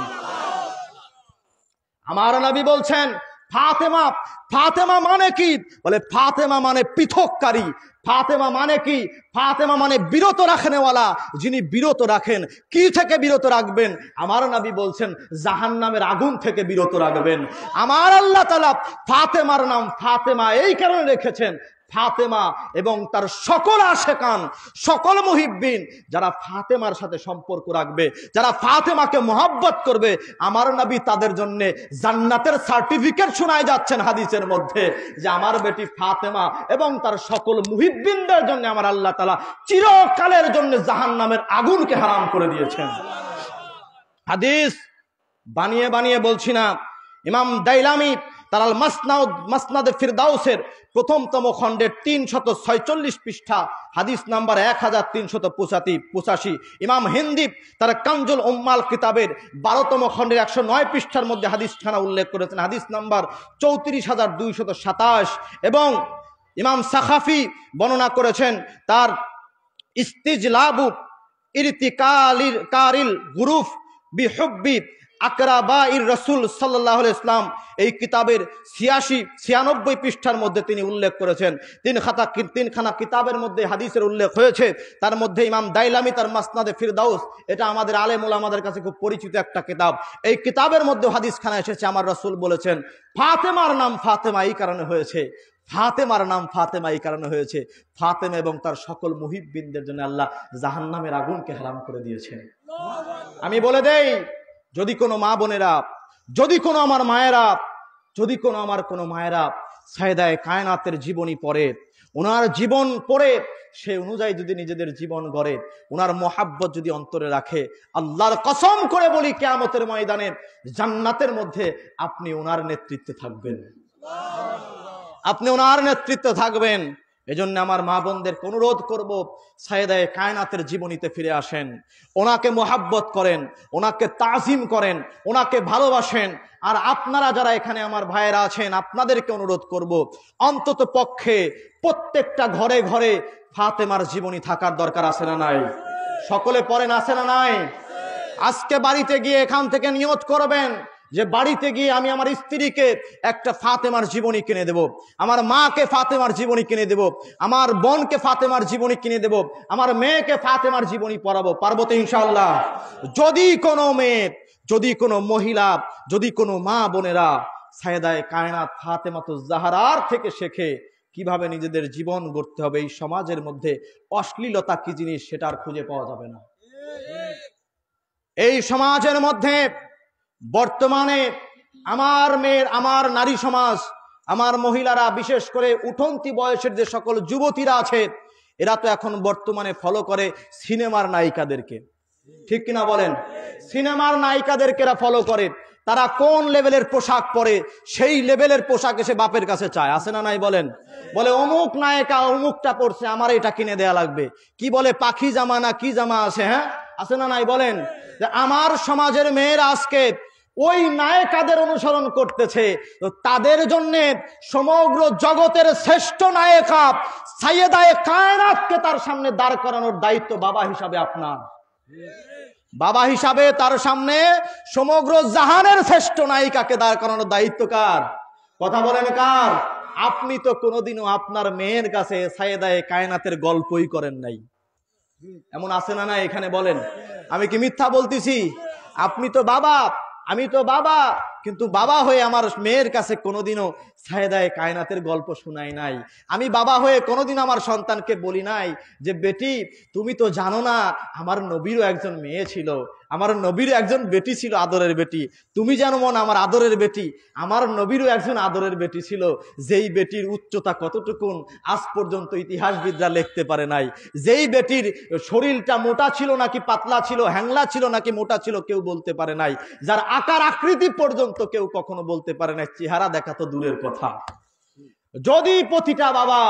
আমার নবী বলছেন, ফাতেমা, ফাতেমা মানে কি? বলে ফাতেমা মানে পৃথককারী। ফাতেমা মানে কি? ফাতেমা মানে বিরত রাখনেওয়ালা, যিনি বিরত রাখেন। কি থেকে বিরত রাখবেন? আমার নবী বলছেন, জাহান্নামের আগুন থেকে বিরত রাখবেন। আমার আল্লাহ তাআলা ফাতেমার নাম ফাতেমা এই কারণে রেখেছেন, ফাতেমা এবং তার সকল আশেকান, সকল মুহিব্বিন যারা ফাতেমার সাথে সম্পর্ক রাখবে, যারা ফাতেমাকে মহব্বত করবে, আমার নবী তাদের জন্য জান্নাতের সার্টিফিকেট শোনায় যাচ্ছেন হাদিসের মধ্যে, যে আমার বেটি ফাতেমা এবং তার সকল মুহিব্বিনদের জন্য আমার আল্লাহ তাআলা চিরকালের জন্য জাহান্নামের আগুনকে হারাম করে দিয়েছেন। হাদিস বানিয়ে বানিয়ে বলছি না, ইমাম দাইলামি তার আল মাসনাদে ফিরদাউসের প্রথমতম খণ্ডের 346 পৃষ্ঠা হাদিস নাম্বার 1385। ইমাম হিন্দি তার কানজুল উম্মাল কিতাবের 12তম খণ্ডের 109 পৃষ্ঠার মধ্যে হাদিস খানা উল্লেখ করেছেন, হাদিস নাম্বার 34227। এবং ইমাম সাখাফি বর্ণনা করেছেন তার ইস্তিজলাবু ইরতিকালিল গুরুফ বিহুব্বি আকরাবাইর রাসূল সাল্লাল্লাহু আলাইহি ইসলাম, এই কিতাবের 96 পৃষ্ঠার মধ্যে তিনি উল্লেখ করেছেন। তিনখানা কিতাবের মধ্যে হাদিসের উল্লেখ হয়েছে, তার মধ্যে ইমাম দাইলামি তার মাসনাদে ফিরদাউস, এটা আমাদের আলেম ওলামাদের কাছে খুব পরিচিত একটা কিতাব। এই কিতাবের মধ্যে হাদিস খানা এসেছে, আমার রাসূল বলেছেন ফাতেমার নাম ফাতেমা এই কারণে হয়েছে, ফাতেমার নাম ফাতেমা এই কারণে হয়েছে, ফাতেমা এবং তার সকল মুহিব্বিনদের জন্য আল্লাহ জাহান্নামের আগুনকে হারাম করে দিয়েছেন। আমি বলে দেই, যদি কোনো মা বোনেরা, যদি কোনো আমার মায়েরা, যদি কোনো আমার কোনো মায়েরা সাইয়েদায়ে কায়নাতের জীবনী পড়ে, ওনার জীবন পড়ে সে অনুযায়ী যদি নিজেদের জীবন গড়ে, ওনার মোহাব্বত যদি অন্তরে রাখে, আল্লাহর কসম করে বলি কিয়ামতের ময়দানে জান্নাতের মধ্যে আপনি ওনার নেতৃত্বে থাকবেন, আপনি ওনার নেতৃত্বে থাকবেন। এজন্য আমার মা বোনদেরকে অনুরোধ করব, সাইয়েদায়ে কায়নাতের জীবনীতে ফিরে আসেন, ওনাকে মোহাব্বত করেন, ওনাকে তাজিম করেন, ওনাকে ভালোবাসেন। আর আপনারা যারা এখানে আমার ভাইয়েরা আছেন, আপনাদেরকে অনুরোধ করব, অন্তত পক্ষে প্রত্যেকটা ঘরে ঘরে ফাতেমার জীবনী থাকার দরকার আছে না নাই? সকলে পড়েন, আছে না নাই? আজকে বাড়িতে গিয়ে এখান থেকে নিয়ত করবেন যে বাড়িতে গিয়ে আমি আমার স্ত্রীকে একটা ফাতেমার জীবনী কিনে দেব, আমার মাকে ফাতেমার জীবনী কিনে দেব, আমার বোনকে ফাতেমার জীবনী কিনে দেব, আমার মেয়েকে ফাতেমার জীবনী পড়াবো। পারবো তো ইনশাআল্লাহ? যদি কোনো মেয়ে, যদি কোনো মহিলা, যদি কোনো মা বোনেরা সাইয়েদায়ে কায়নাত ফাতেমাতুজ জাহরার থেকে শেখে কিভাবে নিজেদের জীবন গড়তে হবে, এই সমাজের মধ্যে অশ্লীলতা কি জিনিস সেটা আর খুঁজে পাওয়া যাবে না। এই সমাজের মধ্যে বর্তমানে আমার মেয়ের, আমার নারী সমাজ, আমার মহিলারা, বিশেষ করে উঠন্তি বয়সের যে সকল যুবতীরা আছে, এরা তো এখন বর্তমানে ফলো করে সিনেমার নায়িকাদেরকে, ঠিক কিনা বলেন? সিনেমার নায়িকাদেরকে এরা ফলো করে। তারা কোন লেভেলের পোশাক পরে সেই লেভেলের পোশাক এসে বাপের কাছে চায়, আছে না নাই বলেন? বলে অমুক নায়িকা অমুকটা পড়ছে, আমার এটা কিনে দেয়া লাগবে। কি বলে পাখি জামা না কি জামা আছে, হ্যাঁ, আছে না নাই বলেন? যে আমার সমাজের মেয়েরা আজকে ওই নায়িকাদের অনুসরণ করতেছে। তো তাদের জন্য সমগ্র জগতের শ্রেষ্ঠ নায়িকা সাইয়েদায়ে কায়নাতকে তার সামনে দাঁড় করানোর দায়িত্ব বাবা হিসাবে আপনার। বাবা হিসাবে তার সামনে সমগ্র জাহানের শ্রেষ্ঠ নায়িকাকে দাঁড় করানোর দায়িত্ব কার? কথা বলেন কার? আপনি তো কোনোদিনও আপনার মেয়ের কাছে সাইয়েদায়ে কায়নাতের গল্পই করেন নাই, এমন আছে না না এখানে বলেন? আমি কি মিথ্যা বলতেছি? আপনি তো বাবা, আমি তো বাবা, কিন্তু বাবা হয়ে আমার মেয়ের কাছে কোনোদিনও সাইয়েদায়ে কায়নাতের গল্প শোনাই নাই। আমি বাবা হয়ে কোনোদিন আমার সন্তানকে বলি নাই যে বেটি তুমি তো জানো না আমার নবীরও একজন মেয়ে ছিল, আমার নবীরও একজন বেটি ছিল, আদরের বেটি। তুমি জানো মন আমার আদরের বেটি, আমার নবীরও একজন আদরের বেটি ছিল, যেই বেটির উচ্চতা কতটুকুন আজ পর্যন্ত ইতিহাসবিদরা লিখতে পারে নাই। যেই বেটির শরীরটা মোটা ছিল নাকি পাতলা ছিল, হ্যাংলা ছিল নাকি মোটা ছিল কেউ বলতে পারে নাই। যার আকার আকৃতি পর্যন্ত কেউ কখনো বলতে পারে নাই, চেহারা দেখা তো দূরের কথা। যদি প্রতিটা বাবা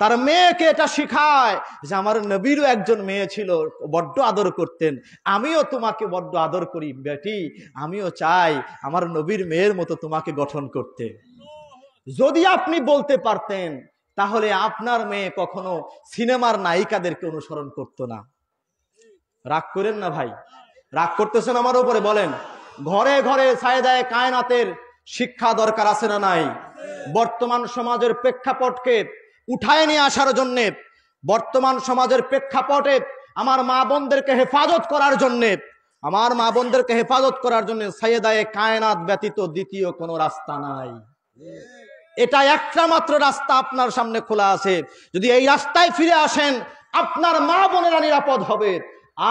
তার মেয়েকে এটা শিখায় যে আমার নবীরও একজন মেয়ে ছিল, বড্ড আদর করতেন, আমিও তোমাকে বড্ড আদর করি বেটি, আমিও চাই আমার নবীর মেয়ের মতো তোমাকে গঠন করতে, যদি আপনি বলতে পারতেন তাহলে আপনার মেয়ে কখনো সিনেমার নায়িকাদেরকে অনুসরণ করতো না। রাগ করেন না ভাই, রাগ করতেছেন আমার উপরে? বলেন, ঘরে ঘরে সাইয়েদায়ে কায়নাতের শিক্ষা দরকার আছে না নাই? বর্তমান সমাজের প্রেক্ষাপটকে উঠায় নিয়ে আসার জন্য, বর্তমান সমাজের প্রেক্ষাপটে আমার মা বোনদেরকে হেফাজত করার জন্য, আমার মা বোনদেরকে হেফাজত করার জন্য সাইয়েদায়ে কায়নাত ব্যতীত দ্বিতীয় কোনো রাস্তা নাই। এটা একটা মাত্র রাস্তা আপনার সামনে খোলা আছে। যদি এই রাস্তায় ফিরে আসেন আপনার মা বোনেরা নিরাপদ হবে।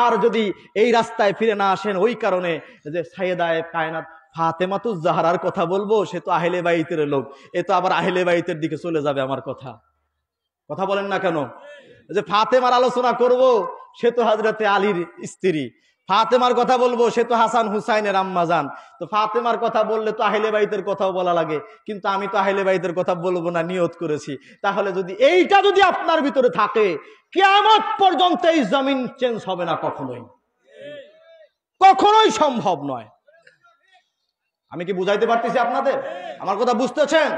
আর যদি এই রাস্তায় ফিরে না আসেন, ওই কারণে যে সাইয়েদায়ে কায়নাত ফাতেমাতুজ জাহরার কথা বলবো, সে তো আহলে বাইতের লোক, এ তো আবার আহলে বাইতের দিকে চলে যাবে আমার কথা। কথা বলেন না কেন? যে ফাতেমার আলোচনা করব, সে তো হযরতে আলীর স্ত্রী, ফাতেমার কথা বলবো, সে তো হাসান হুসাইনের আম্মা জান, তো ফাতেমার কথা বললে তো আহলে বাইতের কথাও বলা লাগে, কিন্তু আমি তো আহলে বাইতের কথা বলবো না, নিয়ত করেছি। তাহলে যদি এইটা যদি আপনার ভিতরে থাকে, কিয়ামত পর্যন্ত এই জমিন চেঞ্জ হবে না, কখনোই কখনোই সম্ভব নয়। আমি কি বুঝাইতে পারতেছি আপনাদের? আমার কথা বুঝতেছেন?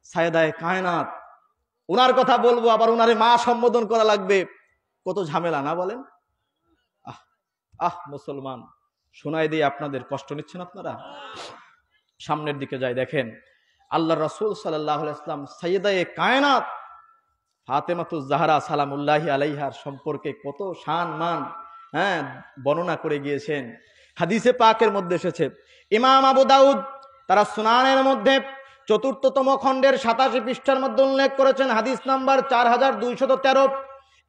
সাইয়েদায়ে কায়নাত, ওনার কথা বলবো, আবার ওনারে মা সম্বোধন করা লাগবে, কত ঝামেলা না বলেন? মুসলমান, শোনাই দিয়ে আপনাদের কষ্ট নিচ্ছেন আপনারা। সামনের দিকে যাই, দেখেন আল্লাহ রাসূল সাল্লাল্লাহু আলাইহি ওয়াসাল্লাম সাইয়েদায়ে কায়নাত ফাতেমাতুজ জাহরা সালামুল্লাহি আলাইহার সম্পর্কে কত শান মান বর্ণনা করে গিয়েছেন। হাদিসে পাকের মধ্যে এসেছে, ইমাম আবু দাউদ তারা সুনানের মধ্যে ৪র্থতম খণ্ডের ৮৭ পৃষ্ঠার মধ্যে উল্লেখ করেছেন, হাদিস নাম্বার ৪২১৩।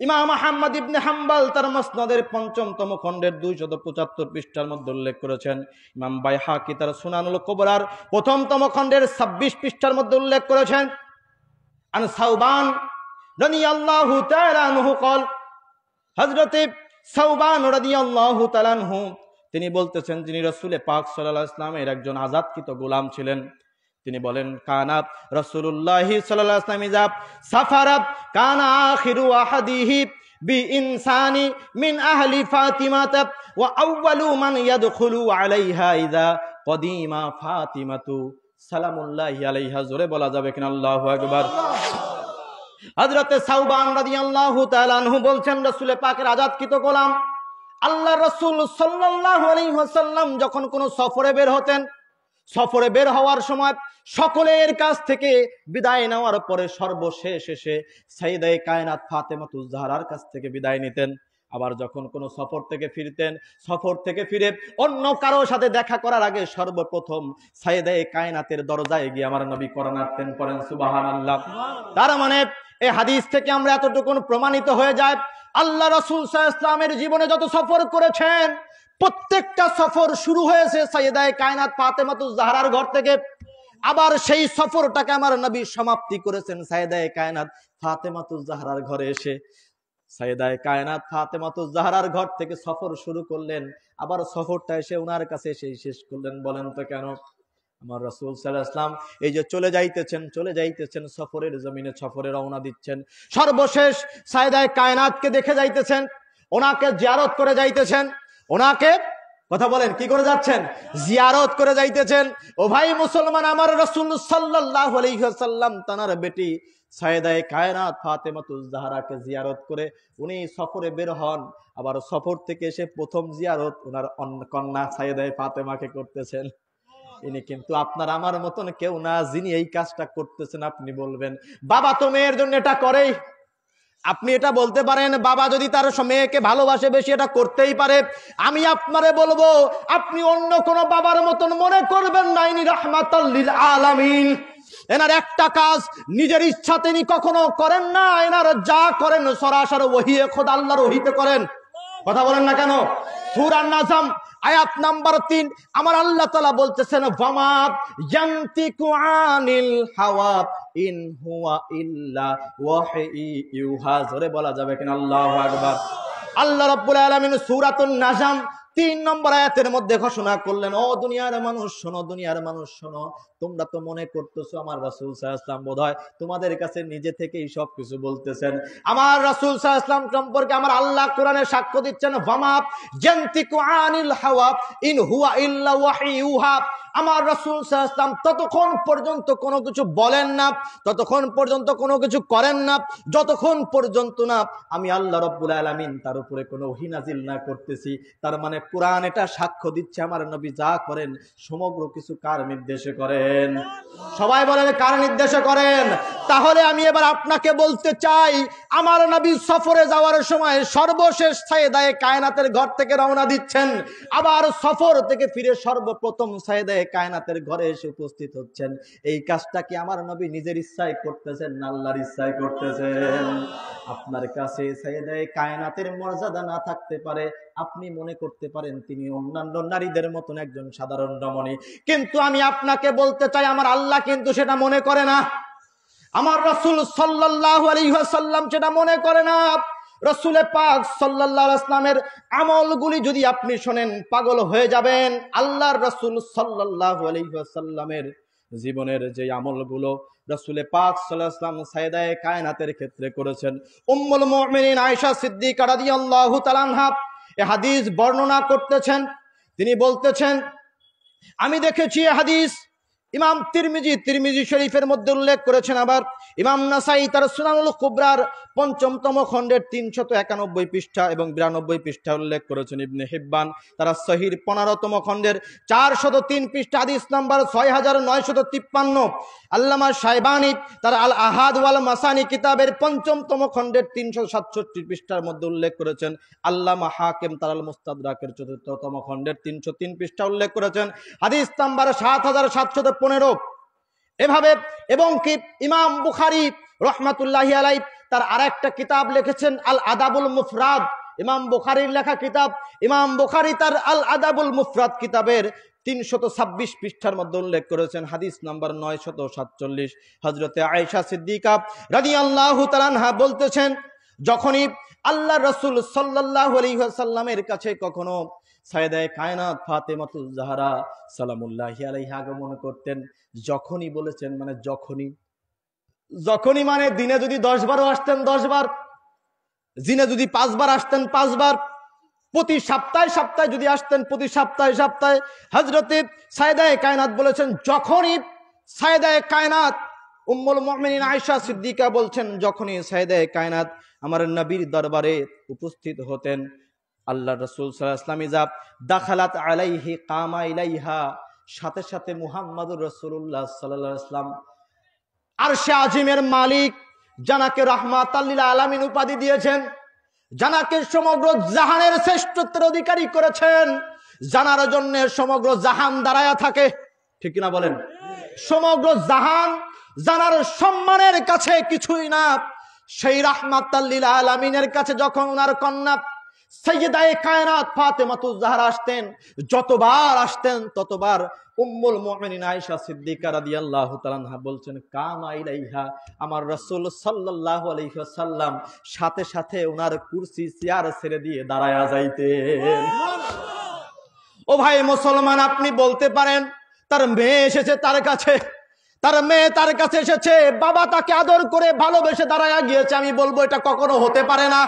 ইমাম আহমদ ইবনে হাম্বল তার মুসনাদের ৫ম খণ্ডের ২৭৫ পৃষ্ঠার মধ্যে উল্লেখ করেছেন। ইমাম বাইহাকি তার সুনানুল কুবরার ১ম খণ্ডের ২৬ পৃষ্ঠার মধ্যে উল্লেখ করেছেন। আন সাওবান রাদিয়াল্লাহু তাআলা আনহু قال, হযরতে সাওবান রাদিয়াল্লাহু তাআলা আনহু তিনি বলতেছেন, যিনি রাসূল পাক সাল্লাল্লাহু আলাইহি ওয়াসাল্লামের একজন আযাদকৃত গোলাম ছিলেন, তিনি বলেন, কানাত রাসূলুল্লাহি সাল্লাল্লাহু আলাইহি ওয়াসাল্লাম ইযা সাফারাত কানা আখিরু আহাদিহি বিইনসানি মিন আহলি ফাতিমাতা ওয়া আউয়ালু মান ইয়াদখুলু আলাইহা ইযা কদিমা ফাতিমাতু সালামুল্লাহি আলাইহা। জোরে বলা যাবে কিনা আল্লাহু আকবার। হযরতে সাওবান রাদিয়াল্লাহু তাআলা আনহু বলছেন, রাসূল পাকের আযাদকৃত গোলাম আল্লাহ রাসূল সাল্লাল্লাহু আলাইহি ওয়াসাল্লাম যখন কোনো সফরে বের হতেন, সফরে বের হওয়ার সময় সকলের কাছ থেকে বিদায় নেওয়ার পরে সর্বশেষ এসে সাইয়েদায়ে কায়নাত ফাতেমাতুজ জাহরার কাছ থেকে বিদায় নিতেন। আবার যখন কোনো সফর থেকে ফিরতেন, সফর থেকে ফিরে অন্য কারো সাথে দেখা করার আগে সর্বপ্রথম সাইয়েদায়ে কায়নাতের দরজায় গিয়ে আমার নবী করনাতেন, পড়েন সুবহানাল্লাহ। তার মানে এই হাদিস থেকে আমরা এতটুকু প্রমাণিত হয়ে যায়, আল্লাহ রাসূল সাল্লাল্লাহু আলাইহি ওয়াসাল্লামের জীবনে যত সফর করেছেন, প্রত্যেকটা সফর শুরু হয়েছে সাইয়েদায়ে কায়নাত ফাতেমাতুজ জাহরার ঘর থেকে। আবার সেই সফরটাকে আমার নবী সমাপ্তি করেছেন সাইয়েদায়ে কায়নাত ফাতেমাতুজ জাহরার ঘরে এসে। সাইয়েদায়ে কায়নাত ফাতেমাতুজ জাহরার ঘর থেকে সফর শুরু করলেন, আবার সফরটা এসে ওনার কাছে এসে শেষ করলেন। বলেন তো কেন? আমার রাসূল সাল্লাল্লাহু আলাইহি ওয়াসাল্লাম এই যে চলে যাইতেছেন সফরের জমিনে, সফরে রওনা দিচ্ছেন, সর্বশেষ সাইয়েদায়ে কায়নাতকে দেখে যাইতেছেন, ওনাকে জিয়ারত করে যাইতেছেন, ওনাকে কথা বলেন কি করে যাচ্ছেন? জিয়ারত করে যাইতেছেন। ও ভাই মুসলমান, আমার রাসূল সাল্লাল্লাহু আলাইহি ওয়াসাল্লাম তানার বেটি সাইয়েদায়ে কায়নাত ফাতেমাতুজ জাহরাকে জিয়ারত করে উনি সফরে বের হন। আবার সফর থেকে এসে প্রথম জিয়ারত ওনার কন্যা সাইয়েদায়ে ফাতেমাকে করতেছেন। ইনি কিন্তু আপনার আমার মতন কেউ না, যিনি এই কাজটা করতেছেন আপনি বলবেন বাবা তো মেয়ের জন্য এটা করেই। আপনি এটা বলতে পারেন, বাবা যদি তার মেয়েকে ভালোবাসে বেশি এটা করতেই পারে। আমি আপনারে বলবো, আপনি অন্য কোন বাবার মতন মনে করবেন না, ইনি রাহমাতাল লিল আলামিন। এনার একটা কাজ নিজের ইচ্ছা তিনি কখনো করেন না, এনার যা করেন সরাসরি ওহিয়ে খোদা আল্লাহর ওহিতে করেন। কথা বলেন না কেন? সূরা নাজম আয়াত নাম্বার ৩ আমার আল্লাহ তাআলা বলতেছেন, ওয়ামা ইয়ানতিকু আনিল হাওয়া ইন হুয়া ইল্লা ওয়াহি ইউহা। জোরে বলা যাবে কিনা আল্লাহু আকবার। আল্লাহ রাব্বুল আলামিন সূরাতুন নাজম ৩ নম্বর আয়াতের মধ্যে ঘোষণা করলেন, ও দুনিয়ার মানুষ শোনো, দুনিয়ার মানুষ শোনো, তোমরা তো মনে করতেছো আমার রাসূল সাল্লাল্লাহু আলাইহি ওয়াসাল্লাম বোধহয় তোমাদের কাছে নিজে থেকেই সব কিছু বলতেছেন। আমার রাসূল সাল্লাল্লাহু আলাইহি ওয়াসাল্লাম সম্পর্কে আমার আল্লাহ কোরআনে সাক্ষ্য দিচ্ছেন, ওয়ামা ইয়ানতিকু আনিল হাওয়া ইন হুয়া ইল্লা ওয়াহি ইউহা। আমার রাসূল সাল্লাল্লাহু আলাইহি ওয়াসাল্লাম ততক্ষণ পর্যন্ত কোনো কিছু বলেন না, ততক্ষণ পর্যন্ত কোনো কিছু করেন না, যতক্ষণ পর্যন্ত না আমি আল্লাহ রাব্বুল আলামিন তার উপরে কোনো ওহী নাজিল না করতেছি। তার মানে কোরআন এটা সাক্ষ্য দিচ্ছে আমার নবী যা করেন সমগ্র কিছু কার নির্দেশে করেন? সবাই বলেন কার নির্দেশে করেন? তাহলে আমি এবার আপনাকে বলতে চাই, আমার নবী সফরে যাওয়ার সময় সর্বশেষ সাইয়েদায়ে কায়নাতের ঘর থেকে রওনা দিচ্ছেন, আবার সফর থেকে ফিরে সর্বপ্রথম সাইয়েদায়ে কায়নাতের ঘরে এসে উপস্থিত হচ্ছেন। এই কাজটা কি আমার নবী নিজের ইচ্ছায় করতেছেন না আল্লাহর ইচ্ছায় করতেছেন? আপনার কাছে সাইয়েদায়ে কায়নাতের মর্যাদা না থাকতে পারে, আপনি মনে করতে পারেন তিনি অন্যান্য নারীদের মতন একজন সাধারণ রমণী, কিন্তু আমি আপনাকে বলতে চাই আমার আল্লাহ কিন্তু সেটা মনে করে না, আমার রাসূল সাল্লাল্লাহু আলাইহি ওয়াসাল্লাম সেটা মনে করে না। রসুল পাক সাল্লাল্লাহু আলাইহি ওয়াসাল্লামের আমলগুলি যদি আপনি শোনেন পাগল হয়ে যাবেন। আল্লাহর রসুল সাল্লাল্লাহু আলাইহি ওয়াসাল্লামের জীবনের যে আমলগুলো রসুল পাক সাল্লাল্লাহু আলাইহি ওয়াসাল্লাম সাইয়েদায়ে কায়নাতের ক্ষেত্রে করেছেন, উম্মুল মুমিনিন আয়েশা সিদ্দিকা রাদিয়াল্লাহু তাআলা আনহা এই হাদিস বর্ণনা করতেছেন। তিনি বলতেছেন, আমি দেখেছি এই হাদিস ইমাম তিরমিজি শরীফের মধ্যে উল্লেখ করেছেন, আবার ইমাম নাসাই তার সুনানুল কুবরার ৫ম খণ্ডের ৩৯১ পৃষ্ঠা এবং ৯২ পৃষ্ঠা উল্লেখ করেছেন। ইবনে হিব্বান তারা সহিহ ১৫তম খণ্ডের ৪০৩ পৃষ্ঠা হাদিস নাম্বার ৬৯৫৩। আল্লামা শাইবানি তার আল আহাদ ওয়াল মাসানি কিতাবের ৫ম খণ্ডের ৩৬৭ পৃষ্ঠার মধ্যে উল্লেখ করেছেন। আল্লামা হাকিম তার আল মুস্তাদরাকের ৪তম খণ্ডের ৩০৩ পৃষ্ঠা উল্লেখ করেছেন হাদিস নাম্বার ৭৭১৫। এভাবে এবং কি ইমাম বুখারী রহমাতুল্লাহি আলাইহি তার আরেকটা কিতাব লিখেছেন আল আদাবুল মুফরাদ, ইমাম বুখারীর লেখা কিতাব। ইমাম বুখারী তার আল আদাবুল মুফরাদ কিতাবের ৩২৬ পৃষ্ঠার মধ্যে উল্লেখ করেছেন হাদিস নাম্বার ৯৪৭। হযরতে আয়েশা সিদ্দিকা রাদিয়াল্লাহু তাআলা আনহা বলতেছেন, যখনই আল্লাহর রাসূল সাল্লাল্লাহু আলাইহি ওয়াসাল্লামের কাছে কখনো সাইয়েদায়ে কায়নাত ফাতেমাতুজ জাহরা সালামুল্লাহি আলাইহা আগমন করতেন, যখনই বলেছেন মানে যখনই মানে দিনে যদি ১০ বারও আসতেন ১০ বার, দিনে যদি ৫ বার আসতেন ৫ বার, প্রতি সপ্তাহে যদি আসতেন প্রতি সপ্তাহে। হযরতে সাইয়েদায়ে কায়নাত বলেছেন, যখনই সাইয়েদায়ে কায়নাত উম্মুল মুমিনিন আয়েশা সিদ্দিকা বলছেন, যখনই সাইয়েদায়ে কায়নাত আমার নবীর দরবারে উপস্থিত হতেন, আল্লাহর রাসূল সাল্লাল্লাহু আলাইহি ওয়াসাল্লাম ইজা দাখালাত আলাইহি কামা ইলাইহা, সাথে সাথে মুহাম্মদুর রাসূলুল্লাহ সাল্লাল্লাহু আলাইহি ওয়াসাল্লাম আরশে আজিমের মালিক, জানাকে রাহমাতাল লিল আলামিন উপাধি দিয়েছেন, জানাকে সমগ্র জাহানের শ্রেষ্ঠত্বের অধিকারী করেছেন, জানার জন্য সমগ্র জাহান দাঁড়ায়া থাকে, ঠিক কিনা বলেন? সমগ্র জাহান জানার সম্মানের কাছে কিছুই না। সেই রাহমাতাল লিল আলামিনের কাছে যখন ওনার কন্যা সাইয়েদায়ে কায়নাত ফাতেমাতুজ জাহরা আসতেন, যতবার আসতেন ততবার উম্মুল মুমিনিন আয়েশা সিদ্দিকা রাদিয়াল্লাহু তাআলা আনহা বলছেন, কামা ইলাইহা, আমার রাসূল সাল্লাল্লাহু আলাইহি ওয়াসাল্লাম সাথে সাথে ওনার কুরসি চেয়ার ছেড়ে দিয়ে দাঁড়ায়া যাইতেন। ও ভাই মুসলমান, আপনি বলতে পারেন তার মেয়ে এসেছে তার কাছে, তার মেয়ে তার কাছে এসেছে, বাবা তাকে আদর করে ভালোবেসে দাঁড়ায়া গিয়েছে। আমি বলবো এটা কখনো হতে পারে না,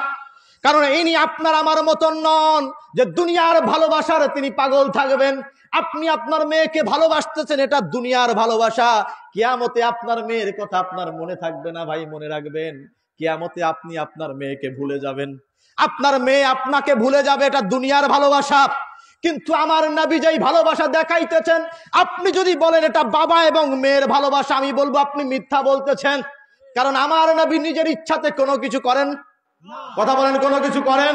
কারণ ইনি আপনার আমার মতন নন যে দুনিয়ার ভালোবাসার তিনি পাগল থাকবেন। আপনি আপনার মেয়েকে ভালোবাসতেছেন, এটা দুনিয়ার ভালোবাসা। কিয়ামতে আপনার মেয়ের কথা আপনার মনে থাকবে না ভাই, মনে রাখবেন কিয়ামতে আপনি আপনার মেয়েকে ভুলে যাবেন, আপনার মেয়ে আপনাকে ভুলে যাবে, এটা দুনিয়ার ভালোবাসা। কিন্তু আমার নবী যেই ভালোবাসা দেখাইতেছেন, আপনি যদি বলেন এটা বাবা এবং মেয়ের ভালোবাসা, আমি বলবো আপনি মিথ্যা বলতেছেন। কারণ আমার নবী নিজের ইচ্ছাতে কোনো কিছু করেন, কথা বলেন, কোনো কিছু করেন?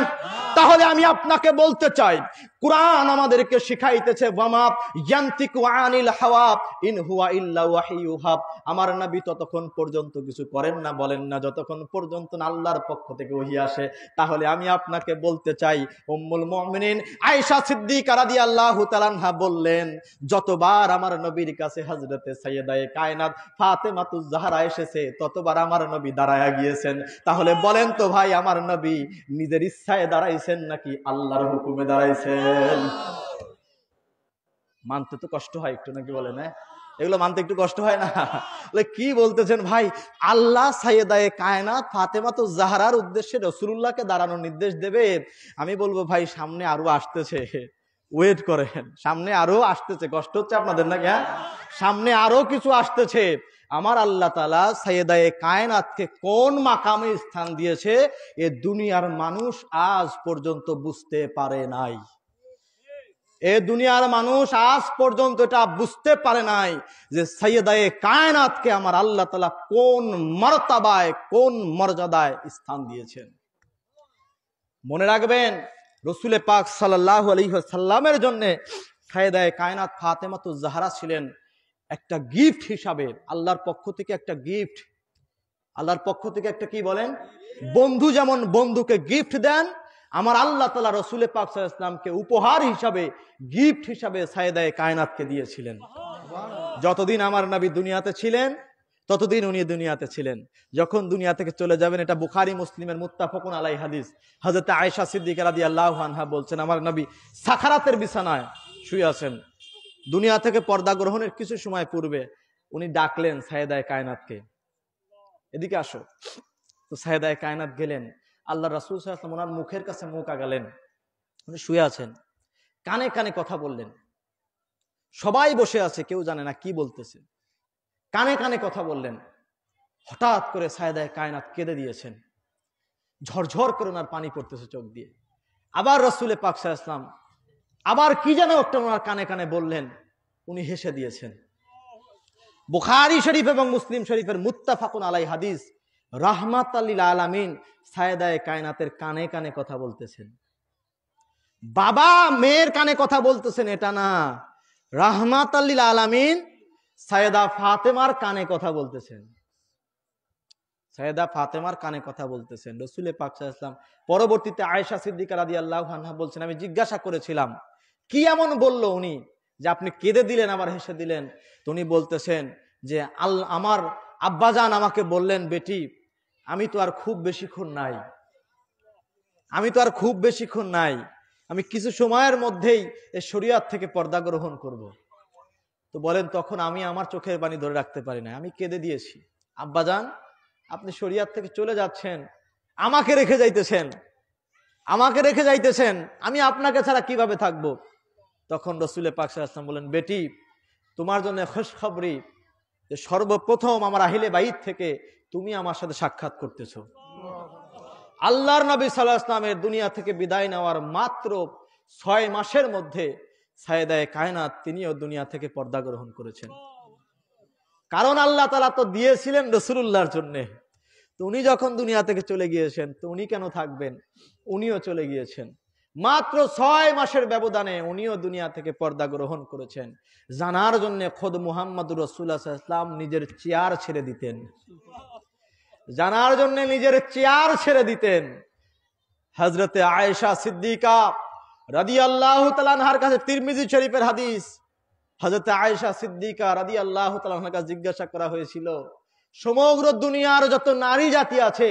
তাহলে আমি আপনাকে বলতে চাই, কুরআন আমাদেরকে শিখাইতেছে, ওয়ামা ইয়ান্তিকু আনিল হাওয়া ইন হুয়া ইল্লা ওয়াহিয়ুহা, আমার নবী ততক্ষণ পর্যন্ত কিছু করেন না, বলেন না, যতক্ষণ পর্যন্ত না আল্লাহর পক্ষ থেকে ওহী আসে। তাহলে আমি আপনাকে বলতে চাই, উম্মুল মুমিনিন আয়েশা সিদ্দিকা রাদিয়াল্লাহু তাআলা আনহা বললেন, যতবার আমার নবীর কাছে হযরতে সাইয়েদায়ে কায়নাত ফাতেমাতুজ জাহরা এসেছে, ততবার আমার নবী দাঁড়ায়া গিয়েছেন। তাহলে বলেন তো ভাই, আমার নবী নিজের ইচ্ছায় দাঁড়াইছেন নাকি আল্লাহর হুকুমে দাঁড়াইছেন? মানতে তো কষ্ট হয় একটু, নাকি বলেন? এগুলো মানতে একটু কষ্ট হয় না? কি বলতেছেন ভাই? আল্লাহ সাইয়েদায়ে কায়নাত ফাতেমাতুজ জাহরার উদ্দেশ্যে রাসূলুল্লাহকে দাঁড়ানোর নির্দেশ দেবে। আমি বলবো ভাই, সামনে আরো আসতেছে, ওয়েট করেন, সামনে আরো আসতেছে। কষ্ট হচ্ছে আপনাদের নাকি? সামনে আরো কিছু আসতেছে। আমার আল্লাহ তাআলা সাইয়েদায়ে কায়নাতকে কোন মাকামে স্থান দিয়েছে, এ দুনিয়ার মানুষ আজ পর্যন্ত বুঝতে পারে নাই। এ দুনিয়ার মানুষ আজ পর্যন্ত এটা বুঝতে পারে নাই যে সাইয়েদায়ে কায়নাতকে আমার আল্লাহ তাআলা কোন মর্তাবায়, কোন মর্যাদায় স্থান দিয়েছেন। মনে রাখবেন, রাসূল পাক সাল্লাল্লাহু আলাইহি ওয়াসাল্লামের জন্য সাইয়েদায়ে কায়নাত ফাতেমাতুজ জাহরা ছিলেন একটা গিফট হিসাবে, আল্লাহর পক্ষ থেকে একটা গিফট। আল্লাহর পক্ষ থেকে একটা, কি বলেন, বন্ধু যেমন বন্ধুকে গিফট দেন, আমার আল্লাহ তাআলা রাসূল পাক সাল্লাল্লাহু আলাইহি ওয়াসাল্লামকে উপহার হিসাবে, গিফট হিসাবে সাইয়েদায়ে কায়নাতকে দিয়েছিলেন। যতদিন আমার নবী দুনিয়াতে ছিলেন, ততদিন উনি দুনিয়াতে ছিলেন। যখন দুনিয়া থেকে চলে যাবেন, এটা বুখারী মুসলিমের মুত্তাফাকুন আলাই হাদিস, হযরত আয়েশা সিদ্দিকা রাদিয়াল্লাহু আনহা বলছেন, আমার নবী সাখারাতের বিছানায় শুয়ে আছেন। দুনিয়া থেকে পর্দা গ্রহণের কিছু সময় পূর্বে উনি ডাকলেন সাইয়েদায়ে কায়নাতকে, এদিকে আসো। তো সাইয়েদায়ে কায়নাত গেলেন, আল্লাহ রাসূল সাল্লাল্লাহু আলাইহি ওয়াসাল্লাম ওনার মুখের কাছে মুখ আগালেন, উনি শুয়ে আছেন, কানে কানে কথা বললেন। সবাই বসে আছে, কেউ জানে না কি বলতেছে, কানে কানে কথা বললেন। হঠাৎ করে সাইয়েদায়ে কায়নাত কেঁদে দিয়েছেন, ঝরঝর করে ওনার পানি পড়তেছে চোখ দিয়ে। আবার রাসূলে পাক সাল্লাল্লাহু আলাইহি ওয়াসাল্লাম আবার কি যেন একটা ওনার কানে কানে বললেন, উনি হেসে দিয়েছেন। বুখারী শরীফ এবং মুসলিম শরীফের মুত্তাফাকুন আলাই হাদিস, রাহমাতাল লিল আলামিন সাইয়েদায়ে কায়নাতের কানে কানে কথা বলতেছেন। বাবা মেয়ের কানে কথা বলতেছেন এটা না, রাহমাতাল লিল আলামিন সাইয়েদা ফাতেমার কানে কথা বলতেছেন। সাইয়েদা ফাতেমার কানে কথা বলতেছেন। রাসূল পাক সাল্লাল্লাহু আলাইহি ওয়াসাল্লাম পরবর্তীতে আয়েশা সিদ্দিকা রাদিয়াল্লাহু আনহা বলছেন, আমি জিজ্ঞাসা করেছিলাম কি এমন বলল উনি যে আপনি কেঁদে দিলেন আবার হেসে দিলেন। তো উনি বলতেছেন যে আমার আব্বাজান আমাকে বললেন, বেটি আমি তো আর খুব বেশিক্ষণ নাই, আমি কিছু সময়ের মধ্যেই এই শরীয়ত থেকে পর্দা গ্রহণ করব। তো বলেন তখন আমি আমার চোখের পানি ধরে রাখতে পারি না, আমি কেঁদে দিয়েছি। আব্বাজান আপনি শরীয়ত থেকে চলে যাচ্ছেন, আমাকে রেখে যাইতেছেন, আমি আপনাকে ছাড়া কিভাবে থাকবো। তখন রাসূল পাক সাল্লাল্লাহু আলাইহি ওয়াসাল্লাম বলেন, বেটি তোমার জন্য খুশখবরি যে সর্বপ্রথম আমার আহলে বাইত থেকে তুমি আমার সাথে সাক্ষাৎ করতেছো। আল্লাহর নবী সাল্লাল্লাহু আলাইহি ওয়াসাল্লামের দুনিয়া থেকে বিদায় নেওয়ার মাত্র 6 মাসের মধ্যে সাইয়েদায়ে কায়নাত তিনিও দুনিয়া থেকে পর্দা গ্রহণ করেছেন। কারণ আল্লাহ তাআলা তো দিয়েছিলেন রাসূলুল্লাহর জন্য। তো উনি যখন দুনিয়া থেকে চলে গিয়েছেন, তো উনি কেন থাকবেন, উনিও চলে গিয়েছেন। মাত্র 6 মাসের ব্যবধানে উনিও দুনিয়া থেকে পর্দা গ্রহণ করেছেন। জানার জন্য খোদ মুহাম্মদুর রাসূলুল্লাহ সাল্লাল্লাহু আলাইহি ওয়াসাল্লাম নিজের চেয়ার ছেড়ে দিতেন, জানার জন্য নিজের চেয়ার ছেড়ে দিতেন। হযরতে আয়েশা সিদ্দিকা রাদিয়াল্লাহু তাআলা আনহার কাছে, তিরমিজি শরীফের হাদিস, হযরতে আয়েশা সিদ্দিকা রাদিয়াল্লাহু তাআলা আনহার কাছে জিজ্ঞাসা করা হয়েছিল, সমগ্র দুনিয়ার যত নারী জাতি আছে,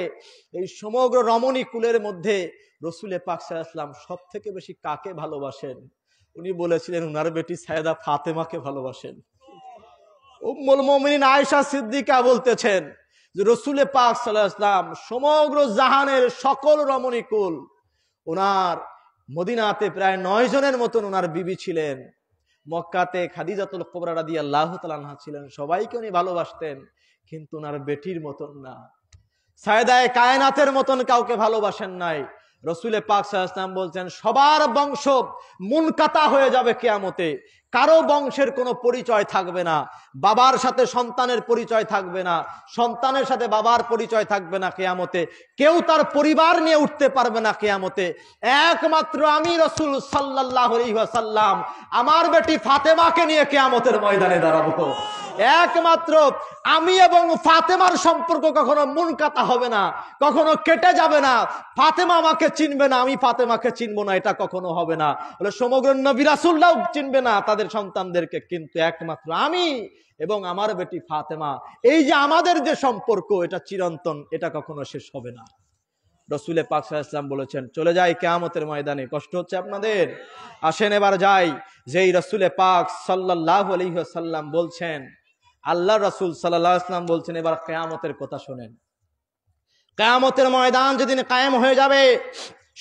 এই সমগ্র রমণী কুলের মধ্যে রাসূল পাক সাল্লাল্লাহু আলাইহি ওয়াসাল্লাম সবথেকে বেশি কাকে ভালোবাসেন? উনি বলেছিলেন উনার বেটি সাইয়েদা ফাতেমাকে ভালোবাসেন। উম্মুল মুমিনিন আয়েশা সিদ্দিকা বলতেছেন যে রাসূল পাক সাল্লাল্লাহু আলাইহি ওয়াসাল্লাম সমগ্র জাহানের সকল রমণী কুল, ওনার মদিনাতে প্রায় 9 জনের মতন ওনার বিবি ছিলেন। মক্কাতে খাদিজাতুল কুবরা রাদিয়াল্লাহু তাআলা আনহা ছিলেন, সবাইকে উনি ভালোবাসতেন, কিন্তু ওনার বেটির মতন না, সাইয়েদায়ে কায়নাতের মতন কাউকে ভালোবাসেন নাই। রাসূল পাক সাল্লাল্লাহু আলাইহি ওয়াসাল্লাম বলছেন সবার বংশ মুনকাতা হয়ে যাবে কিয়ামতে, কারো বংশের কোনো পরিচয় থাকবে না, বাবার সাথে সন্তানের পরিচয় থাকবে না, সন্তানের সাথে বাবার পরিচয় থাকবে না কিয়ামতে, কেউ তার পরিবার নিয়ে উঠতে পারবে না কিয়ামতে। একমাত্র আমি রাসূল সাল্লাল্লাহু আলাইহি ওয়াসাল্লাম আমার বেটি ফাতেমাকে নিয়ে কিয়ামতের ময়দানে দাঁড়াবো। একমাত্র আমি এবং ফাতেমার সম্পর্ক কখনো মুনকাতা হবে না, কখনো কেটে যাবে না। ফাতেমা আমাকে চিনবে না, আমি ফাতেমাকে চিনবো না, এটা কখনো হবে না। বলে সমগ্র নবী রাসূলরাও চিনবে না তাদের সন্তানদেরকে, কিন্তু একমাত্র আমি এবং আমার বেটি ফাতেমা, এই যে আমাদের যে সম্পর্ক, এটা চিরন্তন, এটা কখনো শেষ হবে না। রাসূল পাক সাল্লাল্লাহু আলাইহি ওয়াসাল্লাম বলেছেন চলে যাই কিয়ামতের ময়দানে। কষ্ট হচ্ছে আপনাদের? আসেন এবার যাই। যেই রাসূল পাক সাল্লাল্লাহু আলাইহি ওয়াসাল্লাম বলছেন, আল্লাহ রাসূল সাল্লাল্লাহু আলাইহি ওয়াসাল্লাম বলছেন এবার কিয়ামতের কথা শুনেন। কিয়ামতের ময়দান যেদিন কায়েম হয়ে যাবে,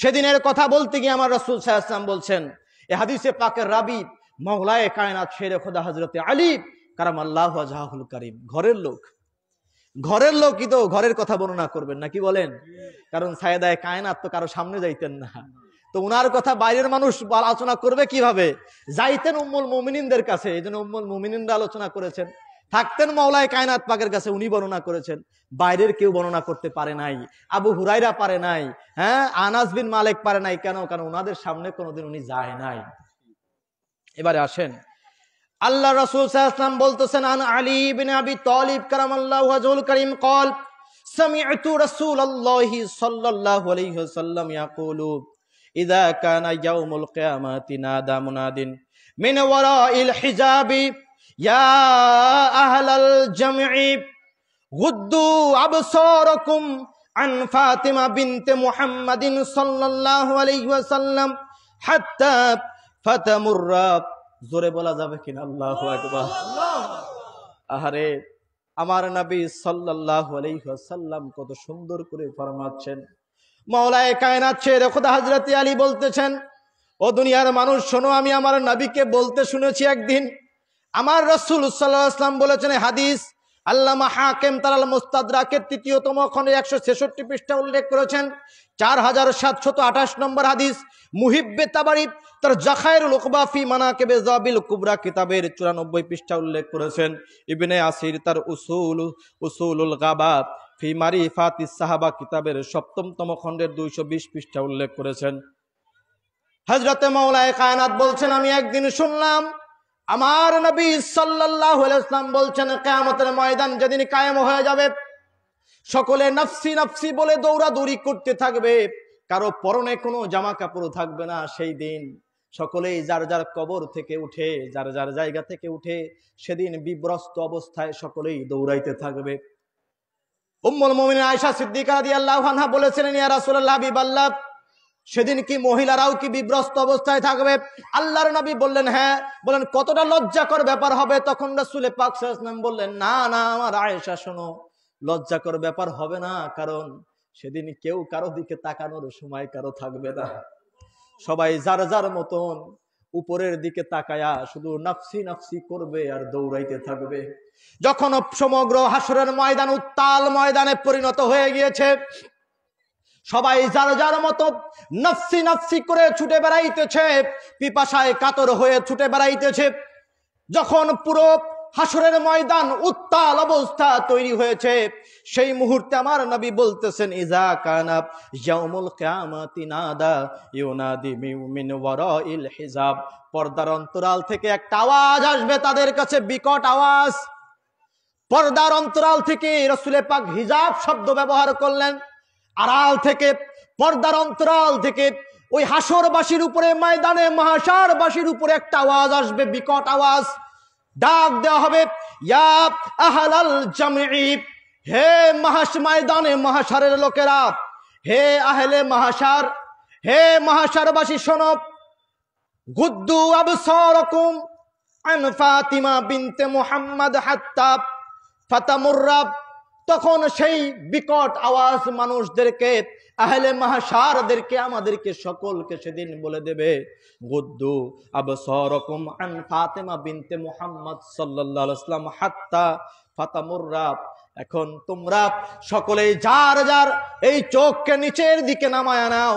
সেদিনের কথা বলতে গিয়ে আমার রাসূল সাল্লাল্লাহু আলাইহি ওয়াসাল্লাম বলছেন, এই হাদিসে পাকের রাবী মাওলায়ে কায়নাত শেরে খোদা হযরতে আলী কারামাল্লাহু ওয়াজহুল কারীম, ঘরের লোকই তো ঘরের কথা বর্ণনা করবেন না, কি বলেন? কারণ সাইয়েদায়ে কায়নাত তো কারো সামনে যাইতেন না, তো উনার কথা বাইরের মানুষ আলোচনা করবে কিভাবে? যাইতেন উম্মুল মুমিনিনদের কাছে, এইজন্য উম্মুল মুমিনিনরা আলোচনা করেছেন। থাকতেন মাওলায়ে কায়নাত পাকের কাছে, উনি বর্ণনা করেছেন। বাইরের কেউ বর্ণনা করতে পারে নাই, আবু হুরায়রা পারে নাই, আনাস বিন মালিক পারে নাই। কেন? কারণ ওনাদের সামনে কোনোদিন উনি যায় নাই। এবারে আসেন, আল্লাহ রাসূল সাল্লাল্লাহু আলাইহি ওয়াসাল্লাম বলতেছেন, আন আলী ইবনে আবি তালিব কারামাল্লাহু ওয়াজহুল কারীম قال سمعت رسول الله صلى الله عليه وسلم يقول اذا كان يوم القيامه نادى مناد من وراء الحجاب يا اهل الجمع গুদ্দু আবসারাকুম আন ফাতিমা বিনতে মুহাম্মাদিন সাল্লাল্লাহু আলাইহি ওয়াসাল্লাম হাত্তা ফাতামুররা। জোরে বলা যাবে কিনা আল্লাহু আকবার। আহারে আমার নবী সাল্লাল্লাহু আলাইহি ওয়াসাল্লাম কত সুন্দর করে ফরমাচ্ছেন। মাওলায়ে কায়নাত শেরে খোদা হযরত আলী বলতেছেন, ও দুনিয়ার মানুষ শোনো, আমি আমার নবীকে বলতে শুনেছি একদিন, আমার রাসূল সাল্লাল্লাহু আলাইহি ওয়াসাল্লাম বলেছেন, হাদিস আল্লামা হাকিম তার আল মুস্তাদরাকের ৩য়তম খণ্ডে ১৬৬ পৃষ্ঠা উল্লেখ করেছেন, ৪৭২৮ নম্বর হাদিস। মুহিব্বে তাবারি তার জাখায়েরুল উকবা ফি মানাকিবে যাবিল কুবরা কিতাবের ৯৪ পৃষ্ঠা উল্লেখ করেছেন। ইবনে আসির তার উসুলুল গাবা ফি মারিফাতিস সাহাবা কিতাবের ৭ম খণ্ডের ২২০ পৃষ্ঠা উল্লেখ করেছেন। হযরতে মাওলায়ে কায়নাত বলছেন, আমি একদিন শুনলাম আমার নবী সাল্লাল্লাহু আলাইহি ওয়াসাল্লাম বলছেন, কিয়ামতের ময়দান যেদিন কায়েম হয়ে যাবে, সকলে নফসি নফসি বলে দৌড়াদৌড়ি করতে থাকবে, কারো পরনে কোনো জামা কাপড় থাকবে না। সেই দিন সকলেই যার যার কবর থেকে উঠে, যার যার জায়গা থেকে উঠে সেদিন বিব্রস্ত অবস্থায় সকলেই দৌড়াইতে থাকবে। উম্মুল মুমিনিন আয়েশা সিদ্দিকা রাদিয়াল্লাহু আনহা বলেছিলেন, ইয়া রাসূলুল্লাহ, হাবিবাল্লাহ, সেদিন কি মহিলারাও কি বিব্রস্ত অবস্থায় থাকবে? আল্লাহর নবী বললেন, হ্যাঁ। বলেন, কতটা লজ্জাকর ব্যাপার হবে? তখন রাসূল পাক সাল্লাল্লাহু আলাইহি ওয়াসাল্লাম বললেন, না না আমার আয়েশা শোনো, লজ্জাকর ব্যাপার হবে না, কারণ সেদিন কেউ কারো দিকে তাকানোর সময় কারো থাকবে না। সবাই যার যার মতন উপরের দিকে তাকায়া শুধু নাফসি নাফসি করবে আর দৌড়াইতে থাকবে। যখন সমগ্র হাসরের ময়দান উত্তাল ময়দানে পরিণত হয়ে গিয়েছে, সবাই যার যার মতো নাফসি নাফসি করে ছুটে বেড়াইতেছে, পিপাসায় কাতর হয়ে ছুটে বেড়াইতেছে। যখন পুরো হাসরের ময়দান উত্তাল অবস্থা তৈরি হয়েছে, সেই মুহূর্তে আমার নবী বলতেছেন, ইজা কানা ইয়াউমুল কিয়ামাতি নাদা ইউনাদি মিন ওয়ারাইল হিজাব। পর্দার অন্তরাল থেকে একটা আওয়াজ আসবে তাদের কাছে, বিকট আওয়াজ। পর্দার অন্তরাল থেকে রাসূল পাক হিজাব শব্দ ব্যবহার করলেন। আড়াল থেকে, পর্দার অন্তরাল থেকে ওই হাসরবাসীর উপরে, ময়দানে মহাশারবাসীর উপরে একটা আওয়াজ আসবে, বিকট আওয়াজ। ডাক দেওয়া হবে, ইয়া আহলাল জামঈ, হে ময়দানে মহাশারের লোকেরা, হে আহলে মহাশার, হে মহাশারবাসী শোনো, গুদ্দু আবসারাকুম আন ফাতিমা বিনতে মুহাম্মদ হাত্তা ফাতামুররা। তখন সেই বিকট আওয়াজ মানুষদেরকে, আহলে মাহশারদেরকে, আমাদেরকে সকলকে সেদিন বলে দেবে, গুদ্দু আবসারাকুম আন ফাতিমা বিনতে মুহাম্মদ সাল্লাল্লাহু আলাইহি ওয়াসাল্লাম হাত্তা ফাতামুররা। এখন তোমরা সকলেই যার যার এই চোখকে নিচের দিকে নামায়া নাও,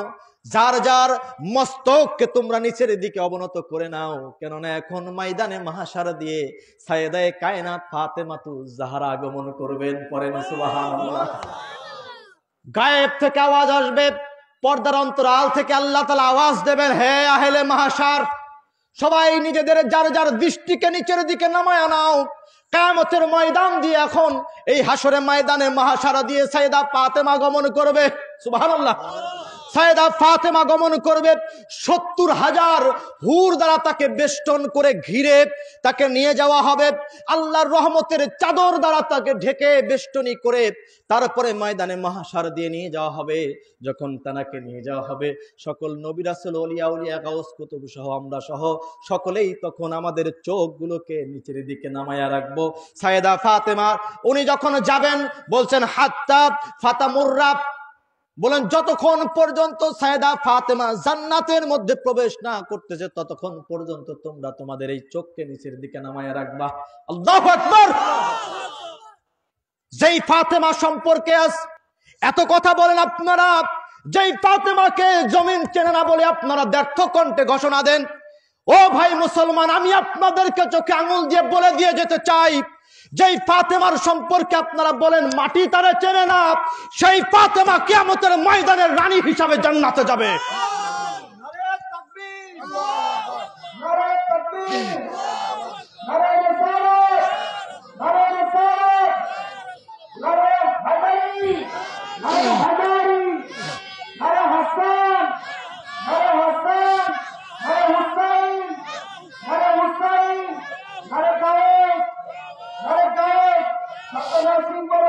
যার যার মস্তককে তোমরা নিচের দিকে অবনত করে নাও, কেননা এখন ময়দানে মাহশার দিয়ে সাইয়েদায়ে কায়নাত ফাতেমাতু জাহরা আগমন করবেন। পড়েন সুবহানাল্লাহ। গায়েব থেকে আওয়াজ আসবে, পর্দার অন্তরাল থেকে আল্লাহ তাআলা আওয়াজ দেবেন, হে আহলে মাহশার, সবাই নিজেদের যার যার দৃষ্টিকে নিচের দিকে নামায়া নাও। কিয়ামতের ময়দান দিয়ে এখন এই হাসরের ময়দানে মাহশার দিয়ে সাইয়েদা ফাতেমা গমন করবে। সুবহানাল্লাহ। সাইয়েদা ফাতেমা গমন করবে, ৭০,০০০ হুর দ্বারা তাকে বেষ্টন করে ঘিরে তাকে নিয়ে যাওয়া হবে। আল্লাহর রহমতের চাদর দ্বারা তাকে ঢেকে বেষ্টনী করে তারপরে ময়দানে মাহশার দিয়ে নিয়ে যাওয়া হবে। যখন তাকে নিয়ে যাওয়া হবে, সকল নবী রাসূল, ওলিয়া উলিয়া, গাউস কুতুব সহ আমরা সহ সকলেই তখন আমাদের চোখগুলোকে নিচের দিকে নামায়া রাখবো। সাইয়েদা ফাতেমা উনি যখন যাবেন, বলছেন হাত্তা ফাতামুররা, বলেন যতক্ষণ পর্যন্ত সাইয়েদা ফাতেমা জান্নাতের মধ্যে প্রবেশ না করতেছে, ততক্ষণ পর্যন্ত তোমরা তোমাদের এই চোখকে নিচের দিকে নামায়া রাখবা। আল্লাহু আকবার। যেই ফাতেমা সম্পর্কে আজ এত কথা বলেন আপনারা, যেই ফাতেমাকে জমিন চেনে না বলে আপনারা ব্যর্থ কণ্ঠে ঘোষণা দেন, ও ভাই মুসলমান, আমি আপনাদেরকে চোখে আঙুল দিয়ে বলে দিয়ে যেতে চাই, যেই ফাতেমার সম্পর্কে আপনারা বলেন মাটি তারে চেনে না, সেই ফাতেমা কিয়ামতের ময়দানের রানী হিসাবে জান্নাতে যাবে। নারে তাকবীর, নারে তাকবীর, নারে রিসালাত, নারে রিসালাত, নারে হায়দারি, নারে হায়দারি, নারে হাসান, নারে হাসান, নারে হুসাইন, নারে হুসাইন, নারে গায়েস, নারে গায়েস, সত্যনারায়ণ সিং বড়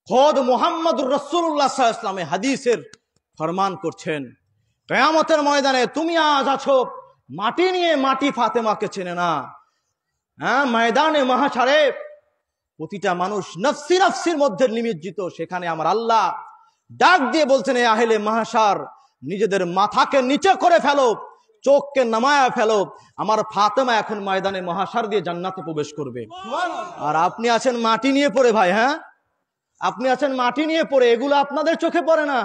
খোদ মুহাম্মদুর রাসূলুল্লাহ সাল্লাল্লাহু আলাইহি ওয়াসাল্লাম হাদিসের ফরমান করছেন, কিয়ামতের ময়দানে তুমি আজ আছো মাটি নিয়ে, মাটি ফাতেমাকে চেনে না। হ্যাঁ, ময়দানে মাহশারে প্রতিটা মানুষ নফসি নফসির মধ্যে নিমজ্জিত। সেখানে আমার আল্লাহ ডাক দিয়ে বলছেন, এ আহলে মাহশার, নিজেদের মাথাকে নিচে করে ফেলো, চোখকে নামায়া ফেলো, আমার ফাতেমা এখন ময়দানে মাহশার দিয়ে জান্নাতে প্রবেশ করবে। আর আপনি আছেন মাটি নিয়ে পড়ে ভাই। হ্যাঁ, আপনি আছেন মাটি নিয়ে পড়ে, এগুলো আপনাদের চোখে পড়ে না।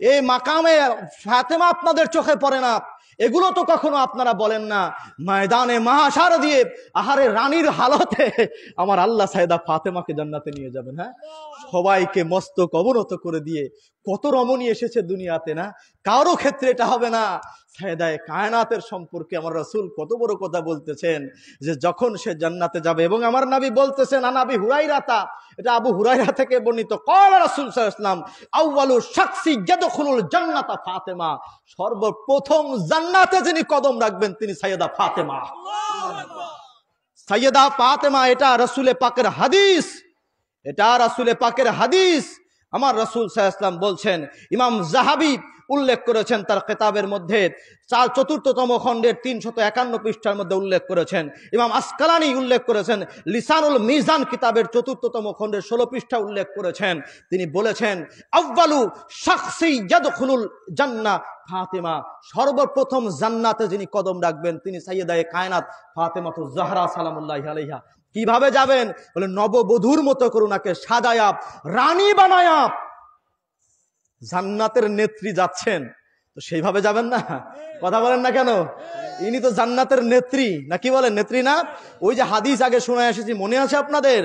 এই মাকামে ফাতেমা আপনাদের চোখে পড়ে না, এগুলো তো কখনো আপনারা বলেন না। ময়দানে মাহশার দিয়ে আহারে রানীর হালতে আমার আল্লাহ সাইয়েদা ফাতেমাকে জান্নাতে নিয়ে যাবেন। হ্যাঁ, সবাইকে মস্তক অবনত করে দিয়ে কত রমণী এসেছে দুনিয়াতে, না কারো ক্ষেত্রে এটা হবে না। সাইয়েদায়ে কায়নাতের সম্পর্কে আমার রাসূল কত বড় কথা বলতেছেন, যে যখন সে জান্নাতে যাবে, এবং আমার নবী বলতেছেন, আনাবি হুরাইরাতা, এটা আবু হুরাইরা থেকে বর্ণিত, ক্বালা রাসূল সাল্লাল্লাহু আলাইহি ওয়াসাল্লাম, আউয়ালু শাখসি ইয়াদখুলুল জান্নাতা ফাতেমা, সর্বপ্রথম জান্নাতে যিনি কদম রাখবেন তিনি সাইয়েদা ফাতেমা। সাইয়েদা ফাতেমা, এটা রাসূলে পাকের হাদিস, এটা রাসূলে পাকের হাদিস। আমার রাসূল সাল্লাল্লাহু আলাইহি ওয়াসাল্লাম বলছেন, ইমাম যাহাবী উল্লেখ করেছেন তার কিতাবের মধ্যে ৪তম খণ্ডের ৩৫১ পৃষ্ঠার মধ্যে উল্লেখ করেছেন। ইমাম আসকালানি উল্লেখ করেছেন লিসানুল মিজান কিতাবের ৪তম খণ্ডের ১৬ পৃষ্ঠা উল্লেখ করেছেন। তিনি বলেছেন, আউয়ালু শাখসি ইয়াদখুলুল জান্নাহ ফাতেমা, সর্বপ্রথম জান্নাতে যিনি কদম রাখবেন তিনি সাইয়েদায়ে কায়নাত ফাতেমাতুজ জাহরা সালামুল্লাহি আলাইহা। কিভাবে যাবেন? বলে নববধূর মতো করে ওনাকে সাজায়া রানী বানায়া জান্নাতের নেত্রী যাচ্ছেন, তো সেইভাবে যাবেন না? কথা বলেন না কেন? ইনি তো জান্নাতের নেত্রী, না কি বলেন? নেত্রী না? ওই যে হাদিস আগে শুনে এসেছি, মনে আছে আপনাদের?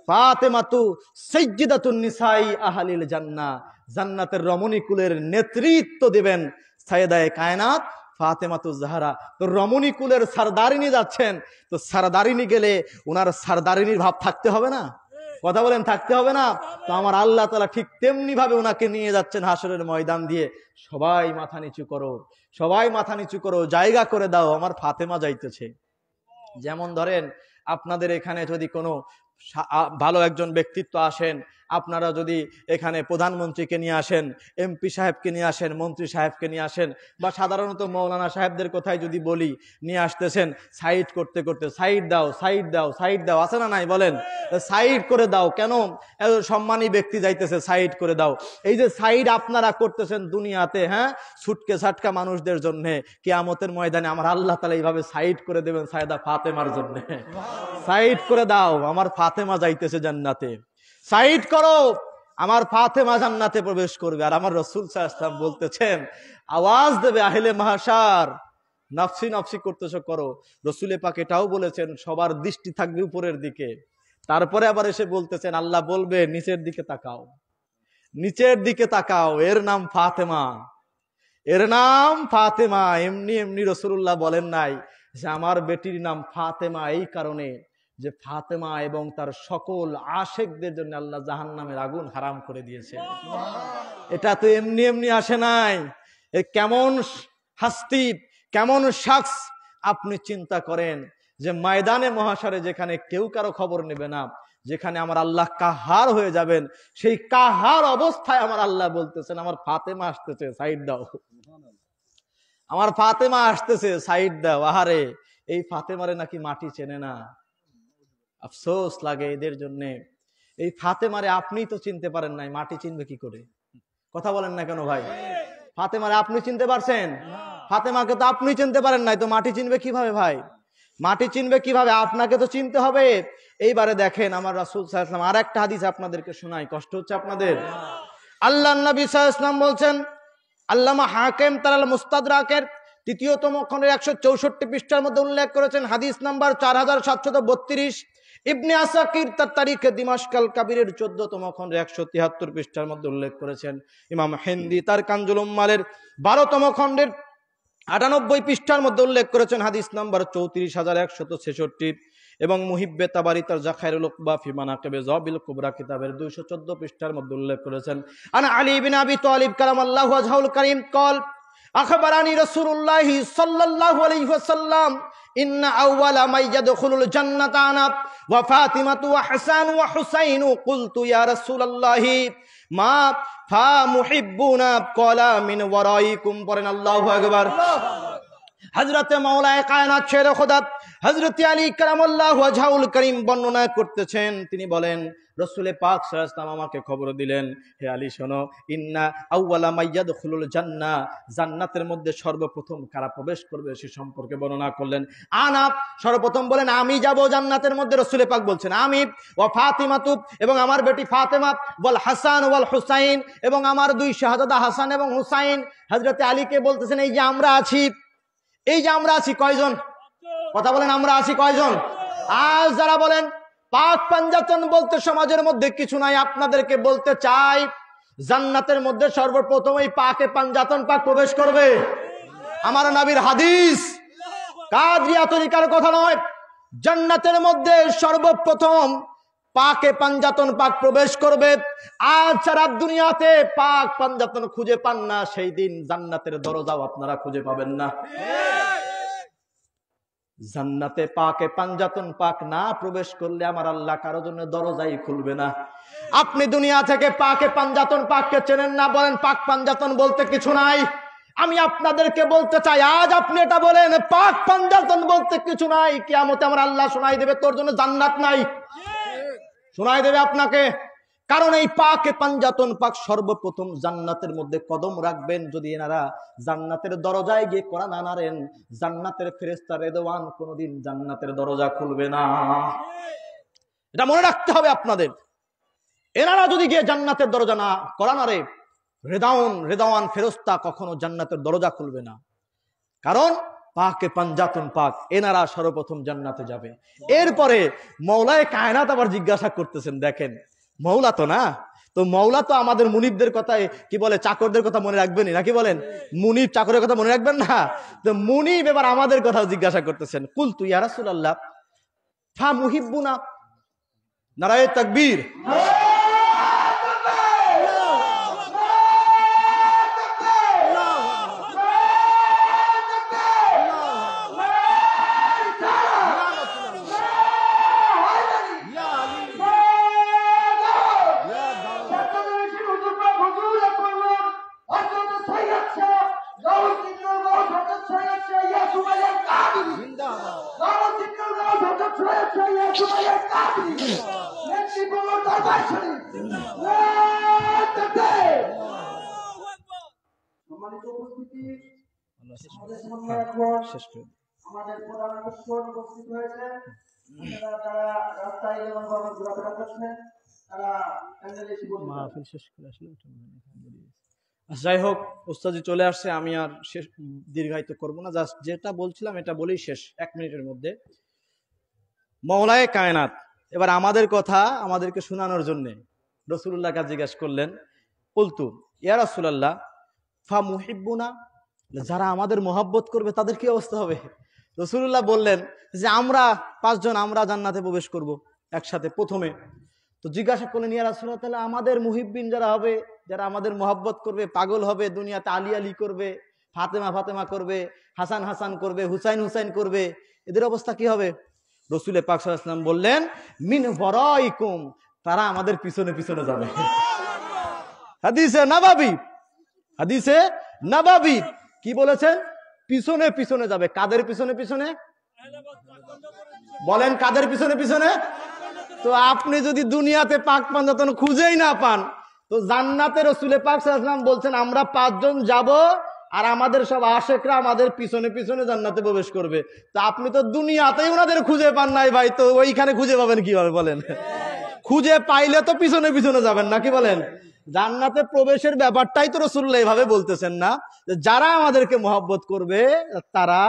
ফাতেমাতু সাইয়্যিদাতুন নিসাই আহলিল জান্নাহ, জান্নাতের রমণী কুলের নেতৃত্ব দিবেন সাইয়েদায়ে কায়নাত ফাতেমাতুজ জাহরা। তো রমণী কুলের সরদারিনী যাচ্ছেন, তো সরদারিনী গেলে ওনার সরদারিনীর ভাব থাকতে হবে না? কথা বলেন, থাকতে হবে না? তো আমার আল্লাহ তাআলা ঠিক তেমনি ভাবে ওনাকে নিয়ে যাচ্ছেন হাসরের ময়দান দিয়ে। সবাই মাথা নিচু করো, সবাই মাথা নিচু করো, জায়গা করে দাও, আমার ফাতেমা যাইতেছে। যেমন ধরেন আপনাদের এখানে যদি কোনো ভালো একজন ব্যক্তিত্ব আসেন, আপনারা যদি এখানে প্রধানমন্ত্রীকে নিয়ে আসেন, এমপি সাহেবকে নিয়ে আসেন, মন্ত্রী সাহেবকে নিয়ে আসেন, বা সাধারণত মৌলানা সাহেবদের কথাই যদি বলি, নিয়ে আসতেছেন, সাইড করতে করতে সাইড দাও, সাইড দাও, সাইড দাও, আছে না নাই বলেন? সাইড করে দাও কেন? এত সম্মানী ব্যক্তি যাইতেছে, সাইড করে দাও। এই যে সাইড আপনারা করতেছেন দুনিয়াতে, হ্যাঁ, ছুটকে ছাটকা মানুষদের জন্য, কিয়ামতের ময়দানে আমার আল্লাহ তাআলা এইভাবে সাইড করে দেবেন সাইয়েদা ফাতেমার জন্য। সাইড করে দাও, আমার ফাতেমা যাইতেছে জান্নাতে, সাইড করো, আমার ফাতেমা জান্নাতে প্রবেশ করবে। আর আমার রাসূল সাল্লাল্লাহু আলাইহি ওয়াসাল্লাম বলতেছেন, আওয়াজ দেবে আহলে মাহশার, নফসি নফসি করতেছো করো। রাসূলে পাক এটাও বলেছেন সবার দৃষ্টি থাকবে উপরের দিকে। তারপরে আবার এসে বলতেছেন, আল্লাহ বলবে নিচের দিকে তাকাও, নিচের দিকে তাকাও, এর নাম ফাতেমা, এর নাম ফাতেমা। এমনি এমনি রাসূলুল্লাহ বলেন নাই যে আমার বেটির নাম ফাতেমা এই কারণে যে ফাতেমা এবং তার সকল আশেকদের জন্য আল্লাহ জাহান্নামের আগুন হারাম করে দিয়েছে। এটা তো এমনি এমনি আসে নাই। এ কেমন হাস্তি, কেমন শখস! আপনি চিন্তা করেন যে ময়দানে মহাশারে যেখানে কেউ কারো খবর নেবে না, যেখানে আমার আল্লাহ কাহার হয়ে যাবেন, সেই কাহার অবস্থায় আমার আল্লাহ বলতেছেন আমার ফাতেমা আসতেছে, সাইড দাও, আমার ফাতেমা আসতেছে, সাইড দাও। আহারে, এই ফাতেমারে নাকি মাটি চেনে না। আফসোস লাগে এদের জন্য। এই ফাতেমারে আপনি তো চিনতে পারেন নাই, মাটি চিনবে কি করে? কথা বলেন না কেন ভাই? ফাতেমারে আপনি চিনতে পারছেন? ফাতেমাকে তো আপনি চিনতে পারেন নাই, তো মাটি চিনবে কিভাবে ভাই? মাটি চিনবে কিভাবে? আপনাকে তো চিনতে হবে। এইবারে দেখেন আমার রাসূল সাল্লাল্লাহু আলাইহি ওয়াসাল্লাম, আর একটা হাদিস আপনাদেরকে শোনাই, কষ্ট হচ্ছে আপনাদের? আল্লাহর নবী সাল্লাল্লাহু আলাইহি ওয়াসাল্লাম বলছেন, আল্লামা হাকিম তার মুস্তাদরাকের ৩য়তম খণ্ডের ১৬৪ পৃষ্ঠার মধ্যে উল্লেখ করেছেন, হাদিস নাম্বার ৪৭৩২। ইবনে আসাকির তার তারিখে দিমাশকাল কাবিরের ১৪তম খণ্ডের ১৭৩ পৃষ্ঠার মধ্যে উল্লেখ করেছেন। ইমাম হিন্দি তার কানজুল উম্মালের ১২তম খণ্ডের ৯৮ পৃষ্ঠার মধ্যে উল্লেখ করেছেন, হাদিস নাম্বার ৩৪১৬৬। এবং মুহিব্বে তাবারি তার জাখাইরুল উকবা ফি মানাকিবে যাবিল কুবরা কিতাবের ২১৪ পৃষ্ঠার মধ্যে উল্লেখ করেছেন। আনা আলী বিন আবি তালিব কারামাল্লাহু ওয়াজহুল কারীম কল আখবারানি রাসূলুল্লাহ সাল্লাল্লাহু আলাইহি ওয়াসাল্লাম ইন্না আউওয়ালা মান ইয়াদখুলুল জান্নাতা আনা ওয়া ফাতিমাতু ওয়া হাসান ওয়া হুসাইন কুলতু ইয়া রাসূলুল্লাহ মা ফা মুহিব্বুনা ক্বালা মিন ওয়ারাইকুম। পড়েন আল্লাহু আকবার। হযরতে মাওলায়ে কায়নাত শেরে খোদা হযরত আলী কারামাল্লাহু ওয়াজহুল করিম বর্ণনা করতেছেন, তিনি বলেন রাসূল পাক সাল্লাল্লাহু আলাইহি ওয়াসাল্লাম আমাকে খবর দিলেন, হে আলী শোনো, ইন্না আউওয়ালা মান ইয়াদখুলুল জান্নাহ, জান্নাতের মধ্যে সর্বপ্রথম কারা প্রবেশ করবে সে সম্পর্কে বর্ণনা করলেন। আনা, সর্বপ্রথম বলেন আমি যাব জান্নাতের মধ্যে, রাসূল পাক বলছেন আমি, ওয়া ফাতিমাতু, এবং আমার বেটি ফাতেমা, ওয়াল হাসান ওয়াল হুসাইন, এবং আমার দুই শাহজাদা হাসান এবং হুসাইন। হযরত আলীকে বলতেছেন এই যে আমরা আছি, এই যে আমরা আছি কয়জন? কথা বলেন, আমরা আছি কয়জন? আজ যারা বলেন পাক পাঞ্জাতন বলতে সমাজের মধ্যে কিছু নাই, আপনাদেরকে বলতে চাই জান্নাতের মধ্যে সর্বপ্রথম এই পাকে পাঞ্জাতন পাক প্রবেশ করবে। আমার নবীর হাদিস, কাদরিয়া তরিকার কথা নয়। জান্নাতের মধ্যে সর্বপ্রথম পাকে পাঞ্জাতন পাক প্রবেশ করবে। আজ সারা দুনিয়াতে পাক পাঞ্জাতন খুঁজে পান না, সেই দিন জান্নাতের দরজাও আপনারা খুঁজে পাবেন না। জান্নাতে পাকে পাঞ্জাতন পাক না প্রবেশ করলে আমার আল্লাহ কারোর জন্য দরজাই খুলবে না। আপনি দুনিয়া থেকে পাকে পাঞ্জাতন পাককে চেনেন না, বলেন পাক পাঞ্জাতন বলতে কিছু নাই। আমি আপনাদেরকে বলতে চাই, আজ আপনি এটা বলেন পাক পাঞ্জাতন বলতে কিছু নাই, কিয়ামতে আমার আল্লাহ শোনাই দেবে তোর জন্য জান্নাত নাই, শোনাই দেবে আপনাকে। কারণ এই পাকে পাঞ্জাতন পাক সর্বপ্রথম জান্নাতের মধ্যে কদম রাখবেন যদি এনারা জান্নাতের দরজায় গিয়ে কোরআন না নাড়েন, জান্নাতের ফেরেশতা রেদওয়ান কোনোদিন জান্নাতের দরজা খুলবে না। এটা মনে রাখতে হবে আপনাদের। এনারা যদি গিয়ে জান্নাতের দরজা না কোরআন নাড়ে, রেদওয়ান ফেরেশতা কখনো জান্নাতের দরজা খুলবে না। কারণ পাকে পাঞ্জাতন পাক, এনারা সর্বপ্রথম জান্নাতে যাবে। এরপরে মওলায়ে কায়নাত আবার জিজ্ঞাসা করতেছেন, দেখেন মওলা তো না, তো মওলা তো আমাদের মুনিবদের কথায় কি বলে, চাকরদের কথা মনে রাখবেন নাকি বলেন? মুনিব চাকরের কথা মনে রাখবেন না? তো মুনিব এবার আমাদের কথা জিজ্ঞাসা করতেছেন, কুলতু ইয়া রাসূলুল্লাহ ফা মুহিব্বুনা। নারায়ে তাকবীর। আমাদের প্রধান আকর্ষণ উপস্থিত হয়েছে, যারা রাস্তায় এবং ঘোরাফেরা করছেন তারা প্যান্ডেলে এসে বসে মাহফিল শেষ করে আসলে যাই হোক, উস্তাদি চলে আসছে, আমি আর শেষ দীর্ঘায়িত করবো না, জাস্ট যেটা বলছিলাম এটা বলেই শেষ 1 মিনিটের মধ্যে। মওলায়ে কায়নাত এবার আমাদের কথা আমাদেরকে শোনানোর জন্য রাসূলুল্লাহকে জিজ্ঞেস করলেন, কুলতু ইয়া রাসূলুল্লাহ ফা মুহিব্বুনা, যারা আমাদের মহব্বত করবে তাদের কি অবস্থা হবে? রাসূলুল্লাহ বললেন যে আমরা 5 জন আমরা জান্নাতে প্রবেশ করব একসাথে প্রথমে। তো জিজ্ঞাসা করলেন ইয়া রাসূলুল্লাহ, তাহলে আমাদের মুহিব্বিন যারা হবে, যারা আমাদের মহব্বত করবে, পাগল হবে, দুনিয়াতে আলী আলী করবে, ফাতেমা ফাতেমা করবে, হাসান হাসান করবে, হুসাইন হুসাইন করবে, এদের অবস্থা কি হবে? রাসূল পাক সাল্লাল্লাহু আলাইহি ওয়াসাল্লাম বললেন মিন ওয়ারাইকুম, তারা আমাদের পিছনে পিছনে যাবে। হাদিসে নববী, হাদিসে নববী কি বলেছেন? পিছনে পিছনে যাবে। কাদের পিছনে পিছনে বলেন? কাদের পিছনে পিছনে? তো আপনি যদি দুনিয়াতে পাক পাঞ্জাতন খুঁজেই না পান, তো জান্নাতে রাসূল পাক সাল্লাল্লাহু আলাইহি ওয়াসাল্লাম বলছেন আমরা 5 জন যাব আর আমাদের সব আশেকরা আমাদের পিছনে পিছনে জান্নাতে প্রবেশ করবে। তো আপনি তো দুনিয়াতেই ওনাদের খুঁজে পান নাই ভাই, তো ওইখানে খুঁজে পাবেন কিভাবে বলেন? খুঁজে পাইলে তো পিছনে পিছনে যাবেন নাকি বলেন? জান্নাতে প্রবেশের ব্যাপারটাই তো রাসূলুল্লাহ এইভাবে বলতেছেন না, যে যারা আমাদেরকে মহব্বত করবে তারা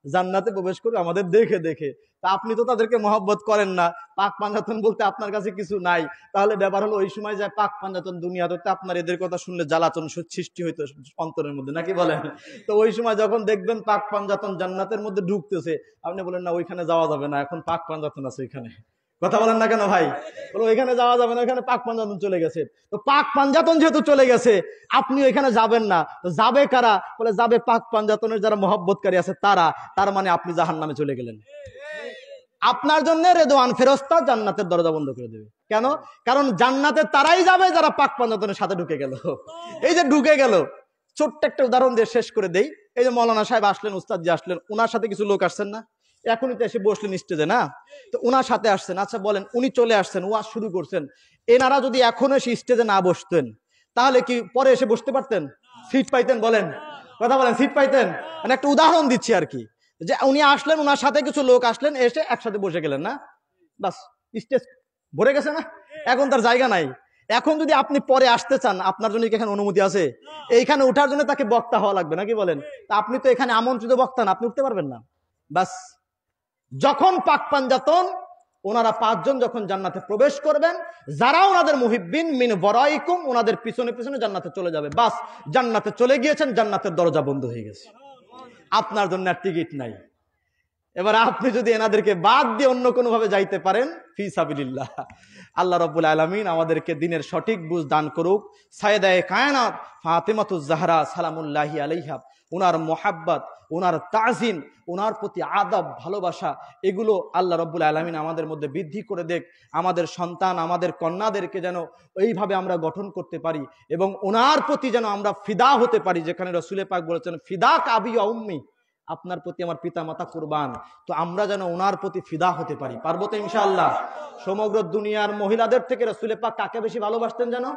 জান্নাতে প্রবেশ করবে আমাদের দেখে দেখে। তা আপনি তো তাদেরকে মহব্বত করেন না, পাক পাঞ্জাতন বলতে আপনার কাছে কিছু নাই, তাহলে ব্যাপার হলো ওই সময় যায় পাক পাঞ্জাতন দুনিয়াতে আপনার এদের কথা শুনলে জ্বালাতন সৃষ্টি হইতো অন্তরের মধ্যে নাকি বলেন? তো ওই সময় যখন দেখবেন পাক পাঞ্জাতন জান্নাতের মধ্যে ঢুকতেছে, আপনি বলেন না ওইখানে যাওয়া যাবে না, এখন পাক পাঞ্জাতন আছে ওইখানে, কথা বলেন না কেন ভাই? বলো এখানে যাওয়া যাবে না, এখানে পাক পাঞ্জাতন চলে গেছে। তো পাক পাঞ্জাতন যেহেতু চলে গেছে, আপনি এখানে যাবেন না, তো যাবে কারা? বলে যাবে পাক পাঞ্জাতনের যারা মহব্বতকারী আছে তারা। তার মানে আপনি জাহান্নামে চলে গেলেন। আপনার জন্য রেদওয়ান ফেরেশতা জান্নাতের দরজা বন্ধ করে দেবে। কেন? কারণ জান্নাতে তারাই যাবে যারা পাক পাঞ্জাতনের সাথে ঢুকে গেল। এই যে ঢুকে গেল, ছোট্ট একটা উদাহরণ দিয়ে শেষ করে দেই। এই যে মৌলানা সাহেব আসলেন, উস্তাদ জি আসলেন, ওনার সাথে কিছু লোক আসছেন না? এখনই তো এসে বসলেন স্টেজে না? তো ওনার সাথে আসছেন। আচ্ছা বলেন, উনি চলে আসছেন, ওয়াজ শুরু করছেন, এনারা যদি এখনো এসে স্টেজে না বসতেন, তাহলে কি পরে এসে বসতে পারতেন? সিট পাইতেন? বলেন, কথা বলেন, সিট পাইতেন? মানে একটা উদাহরণ দিচ্ছি আর কি, যে উনি আসলেন, ওনার সাথে কিছু লোক আসলেন, এসে একসাথে বসে গেলেন না, বাস স্টেজ ভরে গেছে না? এখন তার জায়গা নাই। এখন যদি আপনি পরে আসতে চান, আপনার জন্য কি এখানে অনুমতি আছে? এইখানে ওঠার জন্য তাকে বক্তা হওয়া লাগবে নাকি বলেন? তা আপনি তো এখানে আমন্ত্রিত বক্তা না, আপনি উঠতে পারবেন না। বাস যখন পাক পাঞ্জাতন ওনারা 5 জন যখন জান্নাতে প্রবেশ করবেন, যারা ওনাদের মুহিব্বিন মিন বরাইকুম, ওনাদের পিছনে পিছনে জান্নাতে চলে যাবে। বাস জান্নাতে চলে গিয়েছেন, জান্নাতের দরজা বন্ধ হয়ে গেছে, আপনার জন্য আর টিকিট নাই। এবার আপনি যদি এনাদেরকে বাদ দিয়ে অন্য কোনো ভাবে যাইতে পারেন, ফি সাবিলিল্লাহ। আল্লাহ রাব্বুল আলামিন আমাদেরকে দিনের সঠিক বুঝ দান করুক। সাইয়েদায়ে কায়নাত ফাতেমাতুজ জাহরা সালামুল্লাহি আলাইহা, ওনার মোহাব্বত, ওনার তাজিম, ওনার প্রতি আদব, ভালোবাসা, এগুলো আল্লাহ রাব্বুল আলামিন আমাদের মধ্যে বৃদ্ধি করে দেখ। আমাদের সন্তান, আমাদের কন্যাদেরকে যেন এইভাবে আমরা গঠন করতে পারি এবং ওনার প্রতি যেন আমরা ফিদা হতে পারি। যেখানে রাসূলে পাক বলেছেন, ফিদা কাবি ওয়া উম্মি, আপনার প্রতি আমার পিতা মাতা কুরবান। তো আমরা যেন ওনার প্রতি ফিদা হতে পারি। পারবো তো ইনশাআল্লাহ? সমগ্র দুনিয়ার মহিলাদের থেকে রাসূলে পাক কাকে বেশি ভালোবাসতেন জানো?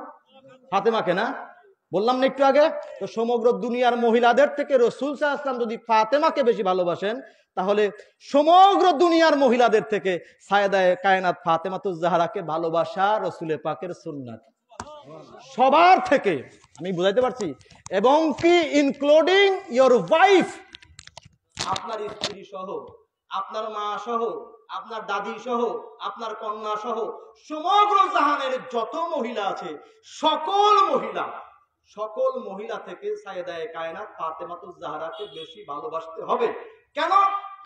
ফাতেমাকে না? বললাম না একটু আগে? তো সমগ্র দুনিয়ার মহিলাদের থেকে রাসূল সাল্লাল্লাহু আলাইহি ওয়াসাল্লাম যদি ফাতেমাকে বেশি ভালোবাসেন, তাহলে সমগ্র দুনিয়ার মহিলাদের থেকে সাইয়েদায়ে কায়নাত ফাতেমাতুজ জাহরাকে ভালোবাসা রাসূলে পাকের সুন্নাত। সবার থেকে, আমি বুঝাইতে পারছি? এবং কি ইনক্লুডিং ইওর ওয়াইফ, আপনার স্ত্রী সহ, আপনার মা সহ, আপনার দাদি সহ, আপনার কন্যা সহ, সমগ্র জাহানের যত মহিলা আছে, সকল মহিলা থেকে সাইয়েদায়ে কায়নাত ফাতেমাতুজ জাহরাকে বেশি ভালোবাসতে হবে। কেন?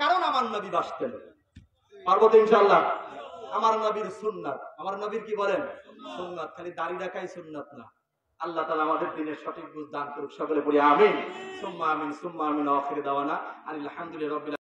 কারণ আমার নবী বাসতেন। পারবো তো ইনশাআল্লাহ? আমার নবীর সুন্নাত, আমার নবীর কি বলেন? সুন্নাত। খালি দাড়ি রাখাই সুন্নাত না। আল্লাহ তাআলা আমাদের দিনের সঠিক বুঝ দান করুক। সকলে পড়ি আমিন, সুম্মা আমিন, সুম্মা আমিন। আখির দাওয়ানা আলহামদুলিল্লাহি রাব্বিল